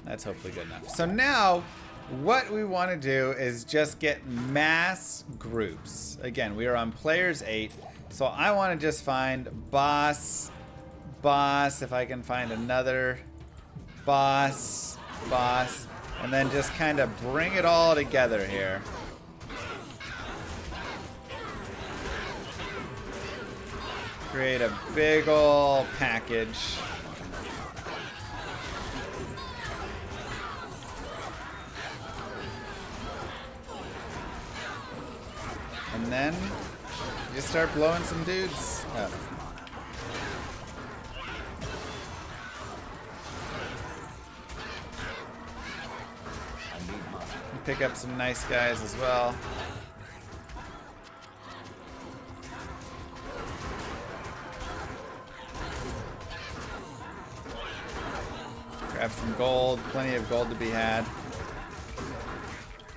that's hopefully good enough. So now, what we want to do is just get mass groups. Again, we are on players 8, so I want to just find boss, if I can find another boss, and then just kind of bring it all together here. Create a big ol' package. And then just start blowing some dudes up. Pick up some nice guys as well. Grab some gold, plenty of gold to be had.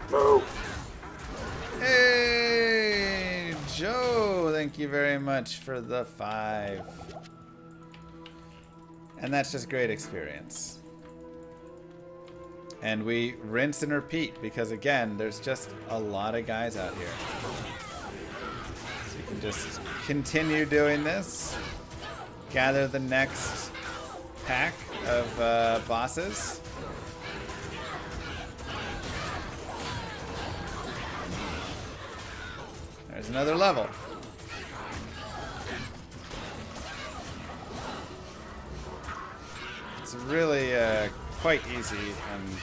Whoa. Hey, Joe, thank you very much for the 5. And that's just great experience. And we rinse and repeat because, again, there's just a lot of guys out here. So you can just continue doing this. Gather the next pack of bosses. There's another level. it's really quite easy, and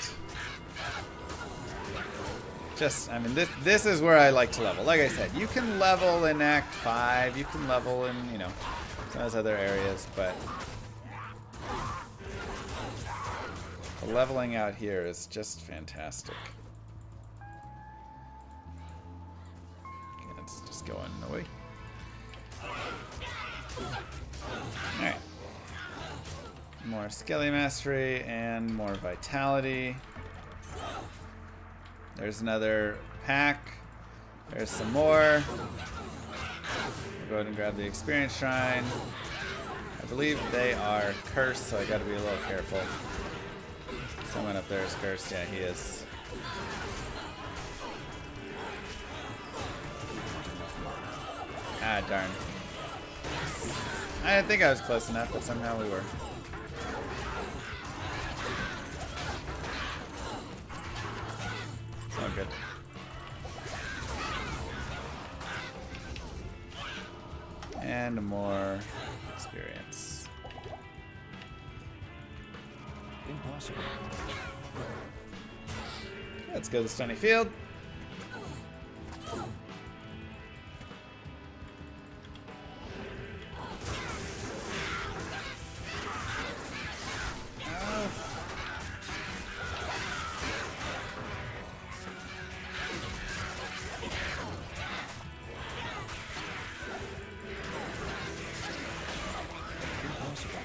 just, I mean, this is where I like to level. Like I said, you can level in Act 5, you can level in, you know, some of those other areas, but the leveling out here is just fantastic. Okay, let's just go on the way. Alright. More Skelly Mastery and more Vitality. There's another pack. There's some more. Go ahead and grab the Experience Shrine. I believe they are cursed, so I gotta be a little careful. Someone up there is cursed. Yeah, he is. Ah, darn. I didn't think I was close enough, but somehow we were. Oh, good. And more experience. Impossible. Let's go to the Stony Field.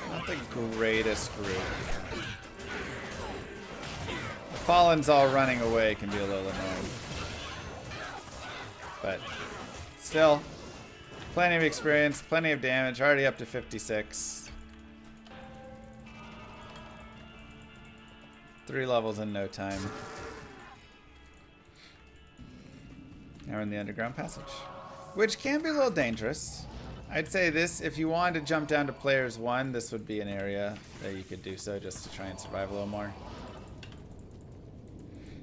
Not the greatest group. The Fallen's all running away can be a little annoying. But still, plenty of experience, plenty of damage, already up to 56. 3 levels in no time. Now we're in the underground passage, which can be a little dangerous. I'd say this, if you wanted to jump down to players 1, this would be an area that you could do so just to try and survive a little more.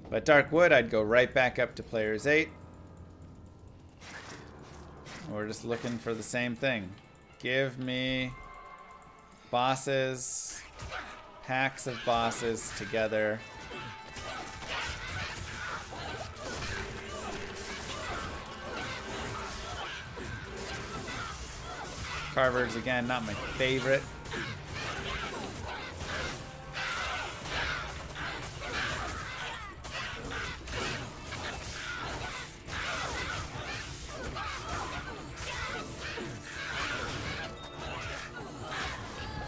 But Darkwood, I'd go right back up to players 8. We're just looking for the same thing. Give me bosses, packs of bosses together. Carvers, again, not my favorite.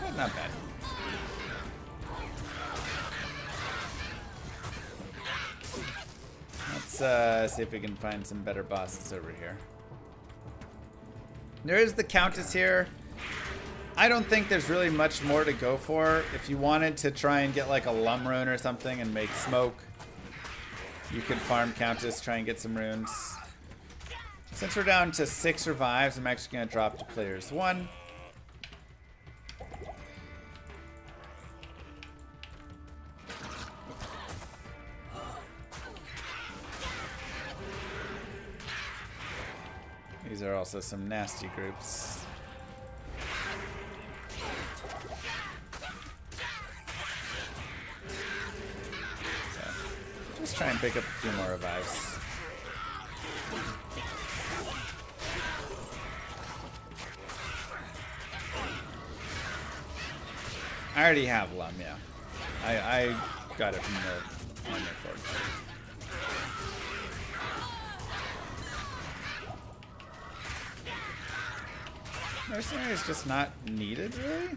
But not bad. Let's see if we can find some better bosses over here. There is the Countess here. I don't think there's really much more to go for. If you wanted to try and get like a Lum rune or something and make smoke, you could farm Countess, try and get some runes. Since we're down to 6 revives, I'm actually going to drop to players 1. These are also some nasty groups. So, just try and pick up a few more revives. I already have Lum, yeah. I got it from the on their forge. Mercenary is just not needed, really?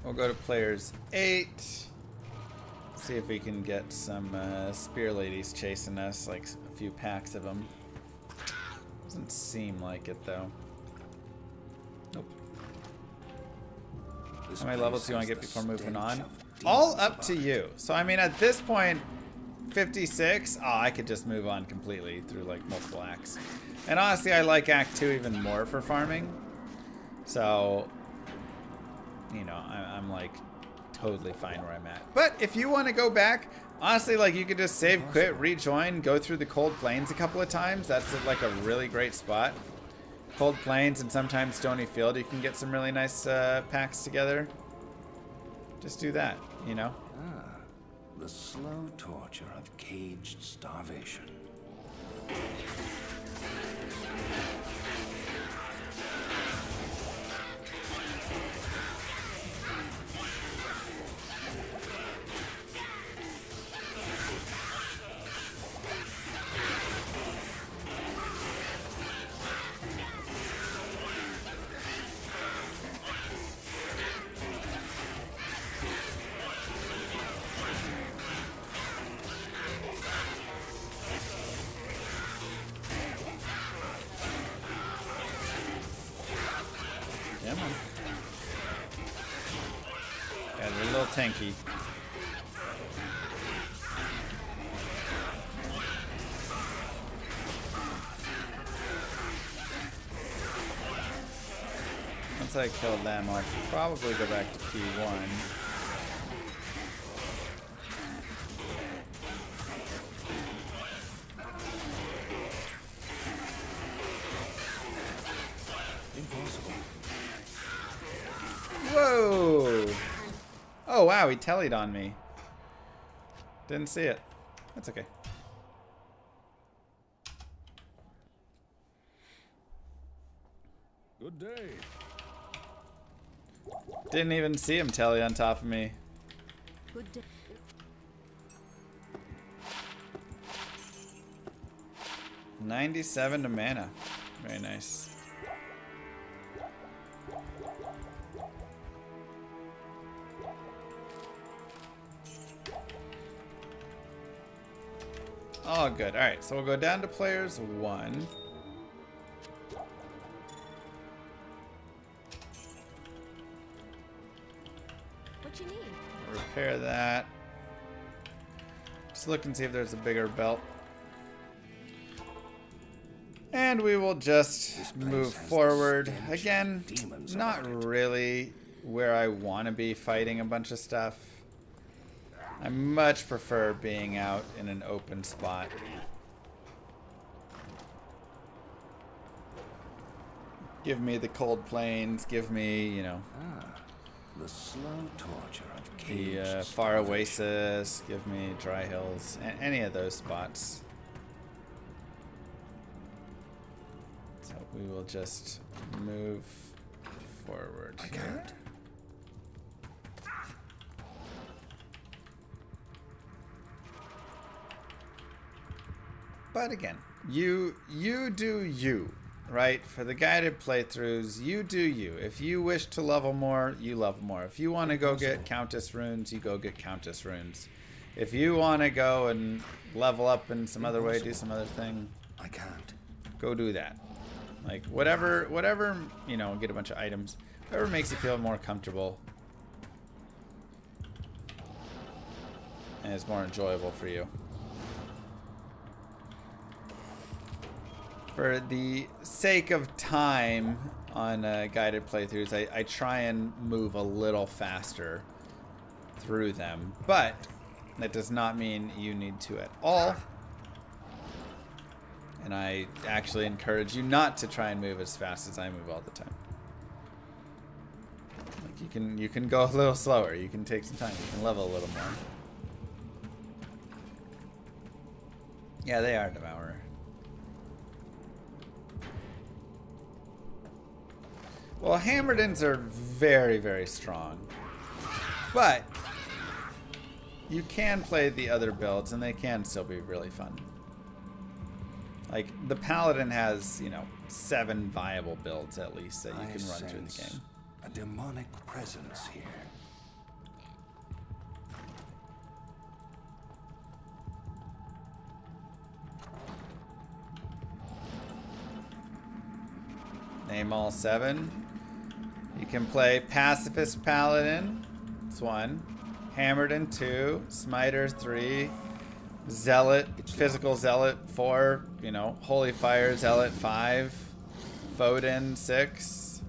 We'll go to players 8. See if we can get some spear ladies chasing us, like a few packs of them. Doesn't seem like it, though. Nope. How many levels do you want to get before moving on? All up to you. So, I mean, at this point, 56, oh, I could just move on completely through like multiple acts. And honestly, I like Act 2 even more for farming. So, you know, I'm like totally fine where I'm at. But if you want to go back, honestly, like you could just save, quit, rejoin, go through the Cold Plains a couple of times. That's like a really great spot. Cold Plains and sometimes Stony Field, you can get some really nice packs together. Just do that, you know? Ah, the slow torture of caged starvation. Yeah, man. Yeah, they're a little tanky. Once I kill them, I'll probably go back to P1. Impossible. Whoa! Oh wow, he tellied on me. Didn't see it. That's okay. Good day. Didn't even see him telly on top of me. Good day. 97 to mana. Very nice. Oh, good. Alright, so we'll go down to players 1. What you need? Repair that. Just look and see if there's a bigger belt. And we will just move forward. Again, not really where I want to be fighting a bunch of stuff. I much prefer being out in an open spot. Give me the cold plains, give me, you know, The slow torture of the caged far starvation. oasis, give me dry hills, any of those spots. So we will just move forward I here. can't. But again, you do you, right? For the guided playthroughs, you do you. If you wish to level more, you level more. If you want to go get Countess runes, you go get Countess runes. If you want to go and level up in some other way, do some other thing, I can't. go do that. Like whatever, you know, get a bunch of items. Whatever makes you feel more comfortable and is more enjoyable for you. For the sake of time on guided playthroughs, I try and move a little faster through them, but that does not mean you need to at all. And I actually encourage you not to try and move as fast as I move all the time. Like you can go a little slower. You can take some time. You can level a little more. Yeah, they are Devourer. Well, Hammerdens are very, very strong. But you can play the other builds and they can still be really fun. Like, the Paladin has, you know, 7 viable builds at least that you can run through the sense game. a demonic presence here. Name all 7. You can play Pacifist Paladin, that's 1. Hammerden 2, Smiter 3, Zealot, Physical Zealot 4, you know, Holy Fire Zealot 5, Foden 6,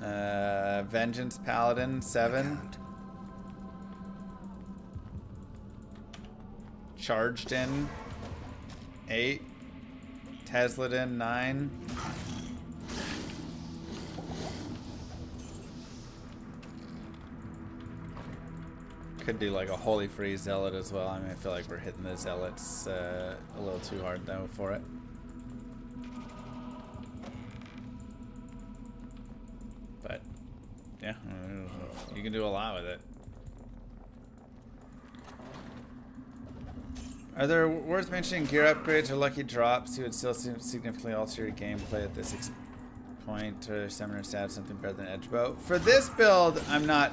Vengeance Paladin 7, Can't. Charged in 8, Tesladin 9, Could do like a Holy Free Zealot as well. I mean, I feel like we're hitting the Zealots a little too hard though for it. But yeah, you can do a lot with it. Are there worth mentioning gear upgrades or lucky drops? You would still significantly alter your gameplay at this point, or summoner stab something better than Edgebow. For this build, I'm not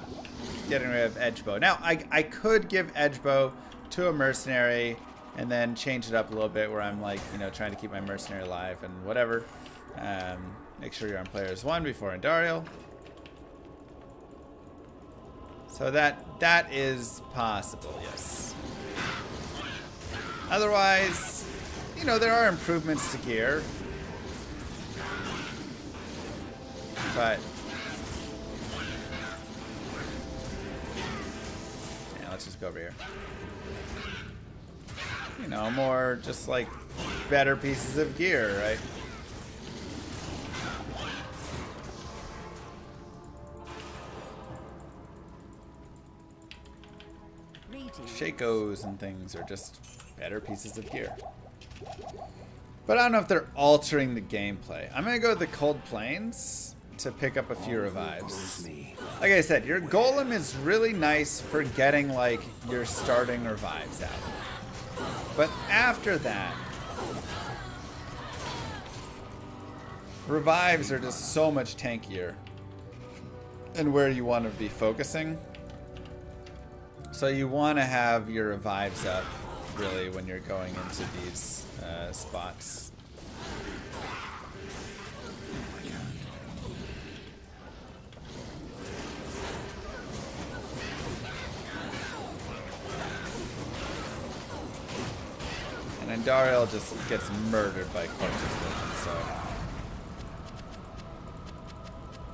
getting rid of Edgebow. Now, I could give Edgebow to a mercenary and then change it up a little bit where I'm like, you know, trying to keep my mercenary alive and whatever. Make sure you're on players 1 before Andariel. So that is possible, yes. Otherwise, you know, there are improvements to gear. But yeah, let's just go over here. You know, more just like better pieces of gear, right? Shakos and things are just better pieces of gear. But I don't know if they're altering the gameplay. I'm gonna go to the Cold Plains to pick up a few revives. Like I said, your Golem is really nice for getting like your starting revives out. But after that, revives are just so much tankier and where you want to be focusing. So you want to have your revives up really when you're going into these spots. And Andariel just gets murdered by corpses, so.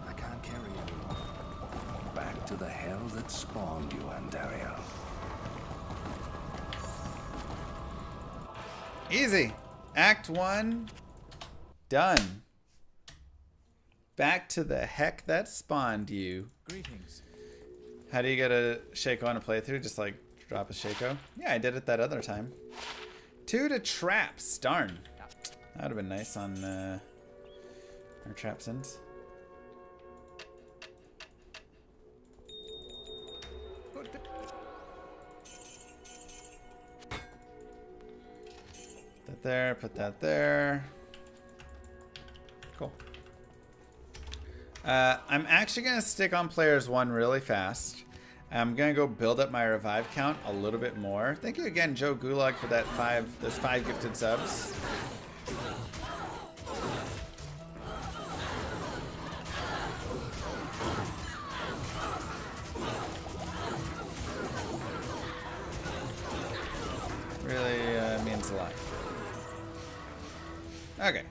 I can't carry anymore. Back to the hell that spawned you, Andariel. Easy. Act 1 done. Back to the heck that spawned you. Greetings. How do you get a Shaco on a playthrough? Just like drop a Shaco? Yeah, I did it that other time. 2 to traps. Darn. That would have been nice on our traps ends. That there, put that there. Cool. I'm actually going to stick on players 1 really fast. I'm going to go build up my revive count a little bit more. Thank you again, Joe Gulag, for that those 5 gifted subs. Really means a lot. Okay.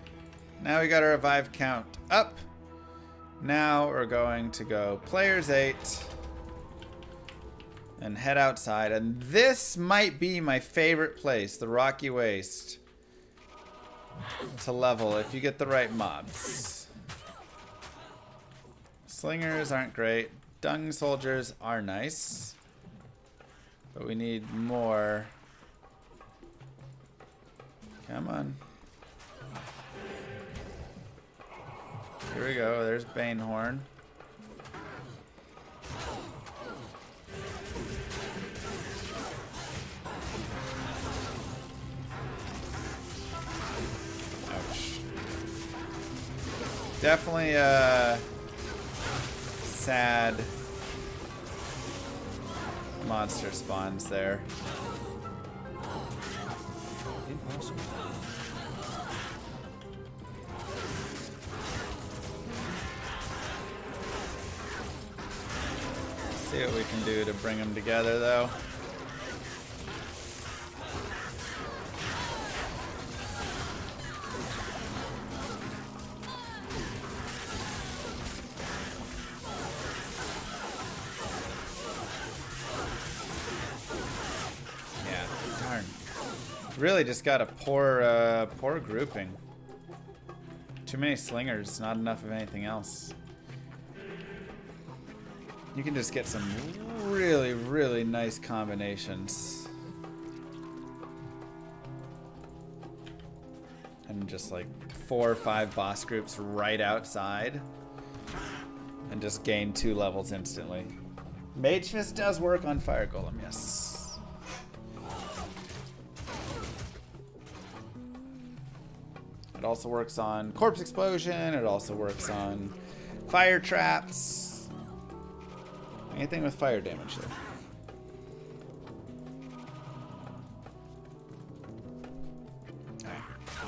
Now we got our revive count up. Now we're going to go players 8 and head outside. And this might be my favorite place, the Rocky Waste, to level if you get the right mobs. Slingers aren't great. Dung soldiers are nice, but we need more. Come on. Here we go. There's Banehorn. Ouch. Definitely sad monster spawns there. Impossible. See what we can do to bring them together, though. Yeah, darn. Really just got a poor grouping. Too many slingers, not enough of anything else. You can just get some really, really nice combinations. And just like 4 or 5 boss groups right outside. And just gain 2 levels instantly. Mage Fist does work on Fire Golem, yes. It also works on Corpse Explosion. It also works on Fire Traps. Anything with fire damage there. Alright.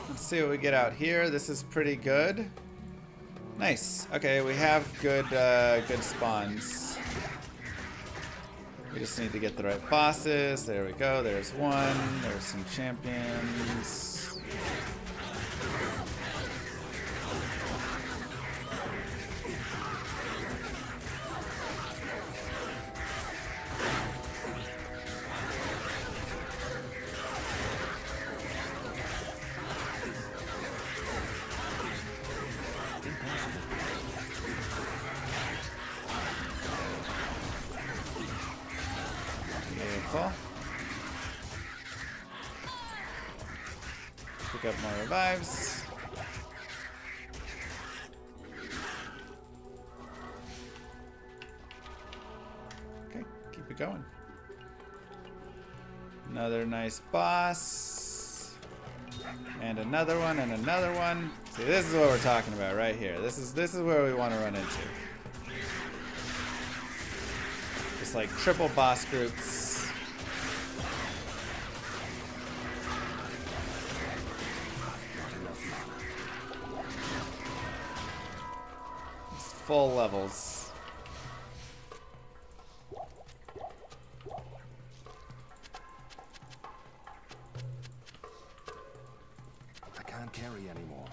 Let's see what we get out here. This is pretty good. Nice. Okay, we have good good spawns. We just need to get the right bosses. There we go. There's one. There's some champions. Beautiful. Pick up more revives. Okay, keep it going. Another nice boss. And another one and another one. See, this is what we're talking about right here. This is where we want to run into. Just like triple boss groups. Full levels. I can't carry anymore.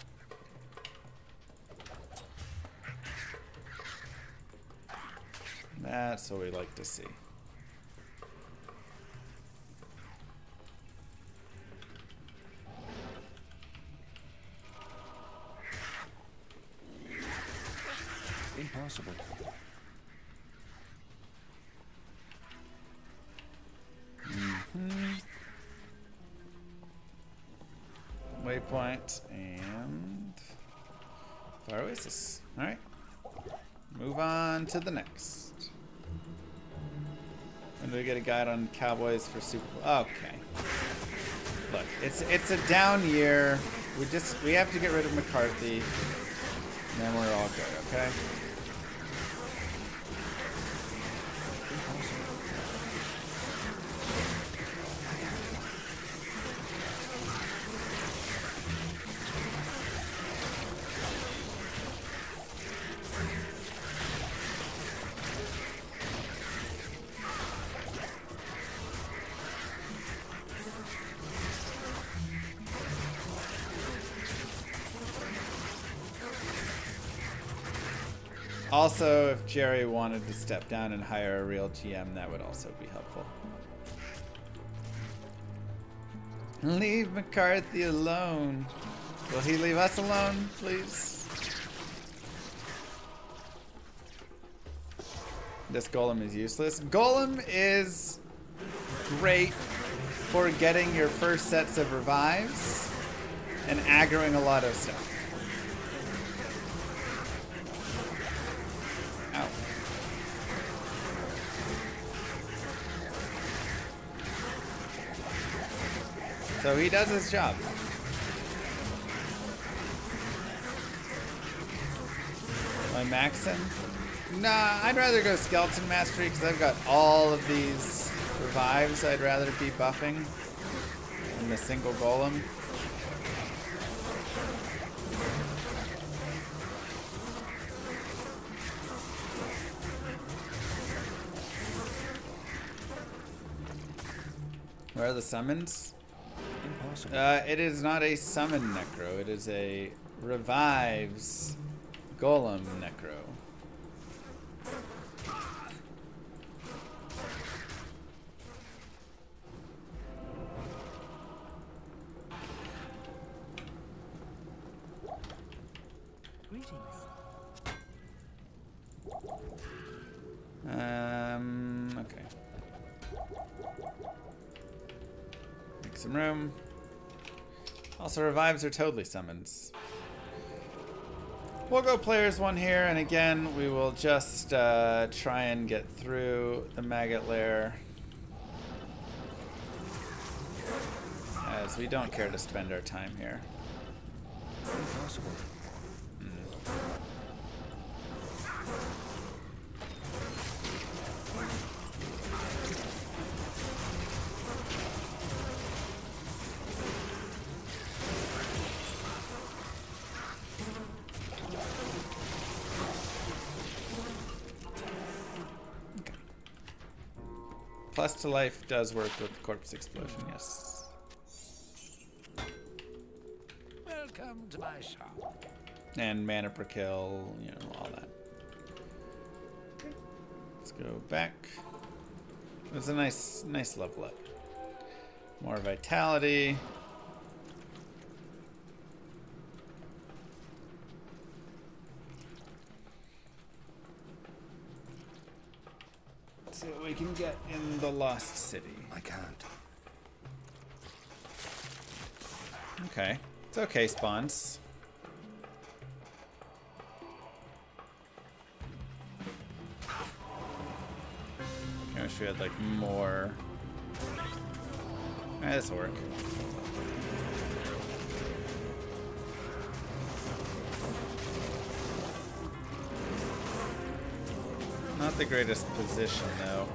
That's what we like to see. Impossible. Waypoint and Fire Oasis. Alright. Move on to the next. When do we get a guide on Cowboys for Super Bowl? Okay. Look, it's a down year. We have to get rid of McCarthy. And then we're all good, okay? Also, if Jerry wanted to step down and hire a real GM, that would also be helpful. Leave McCarthy alone. Will he leave us alone, please? This Golem is useless. Golem is great for getting your first sets of revives and aggroing a lot of stuff. Ow. So he does his job. Am I maxing? Nah, I'd rather go Skeleton Mastery because I've got all of these revives I'd rather be buffing than the single Golem. Where are the summons? Impossible. It is not a summon Necro. It is a revives Golem Necro. some room. Also, revives are totally summons. We'll go players 1 here, and again, we will just try and get through the maggot lair, as we don't care to spend our time here. Impossible. Plus to life does work with corpse explosion, yes. Welcome to my shop. And mana per kill, you know, all that. Let's go back. It was a nice level up. More vitality. Let's see what we can get in the Lost City. I can't. Okay. It's okay, spawns. I wish we had like more. This'll work. Not the greatest position though.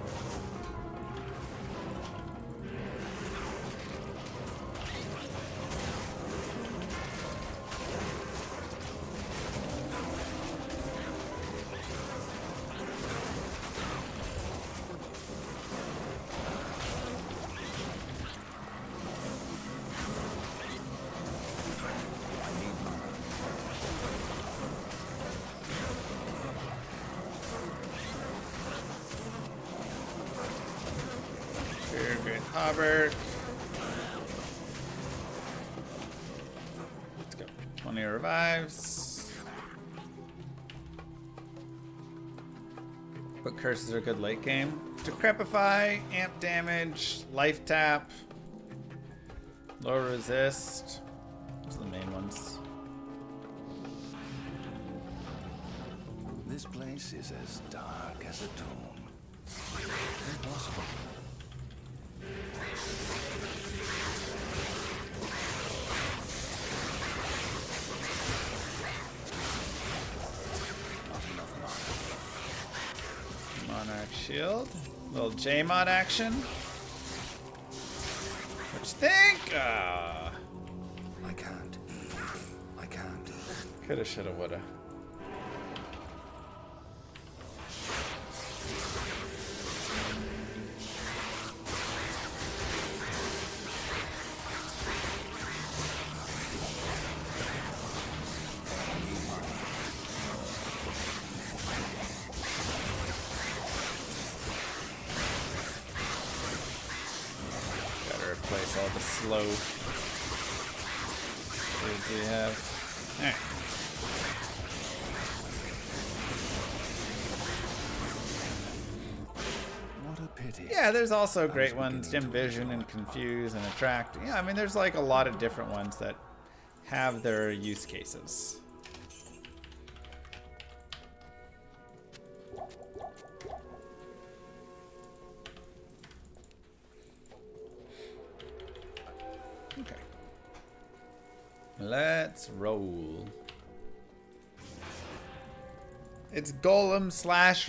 Robert. Let's go. 20 revives. But curses are good late game. Decrepify, amp damage, life tap, low resist. Those are the main ones. This place is as dark as a tomb. Impossible. Monarch shield. Little J-mod action. What you think? I can't. Coulda, shoulda, woulda. Replace all the slow dudes we have. Alright. What a pity. Yeah, there's also great ones. Dim Vision and Confuse and Attract. Yeah, I mean, there's like a lot of different ones that have their use cases. Okay. Let's roll. It's Golem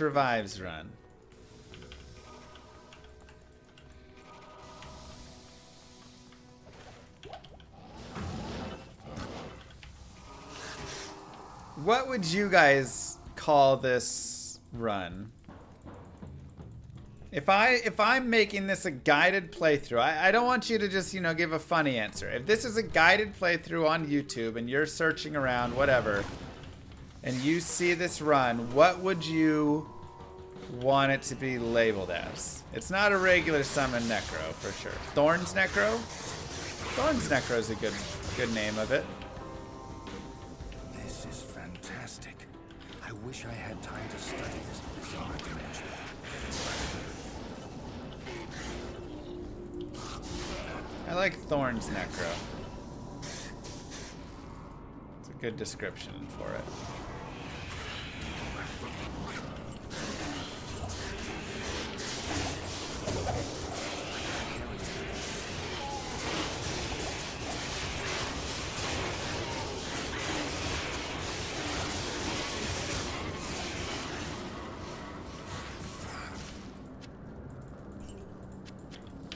/ Revives run. What would you guys call this run? If I'm making this a guided playthrough, I don't want you to just, you know, give a funny answer. If this is a guided playthrough on YouTube and you're searching around, whatever, and you see this run, what would you want it to be labeled as? It's not a regular summon Necro, for sure. Thorns Necro? Thorns Necro is a good name of it. This is fantastic. I wish I had time to study this bizarre dimension. I like Thorn's Necro. It's a good description for it.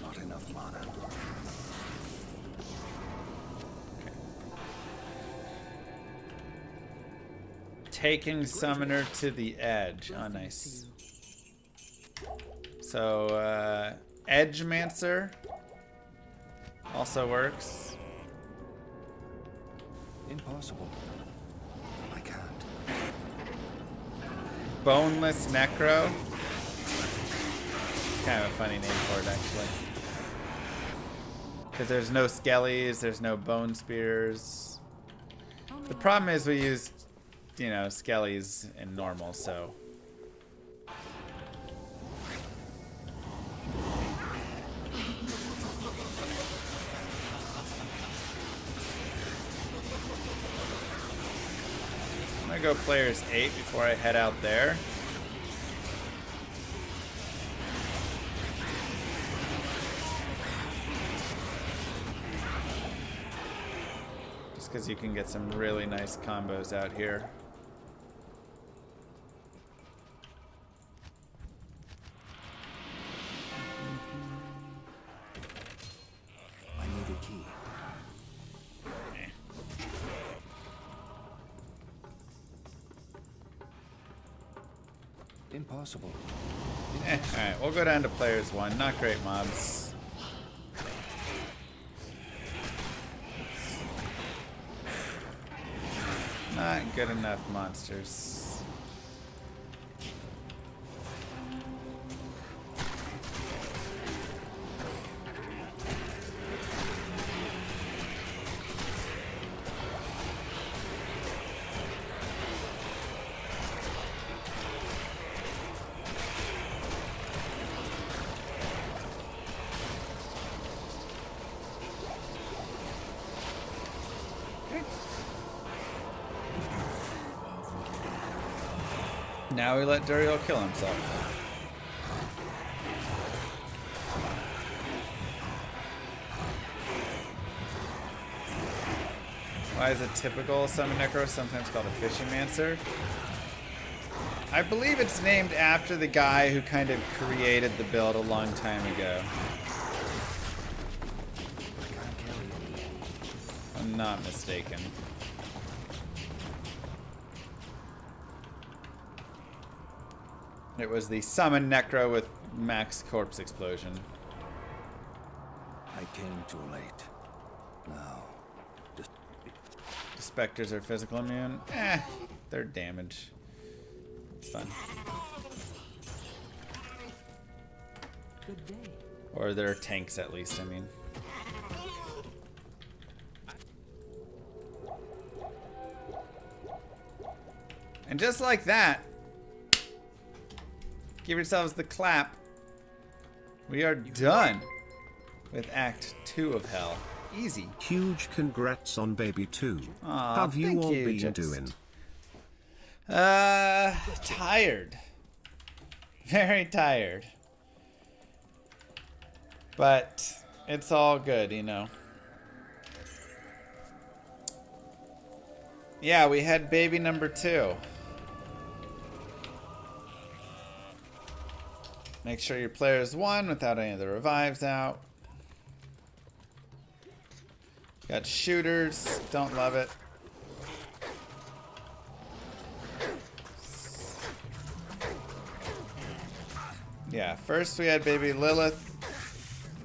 Not enough mana. Taking Summoner to the edge. Oh, nice. So, Edgemancer also works. Impossible. I can't. Boneless Necro. Kind of a funny name for it, actually. Because there's no Skellies, there's no Bone Spears. The problem is we use, you know, Skellies in normal, so. I'm gonna go players 8 before I head out there. Just because you can get some really nice combos out here. I need a key. Impossible. Alright, we'll go down to players 1. Not great mobs. Not good enough monsters. Now we let Duriel kill himself. Why is a typical summon necro sometimes called a fishymancer? I believe it's named after the guy who kind of created the build a long time ago. If I'm not mistaken. It was the summon necro with max corpse explosion. I came too late. Now, The specters are physical immune. They're damage. It's fun. Good day. Or they're tanks at least, I mean. And just like that, give yourselves the clap. We are done with Act 2 of Hell. Easy. Huge congrats on Baby 2. Aw, Have you thank all you, been Jets. doing? Tired. Very tired. But it's all good, you know. Yeah, we had baby number 2. Make sure your player's 1 without any of the revives out. Got shooters, don't love it. Yeah, first we had baby Lilith.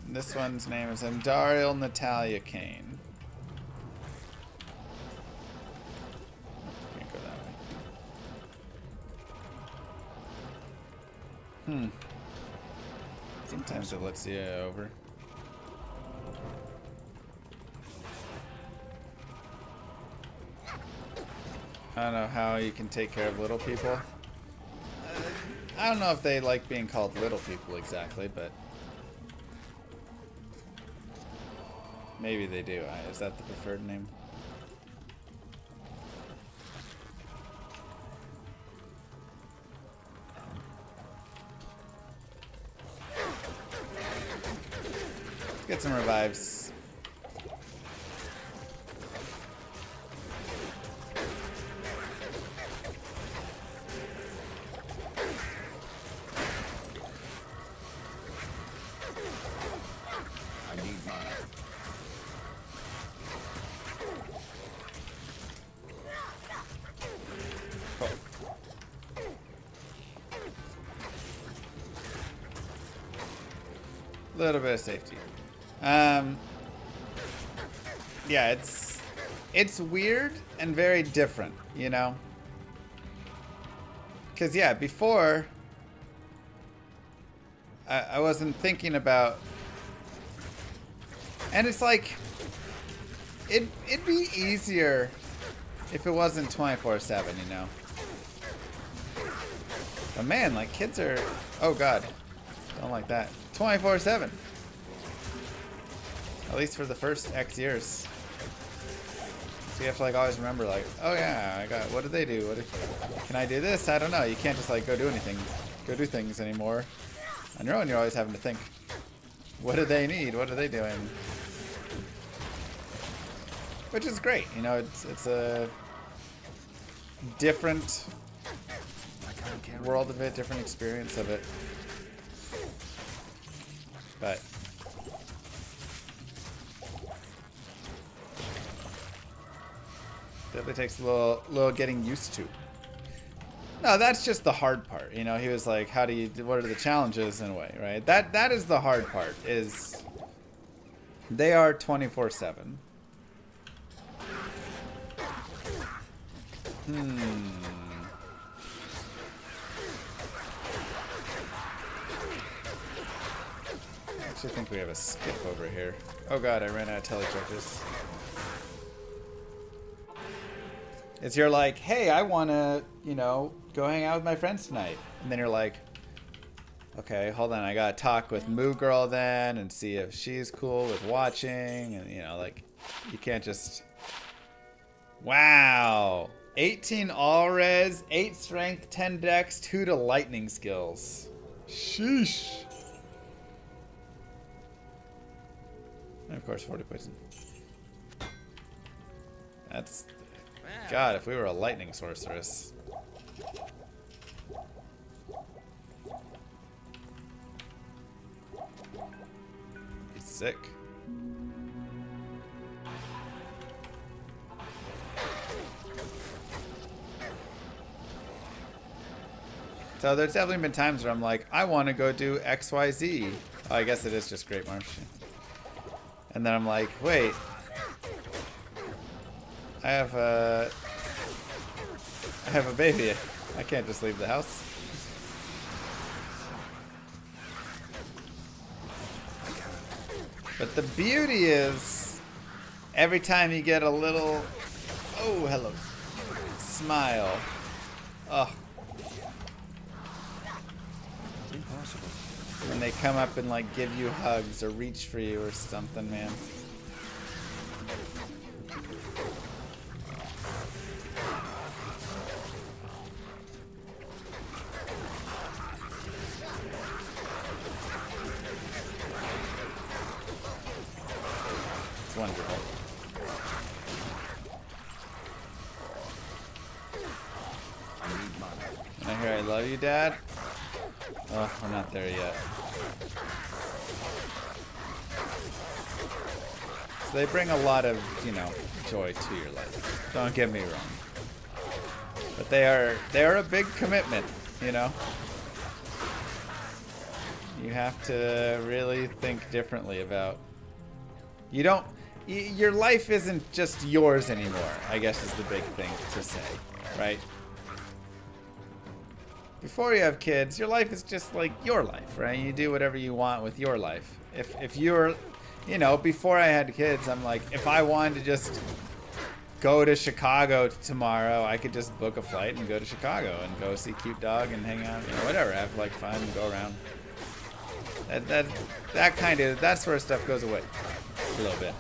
This one's name is Andariel Natalia Kane. Can't go that way. Sometimes it lets you over. I don't know how you can take care of little people. I don't know if they like being called little people exactly, but Maybe they do. Is that the preferred name? Get some revives. I need mine. Little bit of safety. Yeah, it's weird and very different, you know? Because, yeah, before, I wasn't thinking about... And it's like, it'd be easier if it wasn't 24/7, you know? But man, like, kids are... Oh, God. Don't like that. 24/7. At least for the first X years. So you have to like always remember like, oh yeah, I got, what did they do? Can I do this? I don't know. You can't just like go do things anymore. On your own, you're always having to think, what do they need? What are they doing? Which is great. You know, it's a different world of it, different experience of it. But definitely takes a little getting used to. No, that's just the hard part. You know, he was like, how do you, what are the challenges in a way, right? That is the hard part, is they are 24/7. I actually think we have a skip over here. Oh god, I ran out of telecharges. It's you're like, hey, I want to, you know, go hang out with my friends tonight. And then you're like, okay, hold on, I gotta talk with Moo Girl then and see if she's cool with watching. And, you know, like, you can't just... Wow! 18 all res, 8 strength, 10 dex, 2 to lightning skills. Sheesh. And of course, 40 poison. That's... God, if we were a lightning sorceress. He's sick. So there's definitely been times where I'm like, I want to go do XYZ. Oh, I guess it is just Great March. And then I'm like, wait. I have a baby. I can't just leave the house. But the beauty is, every time you get a little, oh, hello, smile. Oh. Impossible. When they come up and like give you hugs or reach for you or something, man. It's wonderful. And I hear I love you, Dad. Oh, we're not there yet. So they bring a lot of, you know, joy to your life. Don't get me wrong. But they are a big commitment, you know? You have to really think differently about... You don't... Your life isn't just yours anymore, I guess is the big thing to say, right? Before you have kids, your life is just like your life, right? You do whatever you want with your life. If you're, you know, before I had kids, I'm like, if I wanted to just go to Chicago tomorrow, I could just book a flight and go to Chicago and go see Cute Dog and hang out, you know, whatever, have like fun and go around. That sort of stuff goes away. a little bit.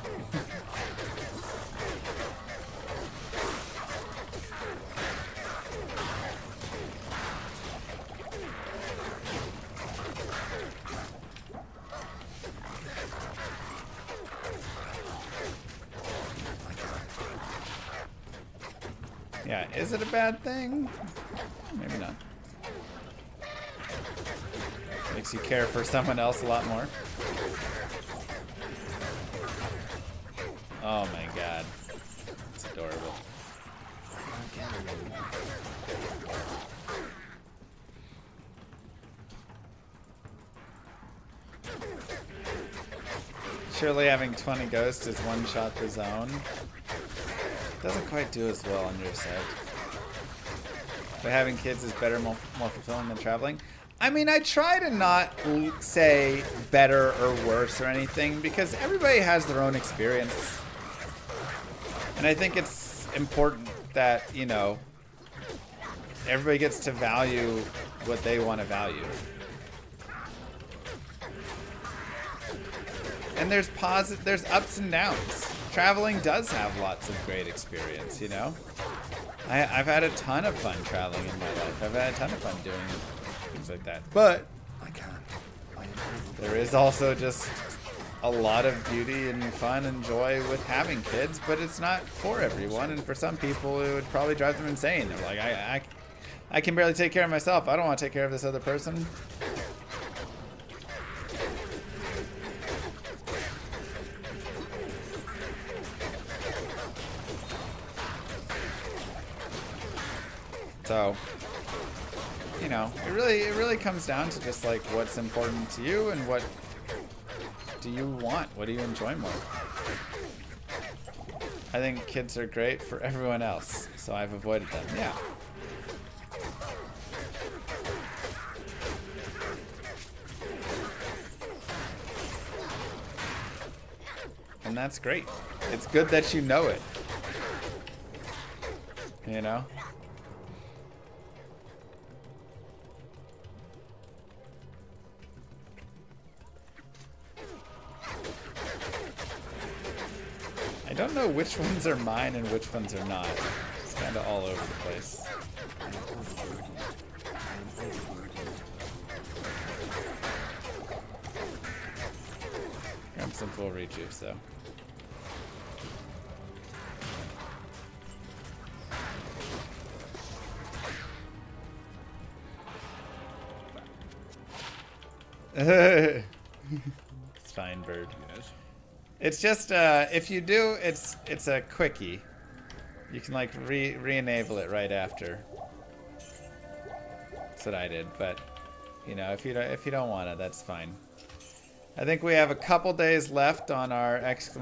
Yeah, is it a bad thing? Maybe not. Makes you care for someone else a lot more. Oh my god. It's adorable. Surely having 20 ghosts is one shot the zone. Doesn't quite do as well on your side. But having kids is better, more fulfilling than traveling. I mean, I try to not say better or worse or anything because everybody has their own experience. And I think it's important that, you know, everybody gets to value what they want to value. And there's ups and downs. Traveling does have lots of great experience, you know? I've had a ton of fun traveling in my life. I've had a ton of fun doing things like that. But there is also just a lot of beauty and fun and joy with having kids, but it's not for everyone. And for some people, it would probably drive them insane. They're like, I can barely take care of myself. I don't want to take care of this other person. So, you know, it really comes down to just like what's important to you and what do you want? What do you enjoy more? I think kids are great for everyone else, so I've avoided them. Yeah. And that's great. It's good that you know it. You know? I don't know which ones are mine and which ones are not. It's kind of all over the place. Grab some full rejuice though. It's fine, bird. Yes. It's just if you do, it's a quickie. You can like re-enable it right after. That's what I did, but you know, if you don't want it, that's fine. I think we have a couple days left on our !COD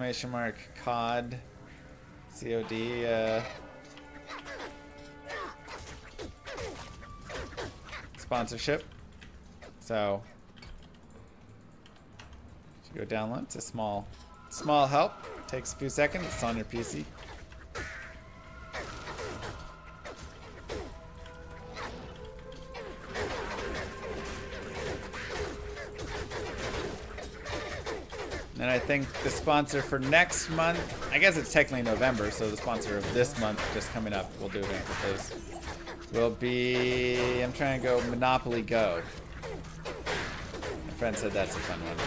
sponsorship. So if you go download, it's a small help. Takes a few seconds. It's on your PC. And I think the sponsor for next month, I guess it's technically November, so the sponsor of this month just coming up, we'll do it after this, will be, I'm trying to go Monopoly Go. My friend said that's a fun one.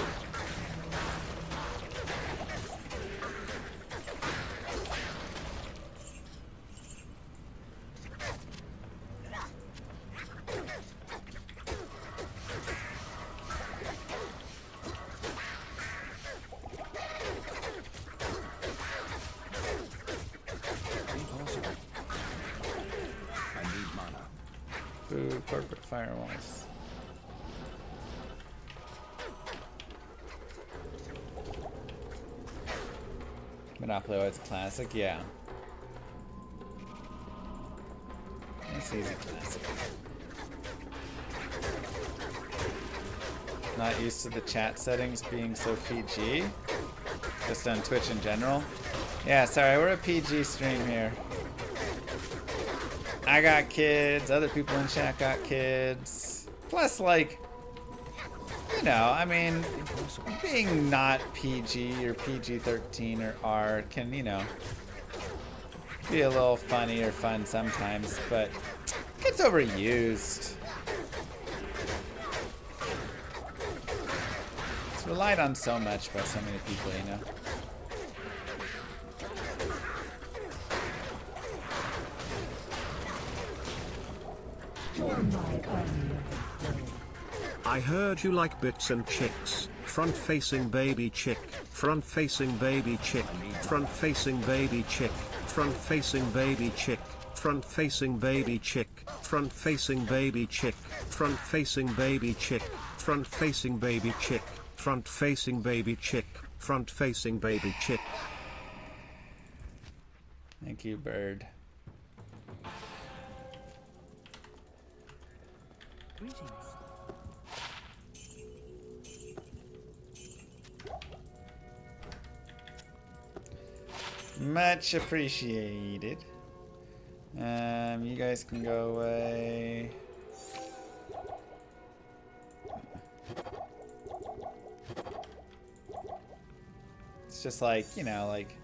Boo, corporate firewalls. Monopoly always a classic, yeah. That's easy classic. Not used to the chat settings being so PG. Just on Twitch in general. Yeah, sorry, we're a PG stream here. I got kids, other people in chat got kids. Plus, like, You know, I mean, being not PG or PG-13 or R can, you know, be a little funny or fun sometimes, but it gets overused. It's relied on so much by so many people, you know. I heard you like bits and chicks. Front-facing baby chick. Front-facing baby chick. Front-facing baby chick. Front-facing baby chick. Front-facing baby chick. Front-facing baby chick. Front-facing baby chick. Front-facing baby chick. Front-facing baby chick. Front-facing baby chick. Thank you, bird. Greetings. Much appreciated. You guys can go away. It's just like, you know, like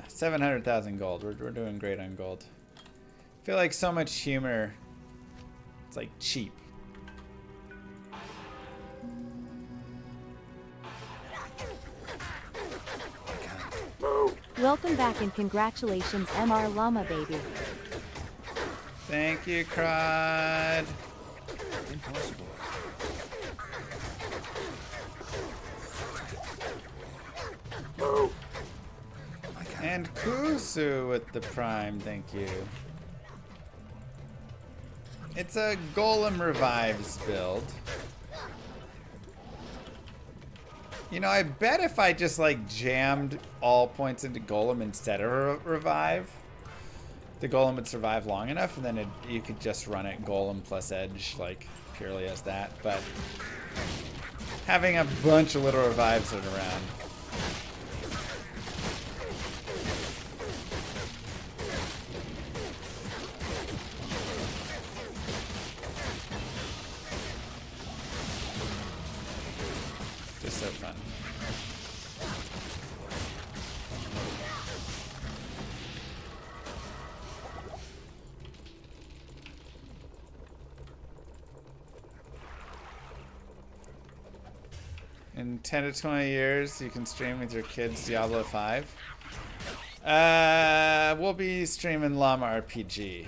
700,000 gold. We're doing great on gold. I feel like so much humor. It's like cheap. Welcome back and congratulations, MR Llama baby. Thank you, Crod. Impossible. And Kusu with the prime, thank you. It's a Golem revives build. You know, I bet if I just like jammed all points into Golem instead of a revive, the Golem would survive long enough, and then you could just run it Golem plus Edge, like purely as that. But having a bunch of little revives around. Just so fun. In 10 to 20 years, you can stream with your kids Diablo 5. We'll be streaming Llama RPG.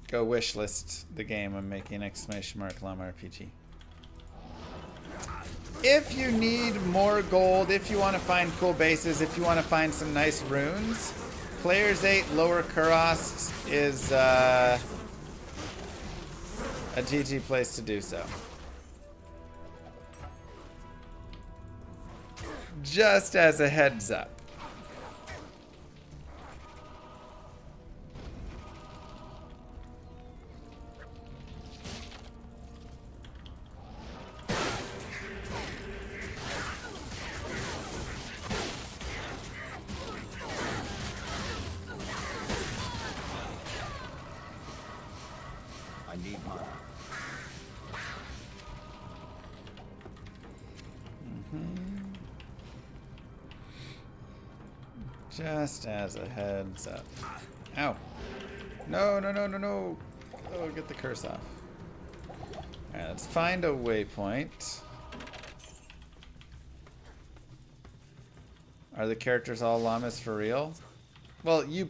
Go wishlist the game. I'm making exclamation mark Llama RPG. If you need more gold, if you want to find cool bases, if you want to find some nice runes, Players 8 Lower Kuros is a GG place to do so. Just as a heads up. I need mana. Just as a heads up. Ow. No, no, no, no, no. Oh, get the curse off. Alright, let's find a waypoint. Are the characters all llamas for real? Well, you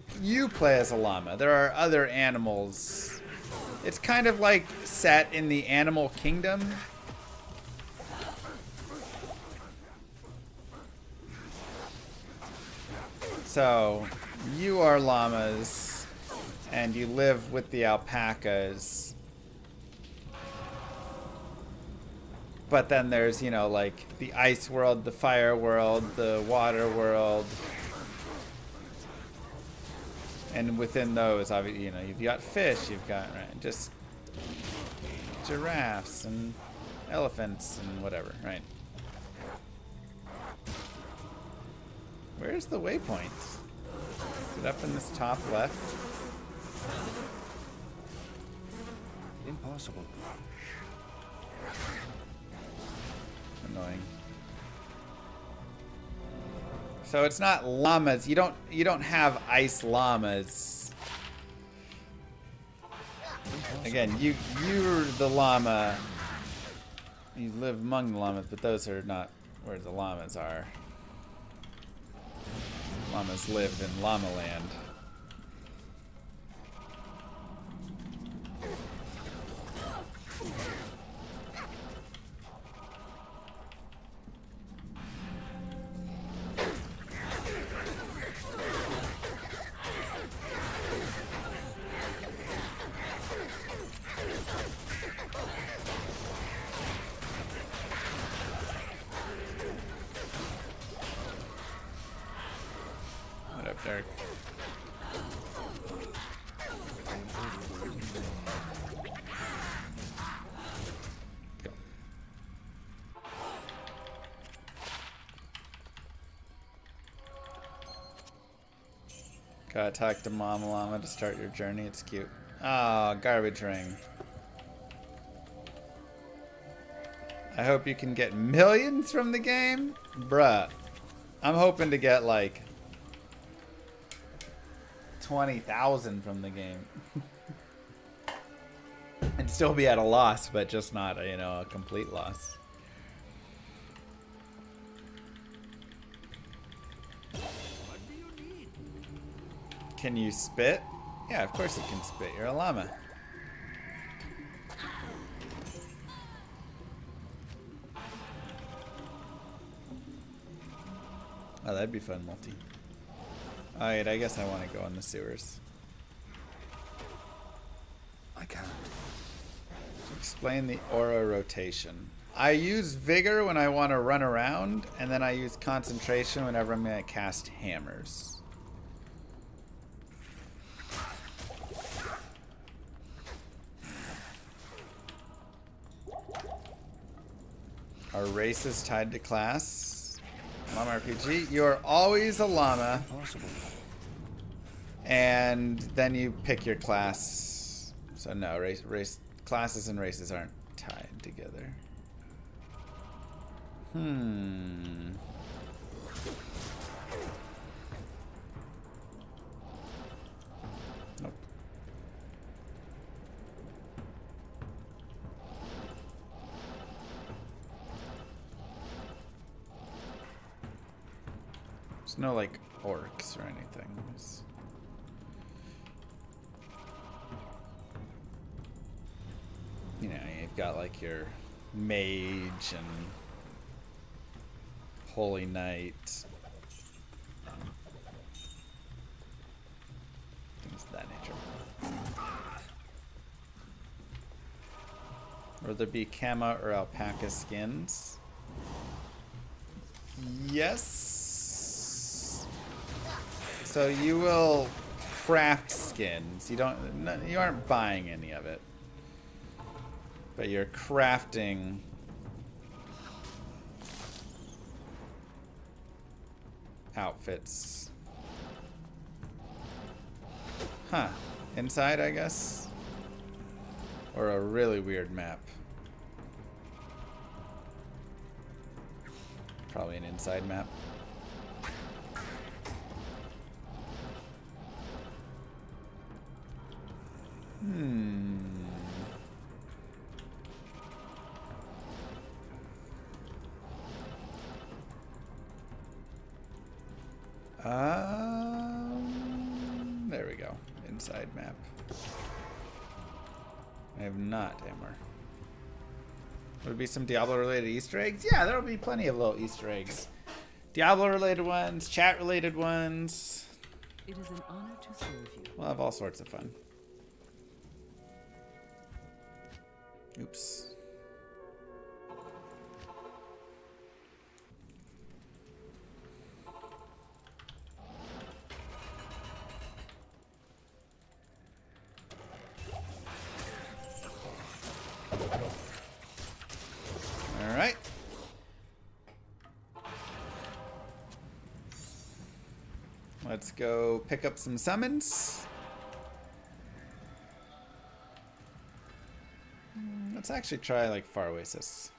play as a llama. There are other animals. It's kind of like set in the animal kingdom. So, you are llamas, and you live with the alpacas. But then there's, you know, like the ice world, the fire world, the water world. And within those, obviously, you know, you've got fish, you've got, right, just giraffes and elephants and whatever, right? Where's the waypoint? Is it up in this top left? Impossible. Annoying. So it's not llamas. You don't have ice llamas. Again, you're the llama. You live among the llamas, but those are not where the llamas are. Llamas live in Llama Land. What up, Derek? Go. Gotta talk to Mama Llama to start your journey. It's cute. Oh, garbage ring. I hope you can get millions from the game. Bruh. I'm hoping to get like 20,000 from the game. And still be at a loss, but just not a, a complete loss. Can you spit? Yeah, of course you can spit. You're a llama. Oh, that'd be fun, multi. Alright, I guess I want to go in the sewers. I can't. Explain the aura rotation. I use vigor when I want to run around, and then I use concentration whenever I'm going to cast hammers. Are races tied to class? Llama RPG. You are always a llama. Impossible. And then you pick your class. So no, race classes and races aren't tied together. Nope. There's no like orcs or anything. You've got like your mage and holy knight, things of that nature. Will there be camo or alpaca skins? Yes. So you will craft skins. You aren't buying any of it. But you're crafting outfits. Huh. Inside, I guess? Or a really weird map. Probably an inside map. There we go. Inside map. I have not, Amber. Would be some Diablo related Easter eggs? Yeah, there'll be plenty of little Easter eggs. Diablo related ones, chat related ones. It is an honor to serve you. We'll have all sorts of fun. Oops. Let's go pick up some summons. Let's actually try like Far Oasis.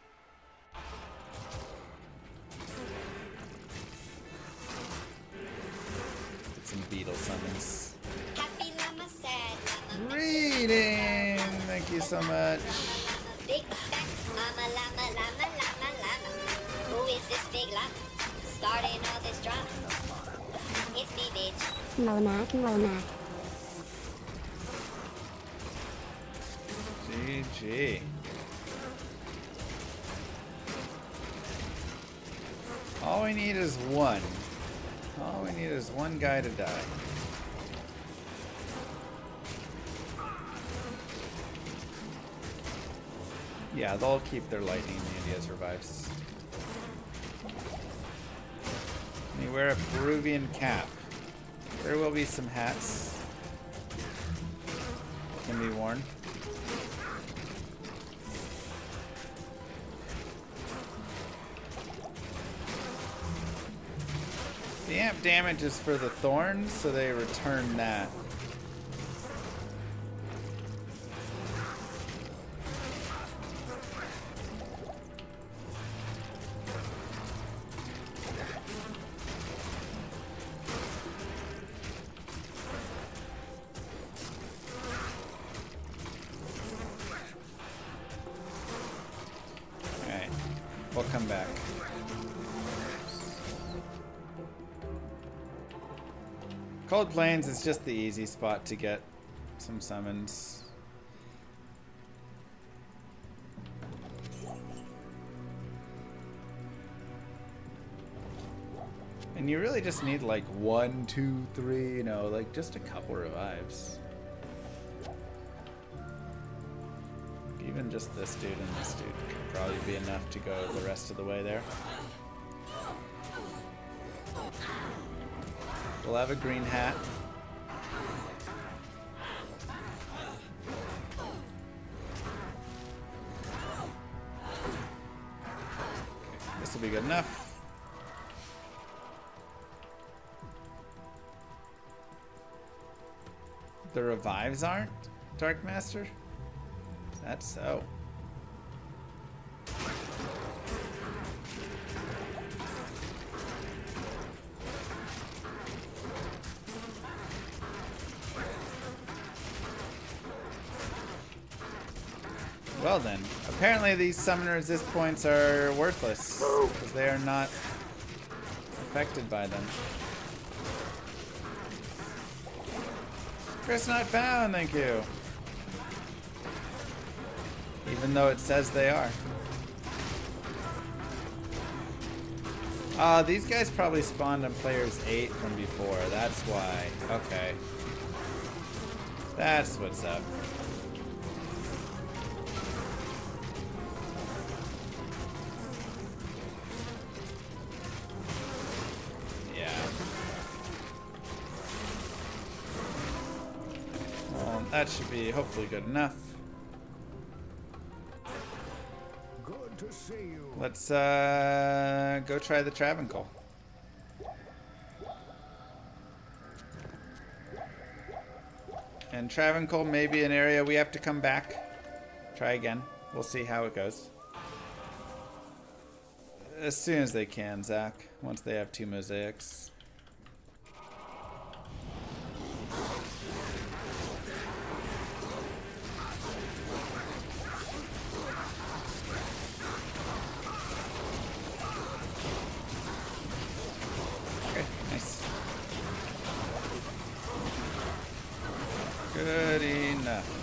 Get some beetle summons. Happy llama, sad llama. Reading! Thank you so much. Big fat llama, llama, llama, llama, llama. Who is this big llama? Starting all this drama. It's me, bitch. Lona. GG. All we need is one. All we need is one guy to die. Yeah, they'll keep their lightning immunity as revives. Let me wear a Peruvian cap. There will be some hats. Can be worn. The amp damage is for the thorns, so they return that. Alright, we'll come back. Cold Plains is just the easy spot to get some summons. And you really just need like 1, 2, 3, you know, like just a couple revives. Even just this dude and this dude could probably be enough to go the rest of the way there. We'll have a green hat. This will be good enough. The revives aren't, Dark Master? Is that so? Well then, apparently these summoner resist points are worthless because they are not affected by them. Chris not found, thank you. Even though it says they are. These guys probably spawned on players 8 from before, that's why. Okay. That's what's up. That should be hopefully good enough. Good to see you. Let's go try the Travancore. And Travancore may be an area we have to come back. Try again. We'll see how it goes. As soon as they can, Zach. Once they have 2 mosaics. Good enough.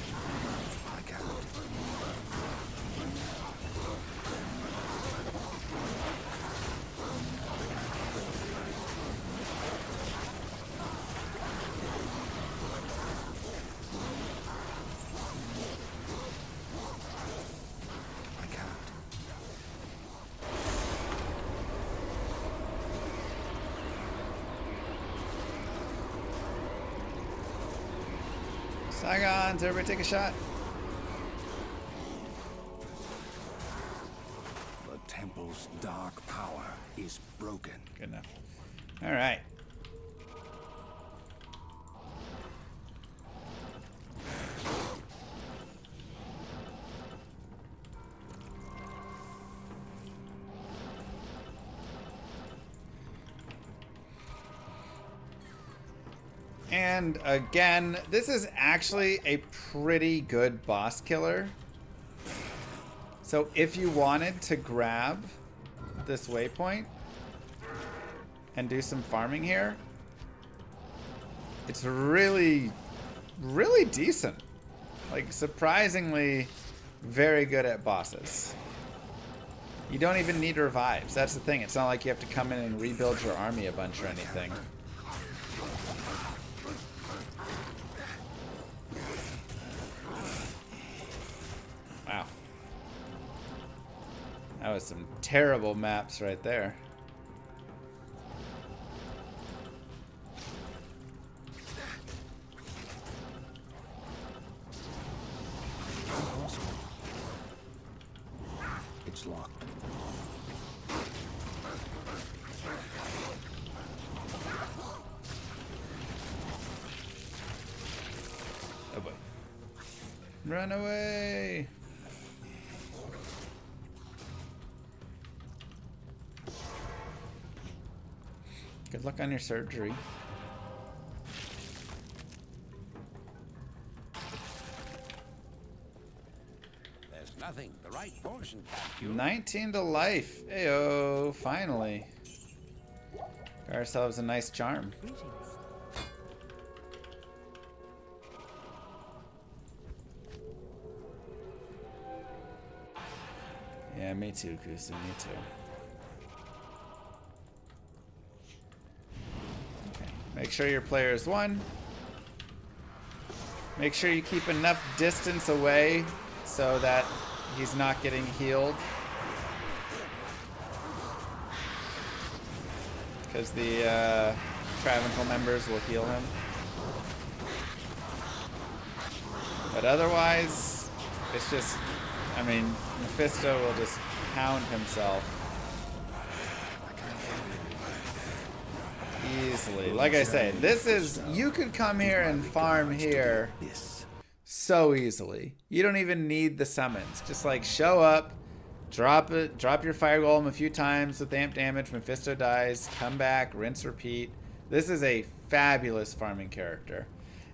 Saigons, everybody take a shot. The temple's dark power is broken. Good enough. All right. And again, this is actually a pretty good boss killer. So if you wanted to grab this waypoint and do some farming here, it's really, really decent. Like, surprisingly very good at bosses. You don't even need revives. That's the thing. It's not like you have to come in and rebuild your army a bunch or anything. Wow. That was some terrible maps right there. It's locked. Oh boy. Run away! Good luck on your surgery. There's nothing. The right portion. 19 to life. Ayo, finally. Got ourselves a nice charm. Greetings. Yeah, me too, Kusu, me too. Okay. Make sure your player is 1. Make sure you keep enough distance away so that he's not getting healed. Because the Travancore members will heal him. But otherwise, it's just, I mean, Mephisto will just pound himself easily. Like I say, this is, you could come here and farm here so easily. You don't even need the summons. Just like show up, drop your fire golem a few times with amp damage, Mephisto dies, come back, rinse, repeat. This is a fabulous farming character.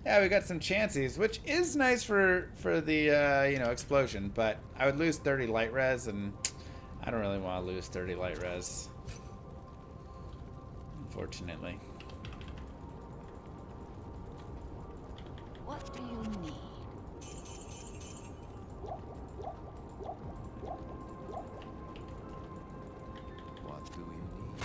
Yeah, we got some chances, which is nice for the you know, explosion, but I would lose 30 light res, and I don't really want to lose 30 light res, unfortunately. What do you need? What do you need?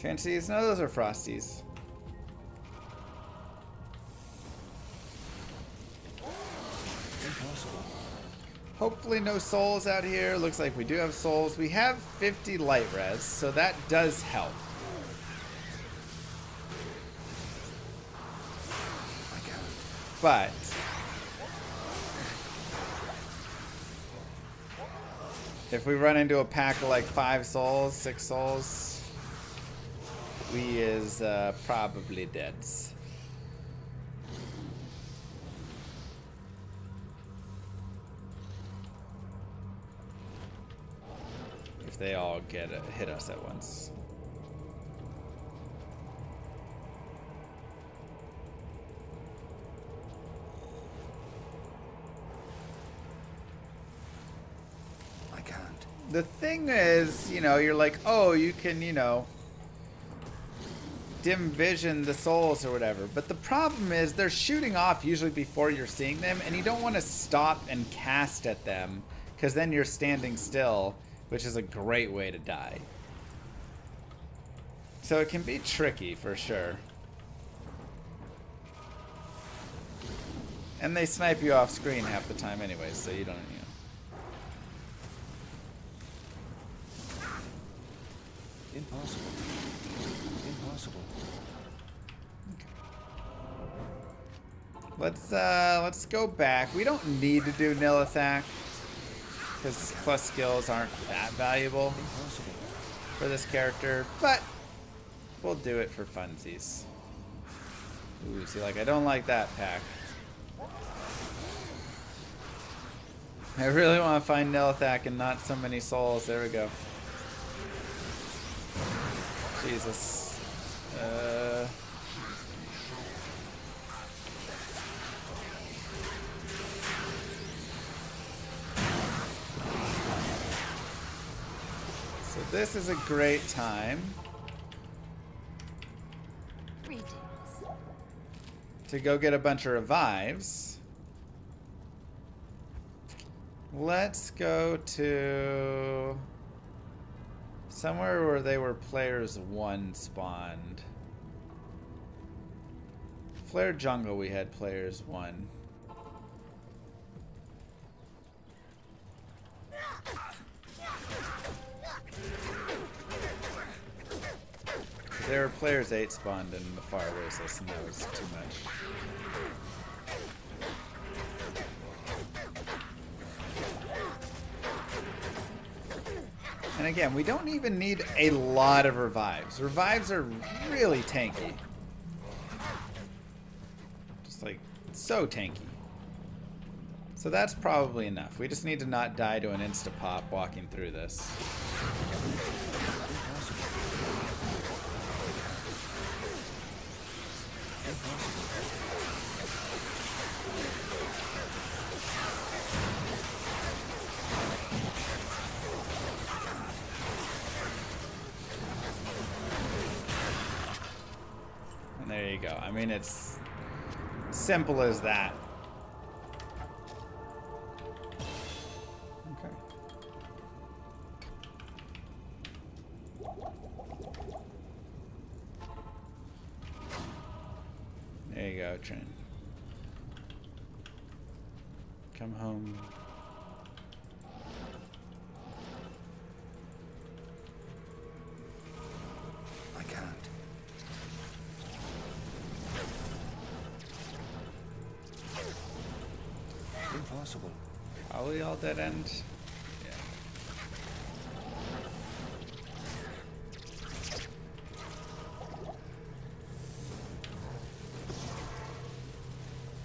Chances? No, those are Frosties. Impossible. Hopefully no souls out here. Looks like we do have souls. We have 50 light res, so that does help. But if we run into a pack of like 5 souls, 6 souls, we is probably deads. If they all hit us at once. I can't. The thing is, you know, you're like, oh, you can, you know, dim vision the souls or whatever, but the problem is they're shooting off usually before you're seeing them, and you don't want to stop and cast at them because then you're standing still, which is a great way to die. So it can be tricky for sure. And they snipe you off screen half the time anyways, so you don't, you know. Impossible. Impossible. Let's go back. We don't need to do nil attack because plus skills aren't that valuable for this character, but we'll do it for funsies. Ooh, see, like, I don't like that pack. I really want to find nil attack and not so many souls. There we go. Jesus. So this is a great time Greetings. to go get a bunch of revives. Let's go to somewhere where they were players 1 spawned. Flare Jungle, we had players 1. There were players 8 spawned in the far oasis, and that was too much. And again, we don't even need a lot of revives. Revives are really tanky. Just like, so tanky. So that's probably enough. We just need to not die to an insta-pop walking through this. There you go. I mean, it's simple as that. Okay. There you go, Trin. Come home. I can't. Impossible. Probably all dead end. Yeah.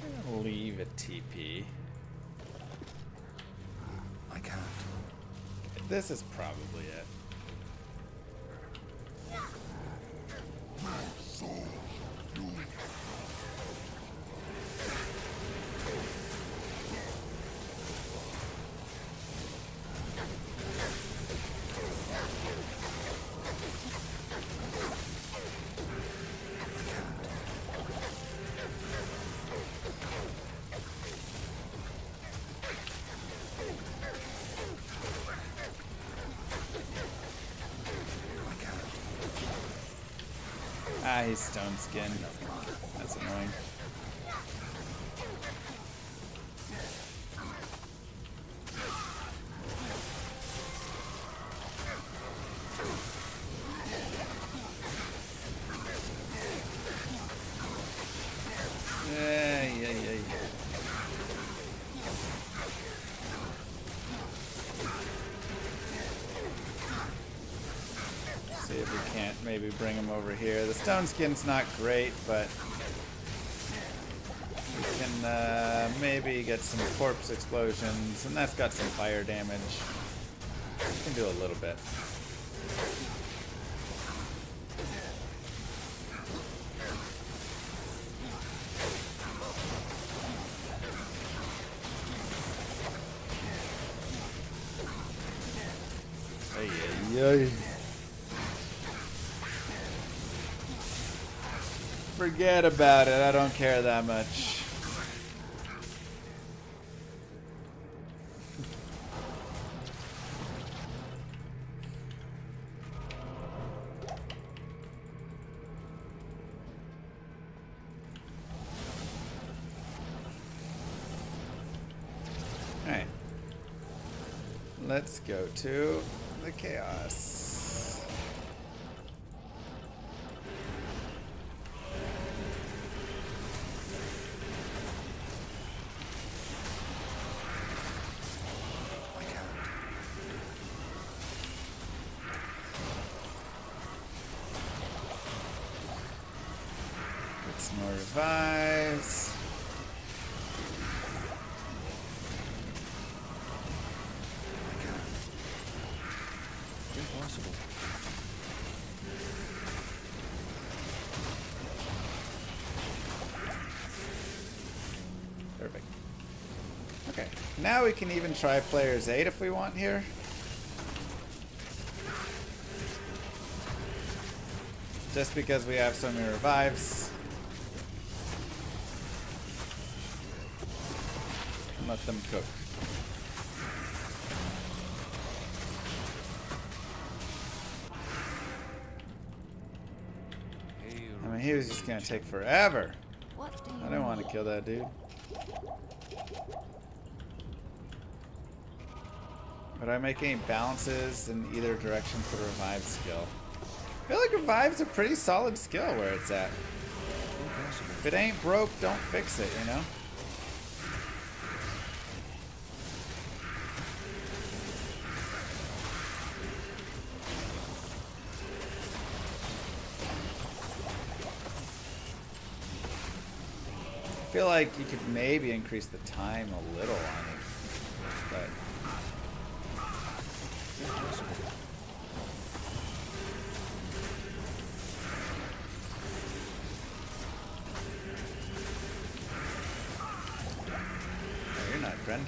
I'm gonna leave a TP. I can't. This is probably it. Ah, he's stone skin. That's annoying. Yeah. See if we can't maybe bring him over here. The stone skin's not great, but we can maybe get some corpse explosions, and that's got some fire damage. We can do a little bit. Ay. Forget about it. I don't care that much. All right. Let's go to the chaos. Get some more revives. Impossible. now we can even try players 8 if we want here. Just because we have so many revives. And let them cook. I mean, he was just gonna take forever. I don't want to kill that dude. Would I make any balances in either direction for the revive skill? I feel like revive's a pretty solid skill where it's at. If it ain't broke, don't fix it, you know? I feel like you could maybe increase the time a little on it, but no, you're not, friend.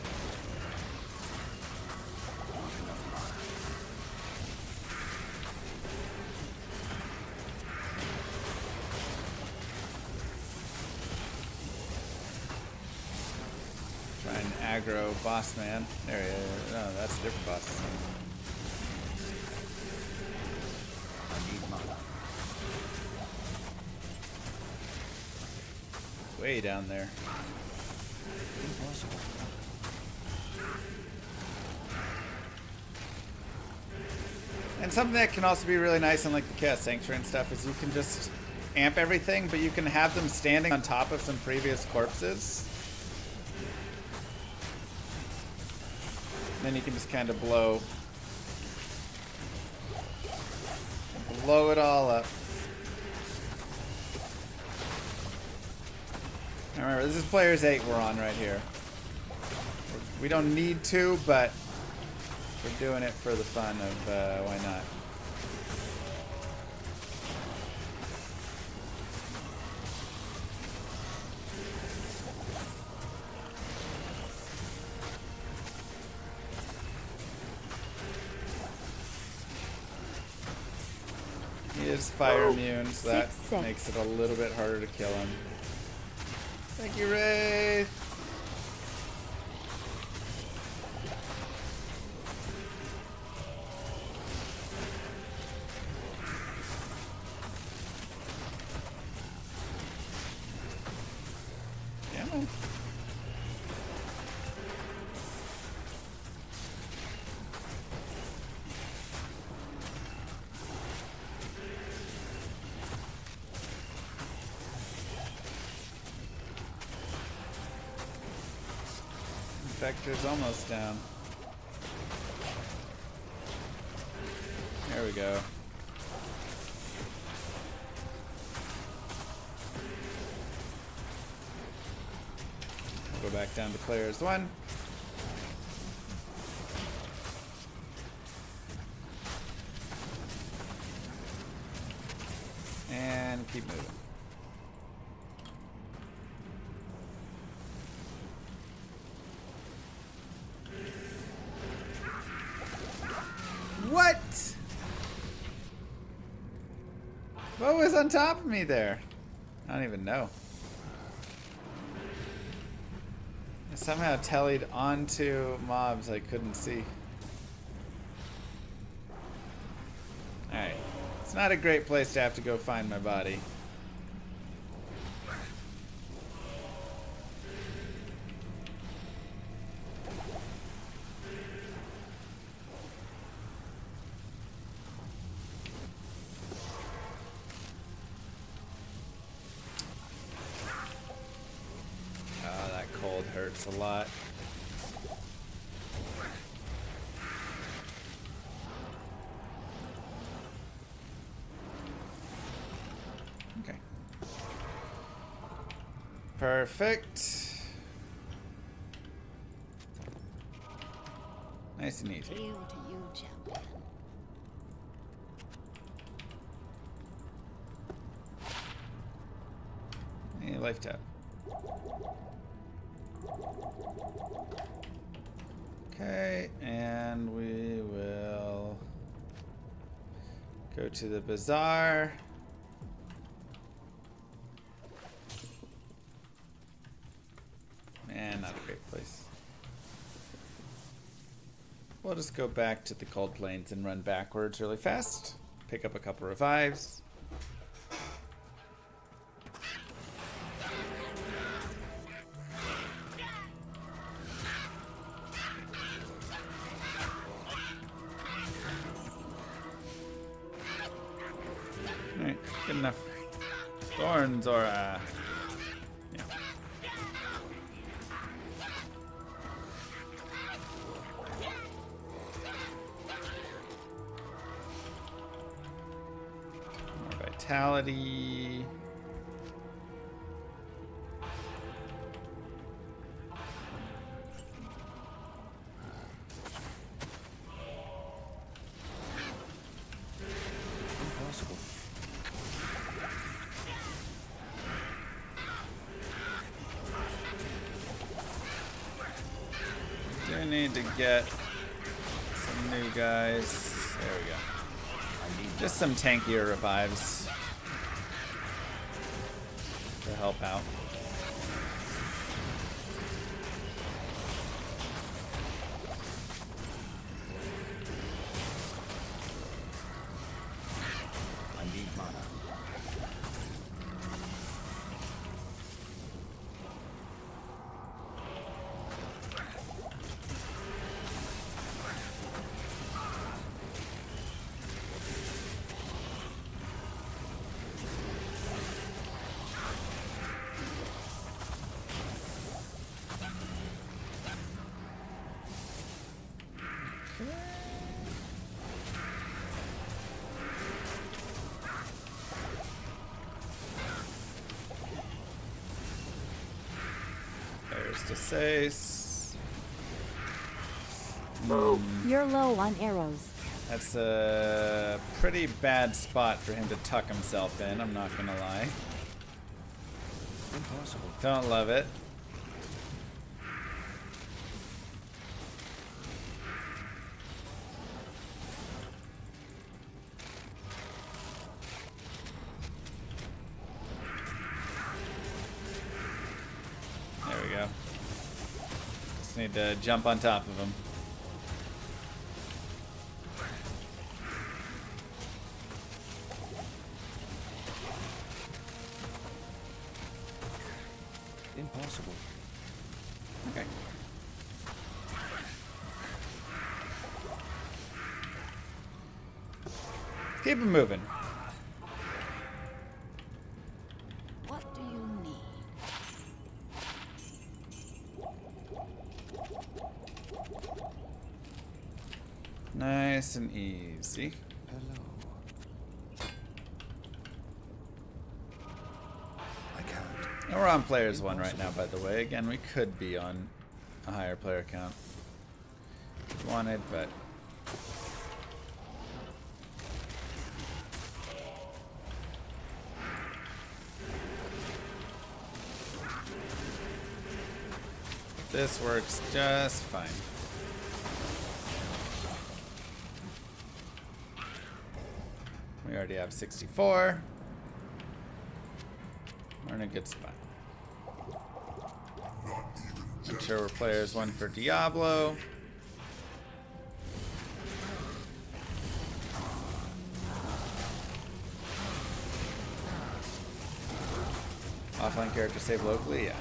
Try and aggro boss man. There he is. No, that's a different boss. I need mana. Way down there. Impossible. And something that can also be really nice in like the Chaos Sanctuary and stuff is you can just amp everything, but you can have them standing on top of some previous corpses. Then you can just kind of blow it all up. Now remember, this is players 8 we're on right here. We don't need to, but we're doing it for the fun of why not. He is fire immune, so that makes it a little bit harder to kill him. Thank you, Wraith! Damn it. Vector's almost down. There we go. We'll go back down to players 1. And keep moving. What? What was on top of me there? I don't even know. I somehow tellied onto mobs I couldn't see. Alright. It's not a great place to have to go find my body. Hurts a lot. Okay. Perfect. Nice and easy. Hail to you, champion. Life tap. Okay, and we will go to the bazaar. Man, not a great place. We'll just go back to the cold plains and run backwards really fast. Pick up a couple revives. Alright, good enough. Thorns or yeah. More vitality. Impossible. Do need to get some new guys. There we go. Just some tankier revives to help out. I need mana. There's the Sace. You're low on arrows. That's a pretty bad spot for him to tuck himself in, I'm not gonna lie. Impossible. Don't love it. There we go. Just need to jump on top of him. Impossible. Okay. Keep him moving. What do you need? Nice and easy. Hello. I can't. And we're on players 1 right now, by the way. Again, we could be on a higher player count if we wanted, but this works just fine. We already have 64. We're in a good spot. Make sure we're players 1 for Diablo. Offline character save locally, yeah.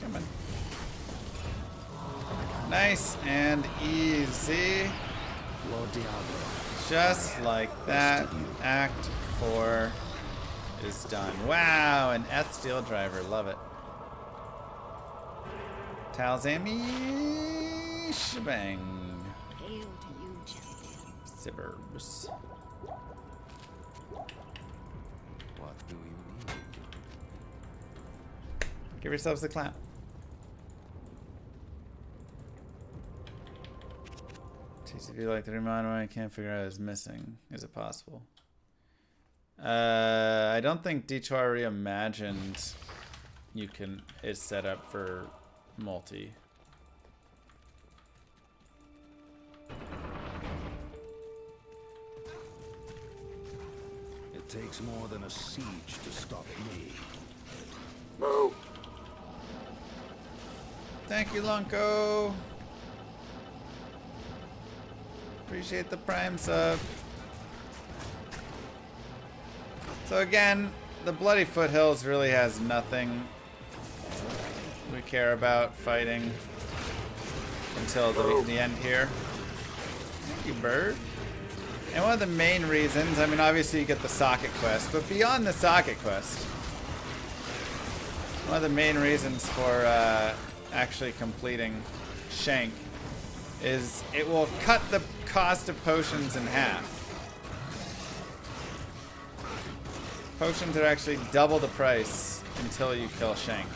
Come on. Nice and easy. Lord Diablo. Just like that. Act 4 is done. Wow, an Eth Steel Driver. Love it. Talzami shebang. Hail to you, champion. Suburbs. What do you need? Give yourselves a clap. If you like the remodel, I can't figure out what's missing. Is it possible? I don't think Detour Reimagined is set up for multi. It takes more than a siege to stop me. Woo! Thank you, Lunko. Appreciate the Prime sub. So again, the Bloody Foothills really has nothing we care about fighting until the end here. Thank you, Bird. And one of the main reasons, I mean, obviously you get the socket quest, but beyond the socket quest, one of the main reasons for actually completing Shank is it will cut the cost of potions in half. Potions are actually double the price until you kill Shank.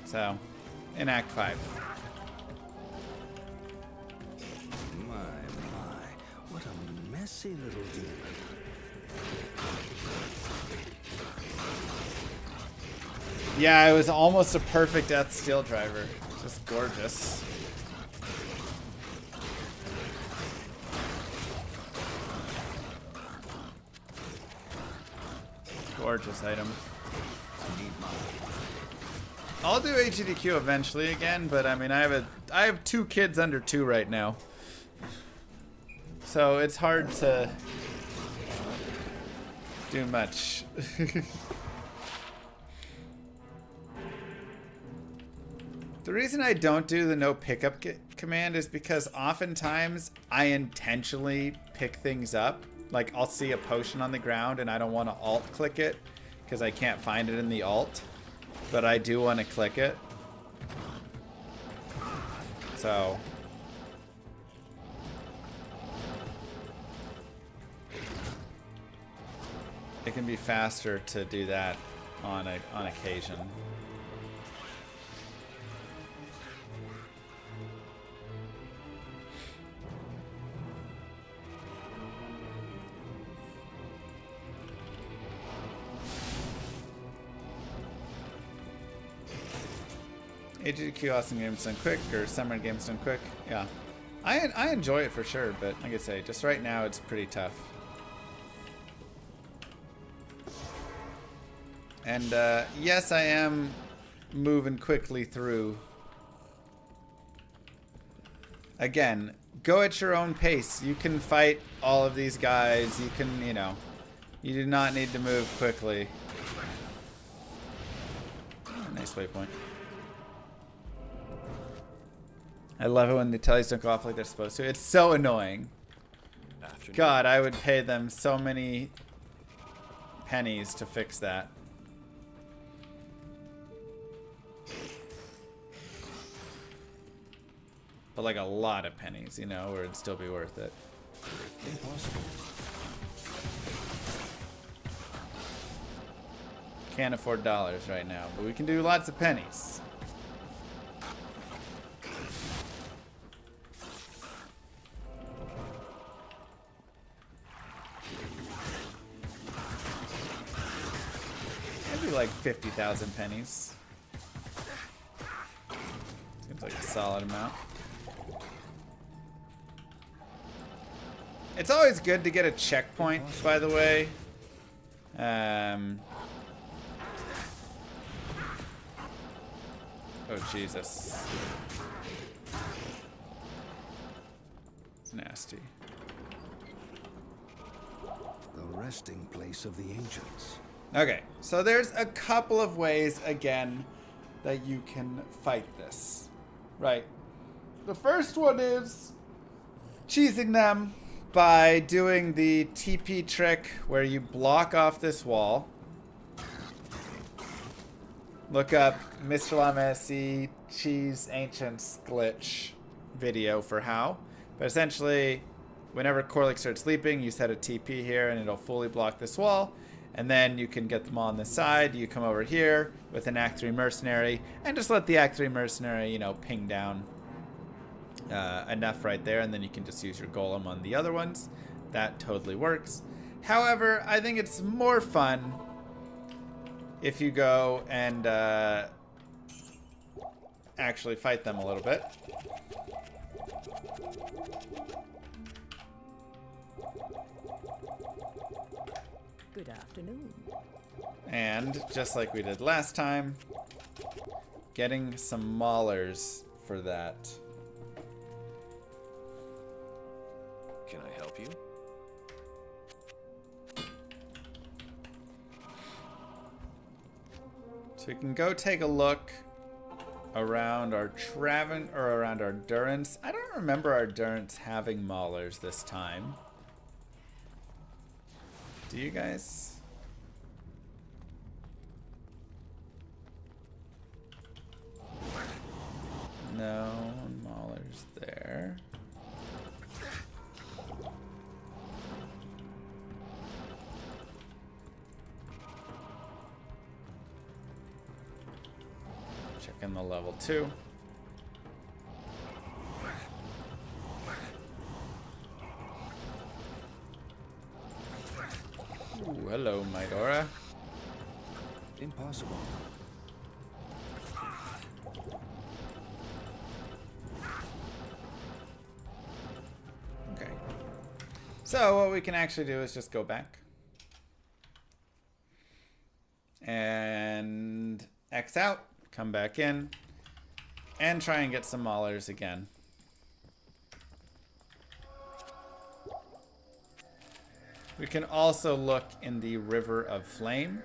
So, in Act 5. My, what a messy little demon. Yeah, it was almost a perfect Death Steel Driver. Just gorgeous. Gorgeous item. I'll do HDQ eventually again, but I mean, I have 2 kids under 2 right now, so it's hard to do much. The reason I don't do the no pickup command is because oftentimes I intentionally pick things up. Like, I'll see a potion on the ground and I don't want to alt click it because I can't find it in the alt. But I do want to click it. So it can be faster to do that on occasion. HDQ awesome games done quick, or summer games done quick. Yeah, I enjoy it for sure, but like I say, just right now it's pretty tough. And yes, I am moving quickly through. Again, go at your own pace. You can fight all of these guys. You can, you know, you do not need to move quickly. Nice waypoint. I love it when the tellies don't go off like they're supposed to. It's so annoying. God, I would pay them so many pennies to fix that. But like a lot of pennies, you know, where it'd still be worth it. Impossible. Can't afford dollars right now, but we can do lots of pennies. Like 50,000 pennies. Seems like a solid amount. It's always good to get a checkpoint, by the way. Oh, Jesus. It's nasty. The resting place of the ancients. Okay, so there's a couple of ways, again, that you can fight this. Right. The first one is cheesing them by doing the TP trick where you block off this wall. Look up Mr. Lamessi Cheese Ancients glitch video for how. But essentially, whenever Corlick starts sleeping, you set a TP here and it'll fully block this wall. And then you can get them all on the side. You come over here with an Act 3 mercenary and just let the Act 3 mercenary, you know, ping down enough right there. And then you can just use your golem on the other ones. That totally works. However, I think it's more fun if you go and actually fight them a little bit. Good afternoon. And just like we did last time, getting some maulers for that. Can I help you? So we can go take a look around our around our Durance. I don't remember our Durance having maulers this time. Do you guys? No maulers there. Checking the level 2. Ooh, hello, Midora. Impossible. Okay. So what we can actually do is just go back. And X out. Come back in. And try and get some maulers again. We can also look in the River of Flame.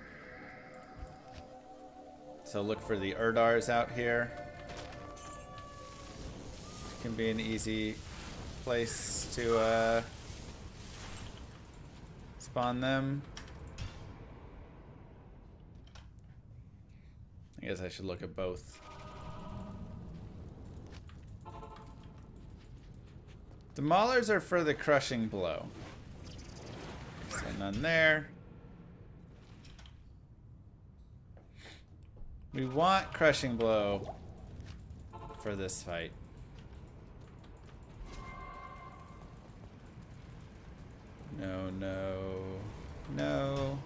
So look for the Urdars out here. Can be an easy place to spawn them. I guess I should look at both. The maulers are for the crushing blow. So none there. We want crushing blow for this fight. No, no, no.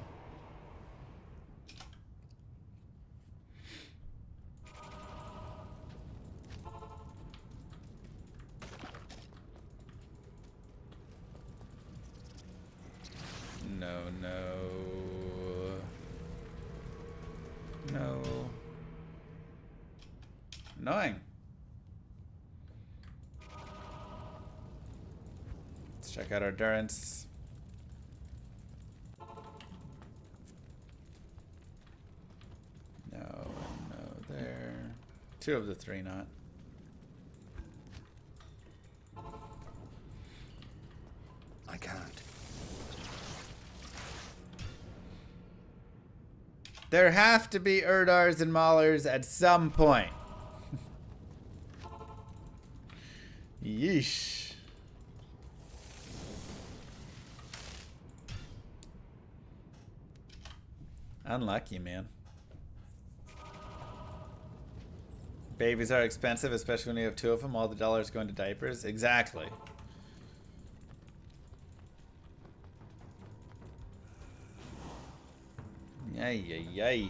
No, no. No. Annoying. Let's check out our Durance. No, no there. 2 of the 3 not. I can't. There have to be Urdars and Maulers at some point. Yeesh. Unlucky, man. Babies are expensive, especially when you have 2 of them. All the dollars go into diapers. Exactly. Yay, yay, yay.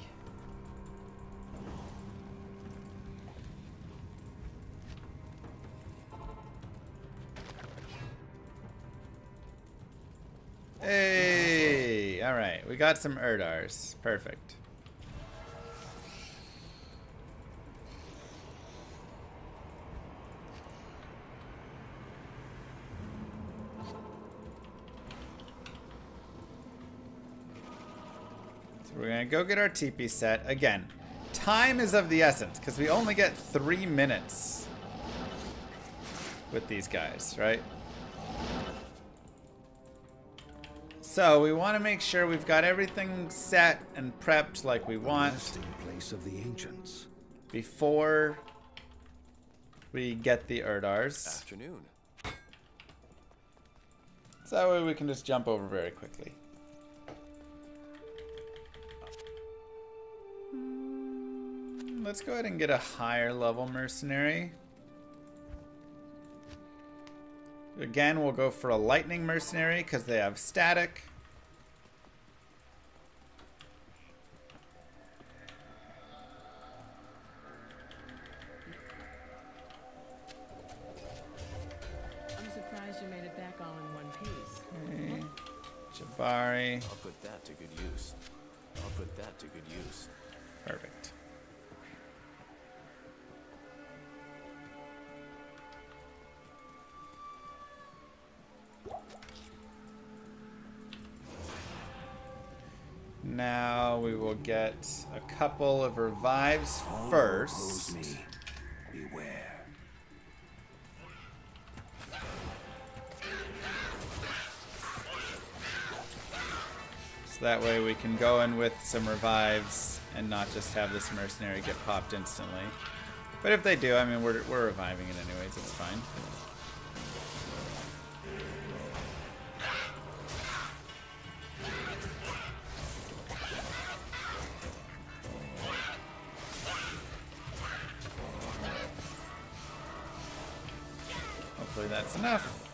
Hey! Alright, we got some Urdars. Perfect. We're gonna go get our TP set. Again, time is of the essence, because we only get 3 minutes with these guys, right? So we want to make sure we've got everything set and prepped like we want. Resting place of the ancients. Before we get the Urdars. Afternoon. So that way we can just jump over very quickly. Let's go ahead and get a higher level mercenary. Again, we'll go for a lightning mercenary because they have static. I'm surprised you made it back all in one piece. Okay. Jabari. I'll put that to good use. I'll put that to good use. Perfect. Now we will get a couple of revives first. Me. Beware. So that way we can go in with some revives and not just have this mercenary get popped instantly. But if they do, I mean, we're reviving it anyways, it's fine. Hopefully that's enough.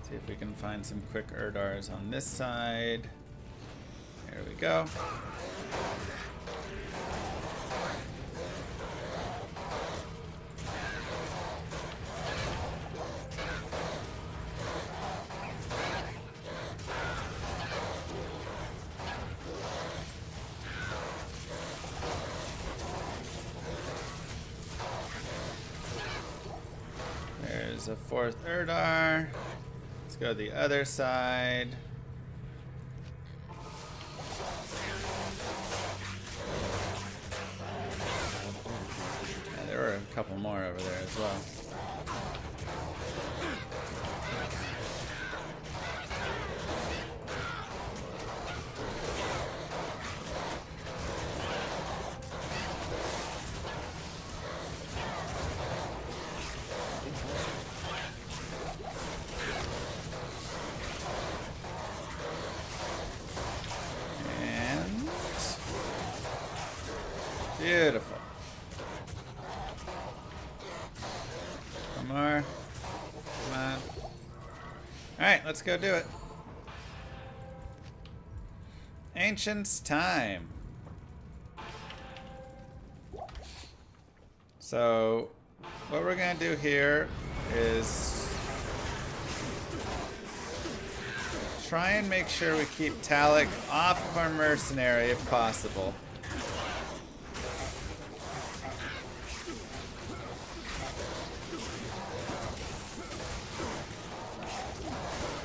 See if we can find some quick Erdars on this side. There we go. There's a fourth Erdar. Let's go to the other side. Yeah, there were a couple more over there as well. Beautiful. One more. Come on. Alright, let's go do it. Ancients time. So, what we're going to do here is try and make sure we keep Talik off of our mercenary if possible.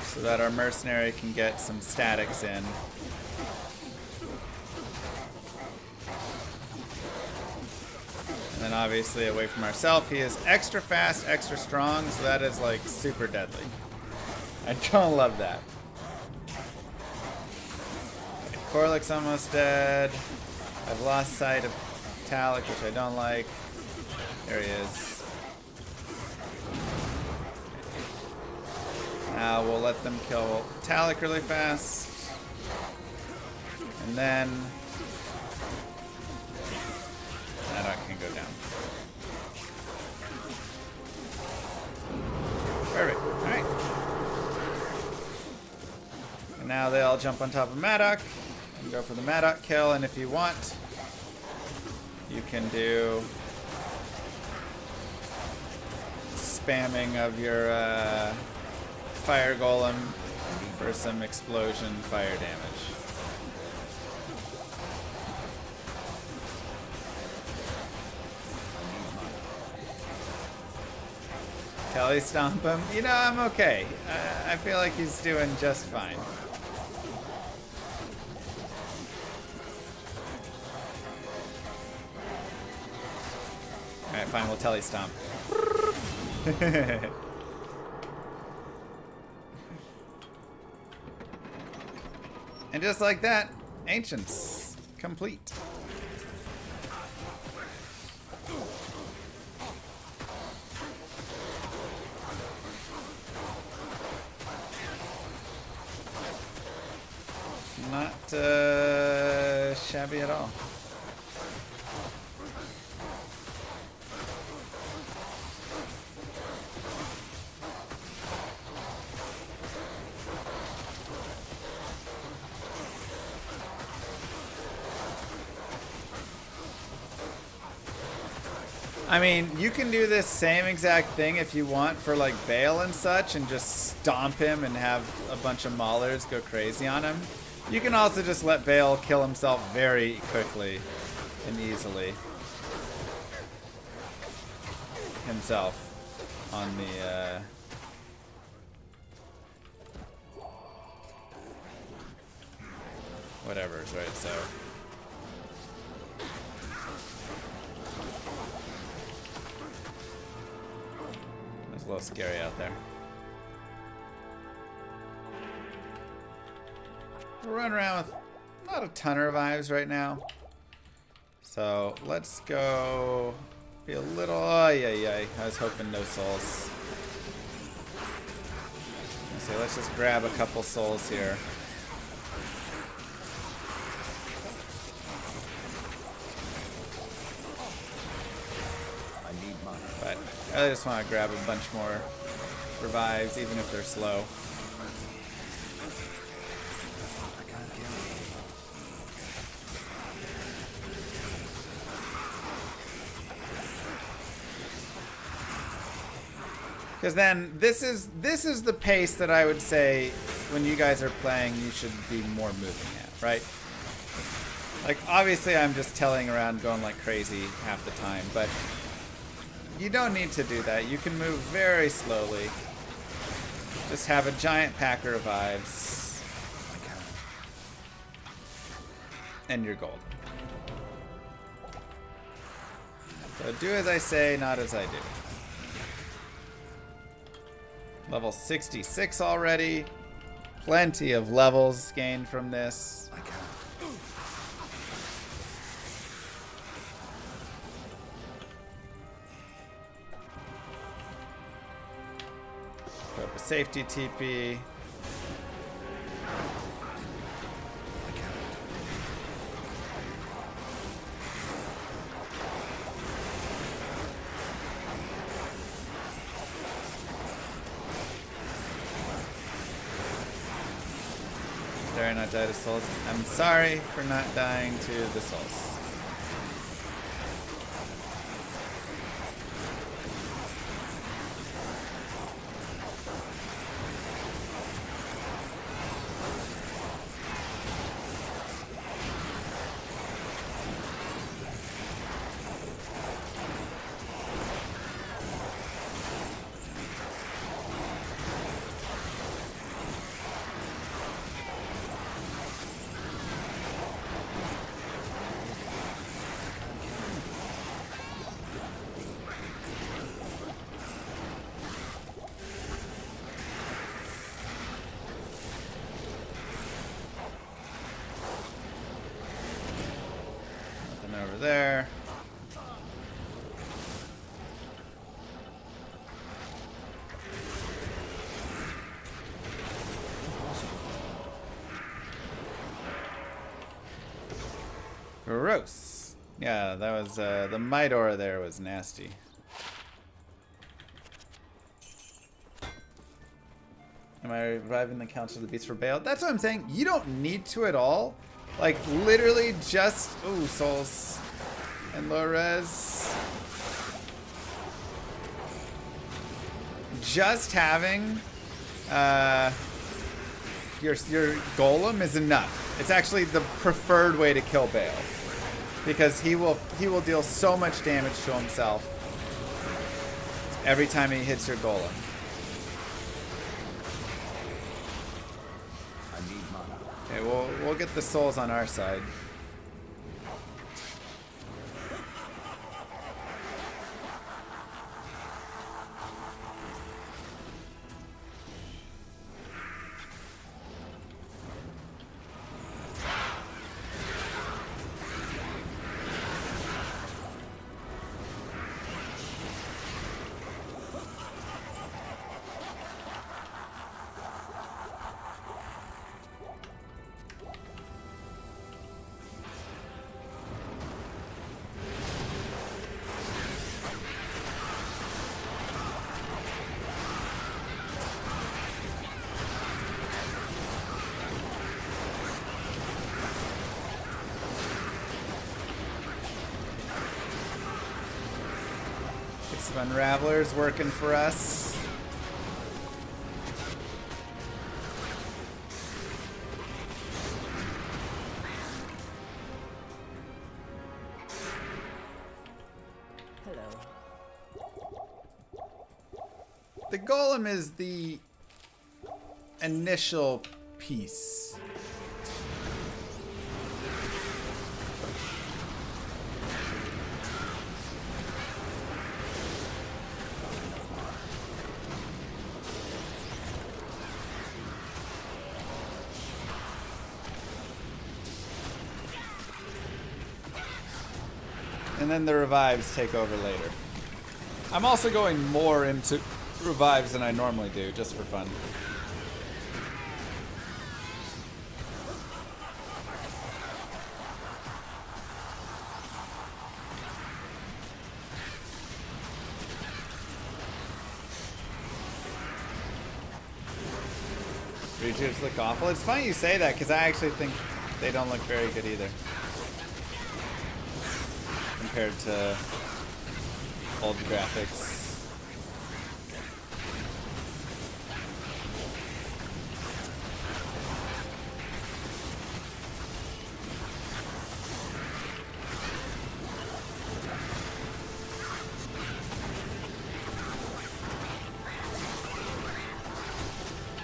So that our mercenary can get some statics in. And then obviously away from ourselves, he is extra fast, extra strong, so that is like super deadly. I don't love that. Okay, Korlik's almost dead. I've lost sight of Talik, which I don't like. There he is. Now we'll let them kill Talik really fast. And then that can go down. Perfect. Alright. And now they all jump on top of Maddock and go for the Maddock kill, and if you want, you can do spamming of your fire golem for some explosion fire damage. Kelly stomp him. You know, I'm okay. I feel like he's doing just fine. Alright, fine, we'll telly stomp. And just like that, Ancients complete. shabby at all. I mean, you can do this same exact thing if you want for like Bale and such and just stomp him and have a bunch of maulers go crazy on him. You can also just let Bale kill himself very quickly and easily. Himself on the whatever, right? So it's a little scary out there. We're running around with not a ton of revives right now. So let's go be a little, oh yeah. I was hoping no souls. So let's just grab a couple souls here. But I just want to grab a bunch more revives, even if they're slow. Because then this is the pace that I would say when you guys are playing you should be more moving at, right? Like obviously I'm just telling around going like crazy half the time, but you don't need to do that. You can move very slowly. Just have a giant pack of revives. And you're golden. So do as I say, not as I do. Level 66 already. Plenty of levels gained from this. Put up a safety TP. Dare I not die to souls? I'm sorry for not dying to the souls. There. Gross. Yeah, that was the Might Aura there was nasty. Am I reviving the Council of the Beast for Bale? That's what I'm saying. You don't need to at all. Like literally just souls. And low res. Just having your golem is enough. It's actually the preferred way to kill Bale. Because he will deal so much damage to himself every time he hits your golem. Okay, we'll get the souls on our side. Some Unravelers working for us. The Golem is the initial piece. And then the revives take over later. I'm also going more into revives than I normally do, just for fun. Retubes look awful. It's funny you say that, because I actually think they don't look very good either. Compared to old graphics.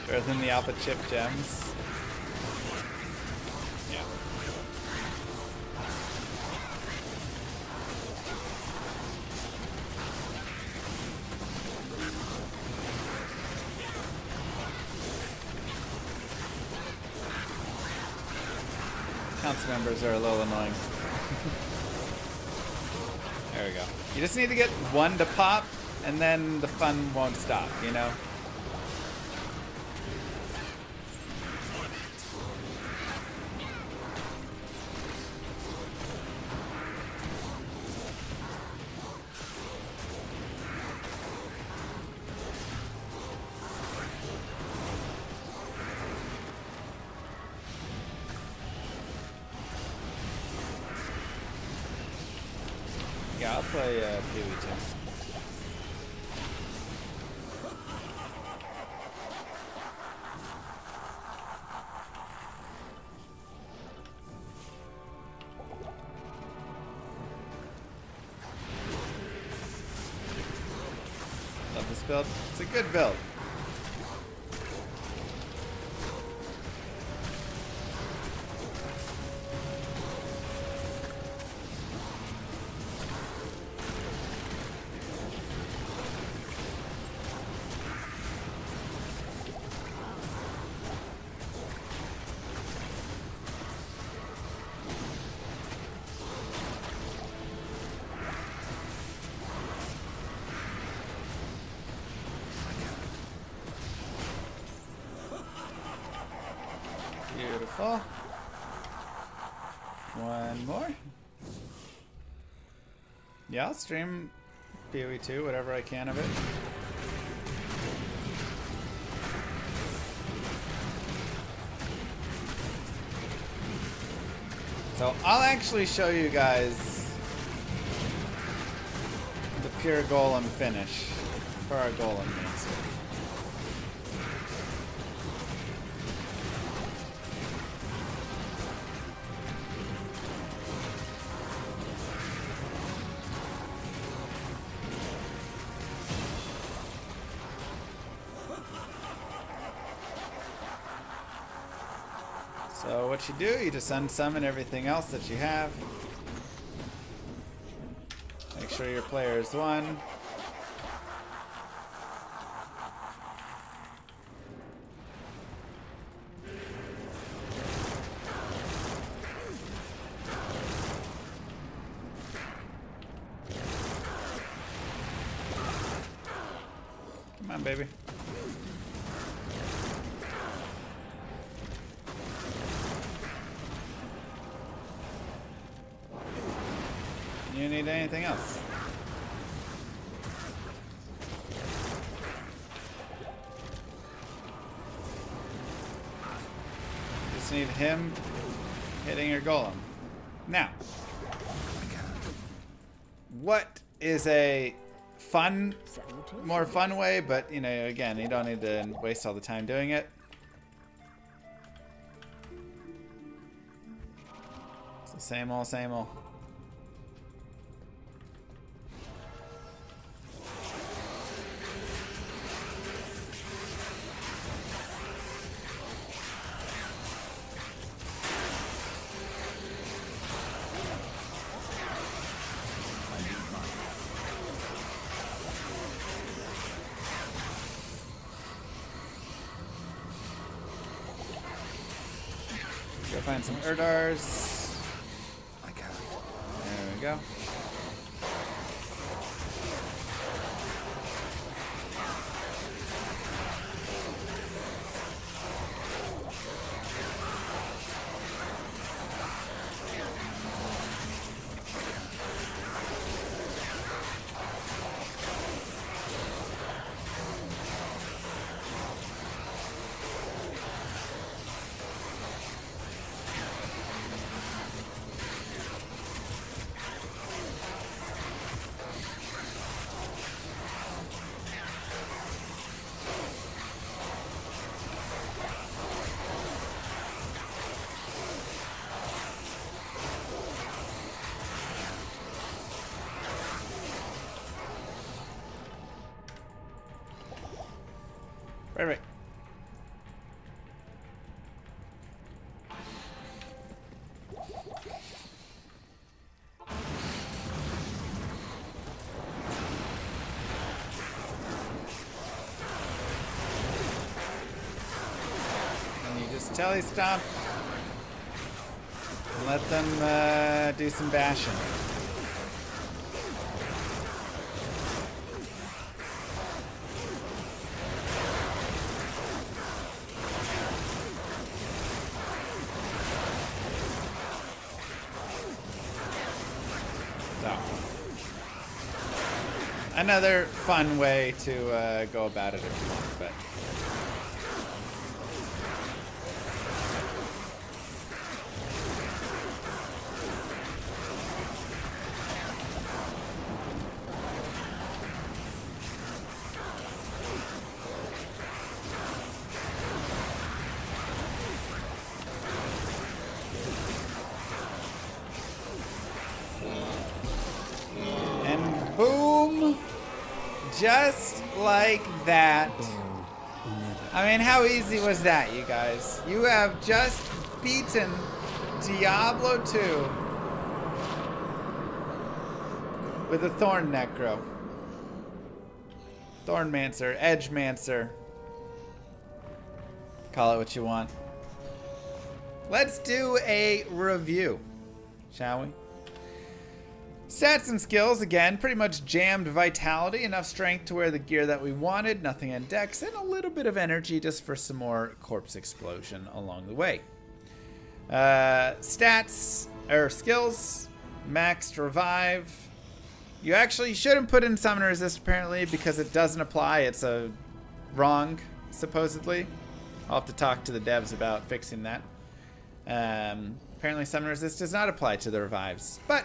Better than the alpha chip gems. Yeah. Council members are a little annoying. There we go. You just need to get one to pop, and then the fun won't stop, you know? Yeah, I'll play Pee-wee too. Love this build. It's a good build. Beautiful. One more. Yeah, I'll stream PoE 2, whatever I can of it. So I'll actually show you guys the pure Golem finish for our Golemancer. So what you do, you just unsummon everything else that you have. Make sure your player is 1. Come on, baby. You need anything else? Just need him hitting your golem. Now, what is a more fun way, but you know, again, you don't need to waste all the time doing it. It's the same old, same old. Go find some Erdars. I can't. There we go. Right. And you just telly stomp and let them do some bashing. Another fun way to go about it if you want, but and boom. Just like that. I mean, how easy was that, you guys? You have just beaten Diablo 2 with a Thorn Necro. Thornmancer, Edgemancer. Call it what you want. Let's do a review, shall we? Stats and skills, again, pretty much jammed vitality, enough strength to wear the gear that we wanted, nothing on dex, and a little bit of energy just for some more corpse explosion along the way. Stats, or skills, maxed revive. You actually shouldn't put in summon resist apparently because it doesn't apply. It's a wrong, supposedly. I'll have to talk to the devs about fixing that. Apparently summon resist does not apply to the revives, but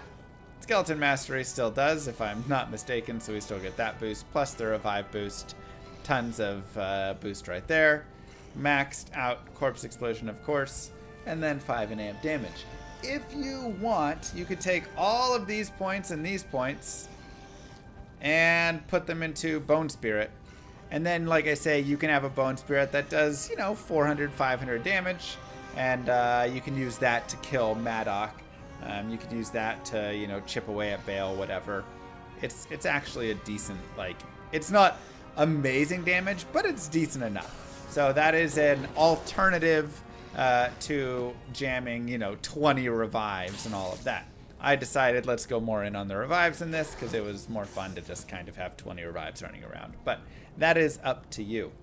Skeleton Mastery still does, if I'm not mistaken, so we still get that boost, plus the revive boost. Tons of boost right there. Maxed out Corpse Explosion, of course, and then 5 in amp damage. If you want, you could take all of these points and these points and put them into Bone Spirit. And then, like I say, you can have a Bone Spirit that does, 400, 500 damage, and you can use that to kill Madoc. You could use that to, chip away at Bale, whatever. It's actually a decent, it's not amazing damage, but it's decent enough. So that is an alternative to jamming, 20 revives and all of that. I decided let's go more in on the revives in this because it was more fun to just kind of have 20 revives running around. But that is up to you.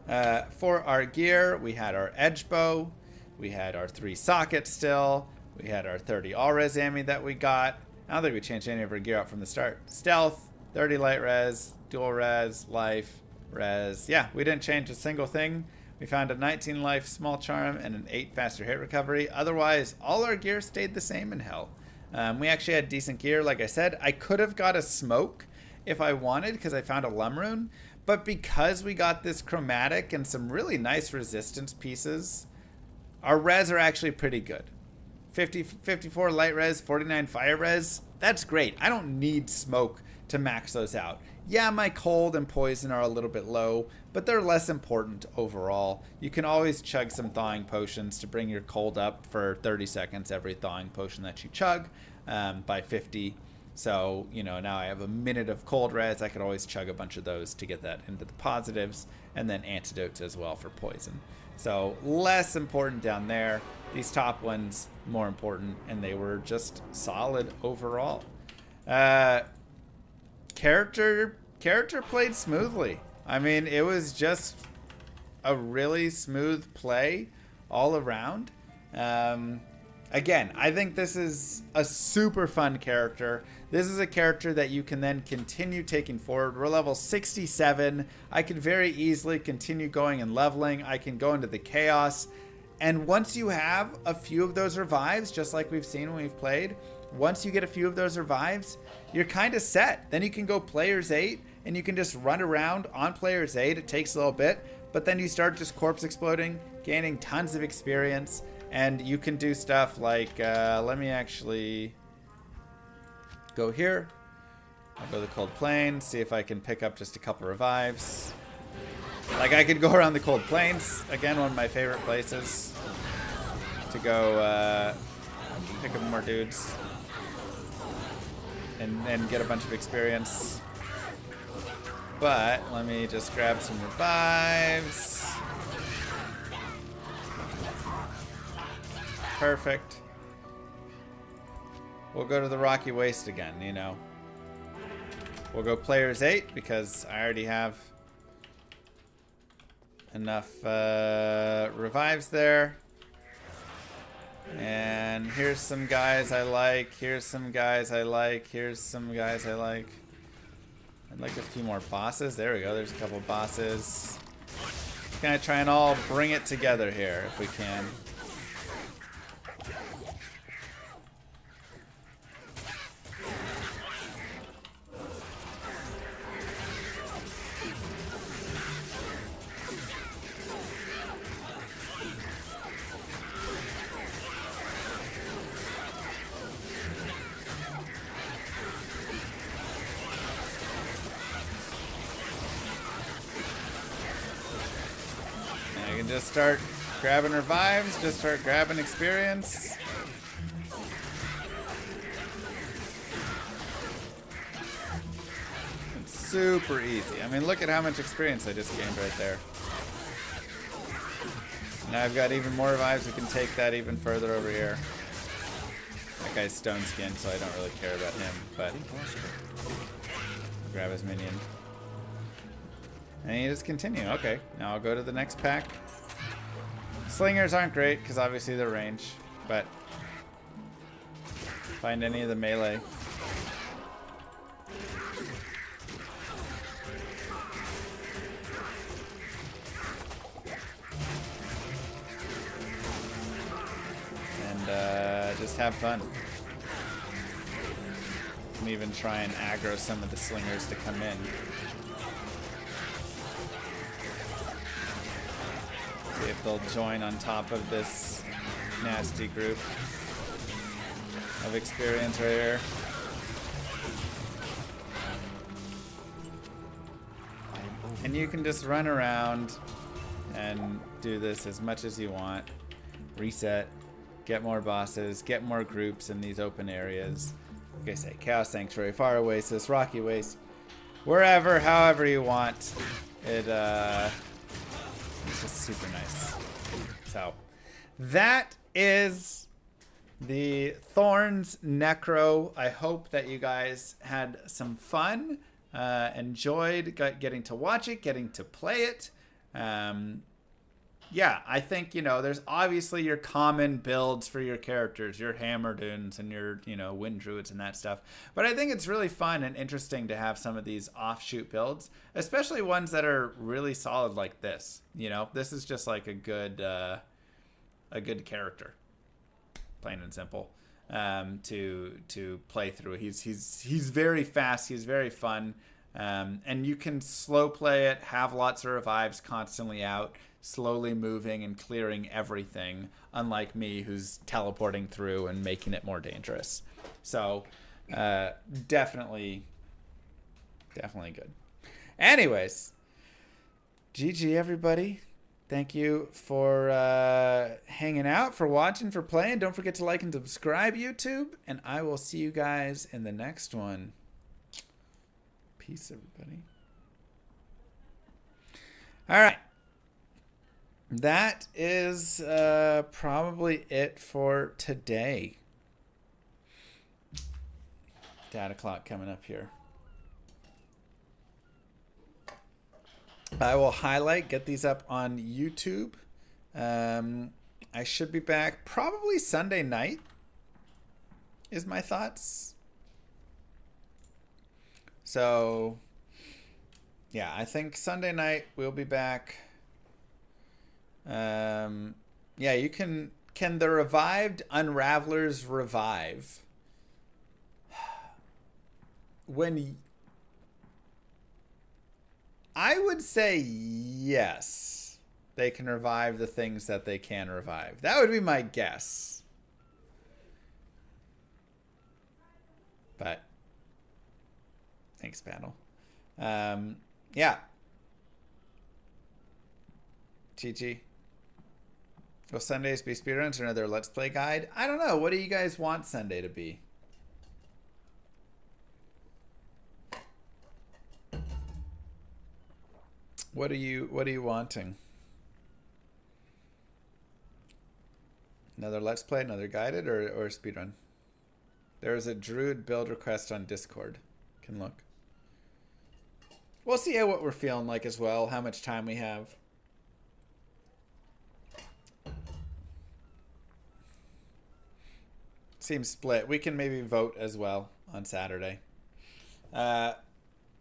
For our gear, we had our edge bow. We had our 3 sockets still. We had our 30 all-res ammo that we got. I don't think we changed any of our gear out from the start. Stealth, 30 light res, dual res, life, res. Yeah, we didn't change a single thing. We found a 19 life small charm and an 8 faster hit recovery. Otherwise, all our gear stayed the same in hell. We actually had decent gear, like I said. I could have got a smoke if I wanted, because I found a Lum Rune. But because we got this chromatic and some really nice resistance pieces, our res are actually pretty good. 54 light res, 49 fire res. That's great. I don't need smoke to max those out. Yeah, my cold and poison are a little bit low, but they're less important overall. You can always chug some thawing potions to bring your cold up for 30 seconds every thawing potion that you chug by 50. So, you know, now I have a minute of cold res. I could always chug a bunch of those to get that into the positives, and then antidotes as well for poison. So less important down there. These top ones more important, and they were just solid overall. Character played smoothly. I mean, it was just a really smooth play all around. Again, I think this is a super fun character. This is a character that you can then continue taking forward. We're level 67. I can very easily continue going and leveling. I can go into the chaos. And once you have a few of those revives, just like we've seen when we've played, once you get a few of those revives, you're kind of set. Then you can go players 8 and you can just run around on players 8. It takes a little bit, but then you start just corpse exploding, gaining tons of experience, and you can do stuff like, let me actually go here. I'll go to the Cold Plains, see if I can pick up just a couple revives. Like, I could go around the Cold Plains, again, one of my favorite places to go pick up more dudes and get a bunch of experience. But let me just grab some revives. Perfect. We'll go to the Rocky Waste again, you know. We'll go players 8 because I already have enough revives there. And here's some guys I like. Here's some guys I like. Here's some guys I like. I'd like a few more bosses. There we go. There's a couple bosses. Gonna try and all bring it together here if we can. Just start grabbing revives, just start grabbing experience. It's super easy. I mean, look at how much experience I just gained right there. Now I've got even more revives. We can take that even further over here. That guy's stone skinned, so I don't really care about him, but I'll grab his minion. And you just continue. Okay, now I'll go to the next pack. Slingers aren't great because obviously they're range, but find any of the melee. And just have fun. You can even try and aggro some of the slingers to come in. See if they'll join on top of this nasty group of experience right here. And you can just run around and do this as much as you want. Reset, get more bosses, get more groups in these open areas. Like I say, Chaos Sanctuary, Fire Oasis, Rocky Waste, wherever, however you want. It's just super nice. So, that is the Thorns Necro. I hope that you guys had some fun, enjoyed getting to watch it, getting to play it. Yeah, I think, you know, there's obviously your common builds for your characters, your Hammerdunes and your, you know, Wind Druids and that stuff. But I think it's really fun and interesting to have some of these offshoot builds, especially ones that are really solid like this. You know, this is just like a good character, plain and simple, to play through. He's very fast. He's very fun. And you can slow play it, have lots of revives constantly out, slowly moving and clearing everything, unlike me, who's teleporting through and making it more dangerous. So definitely good. Anyways, GG everybody. Thank you for hanging out, for watching, for playing. Don't forget to like and subscribe, YouTube, and I will see you guys in the next one. Peace, everybody. All right. That is probably it for today. Data clock coming up here. I will highlight, get these up on YouTube. I should be back probably Sunday night, is my thoughts. So, yeah, I think Sunday night we'll be back. Yeah, you can the revived Unravelers revive? When I would say yes, they can revive the things that they can revive. That would be my guess. But thanks, panel. Yeah. GG. Will Sundays be speedruns or another Let's Play guide? I don't know. What do you guys want Sunday to be? What are you wanting? Another Let's Play, another guided, or speedrun? There is a Druid build request on Discord. Can look. We'll see what we're feeling like as well, how much time we have. Seems split. We can maybe vote as well on Saturday.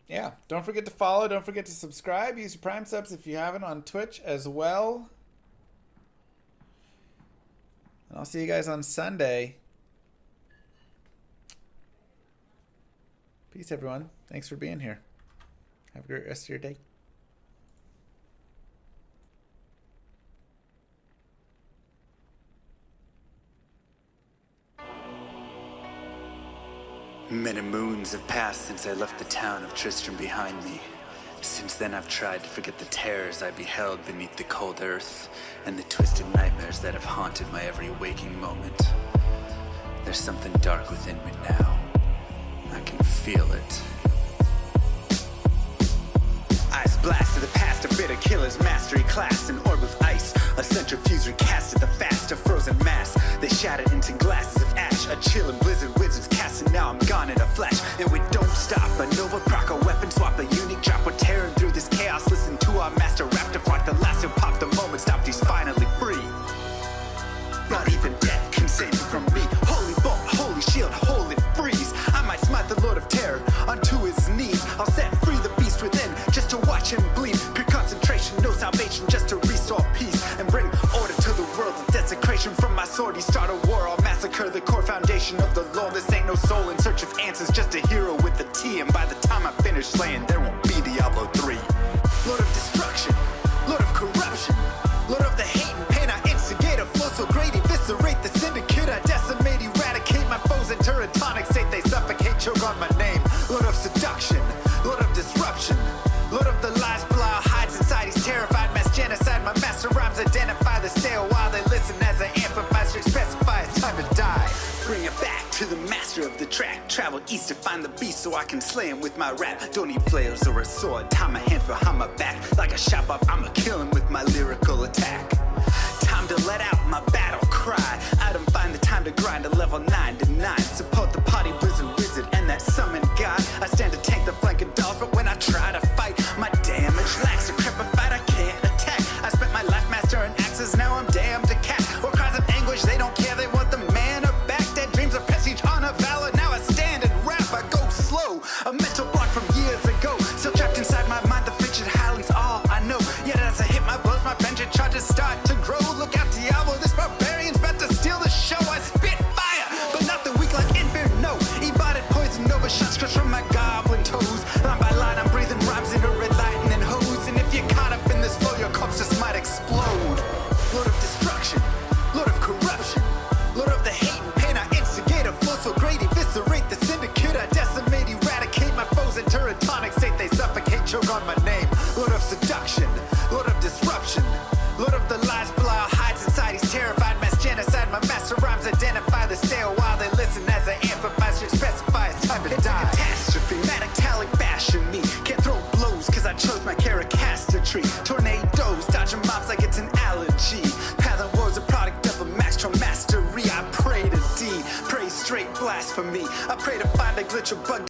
Yeah, don't forget to follow. Don't forget to subscribe. Use your Prime subs if you haven't on Twitch as well. And I'll see you guys on Sunday. Peace, everyone. Thanks for being here. Have a great rest of your day. Many moons have passed since I left the town of Tristram behind me. Since then I've tried to forget the terrors I beheld beneath the cold earth and the twisted nightmares that have haunted my every waking moment. There's something dark within me now. I can feel it. Eyes blast to the past, a bitter killer's mastery class, an orb of ice, a centrifuge recast at the fast, a frozen mass. They shattered into glasses of ash, a chill and blizzard wizards cast, and now I'm gone in a flash. And we don't stop, a Nova proc, a weapon swap, a unique drop. We're tearing through this chaos, listen to our master rap to flock. The last who pop the moment stopped, he's finally free. Not even death can save you from me. Holy bolt, holy shield, holy freeze. I might smite the Lord of Terror unto his knees. I'll set free the beast within just to watch him bleed. Pure concentration, no salvation, just to restore peace and bring order to the world. The desecration from my sword, he start a war. I'll massacre the core foundation of the law. This ain't no soul in search of answers, just a hero with a T. And by the time I finish slaying, there won't be Diablo 3. Lord of destruction, Lord of corruption, Lord of the hate and pain. I instigate a flow so great, eviscerate the syndicate. I decimate, eradicate my foes in teratonic state. They suffocate, choke on my name. Lord of seduction, Lord of disruption, Lord of the lies, Belial hides inside. He's terrified, mass genocide. My master rhymes identify the stale while they listen as I amplify, specify it's time to die. Bring it back to the master of the track. Travel east to find the beast so I can slay him with my rap. Don't need flails or a sword. Tie my hands behind my back. Like a shop up, I'ma kill him with my lyrical attack. Time to let out my battle cry. I don't find the time to grind a level 9 to 9. Support the party blizzard wizard and that summon god. I stand to tank the flank of dolls, but when I try to fight, my damage lacks. Decrepified, I can't attack. I spent my life mastering axes, now I'm damned to cat. Or cries of anguish, they don't care, they want the mana back. Dead dreams of prestige, honor, valor. Now I stand and rap, I go slow. A mental block from years ago, still trapped inside my mind. The fiction highlights all I know. Yet as I hit my blows, my vengeance charges start. geometry. Tornadoes, dodging mobs like it's an allergy. Path of war's a product of a master mastery. I pray to D, pray straight blasphemy. I pray to find a glitch or bug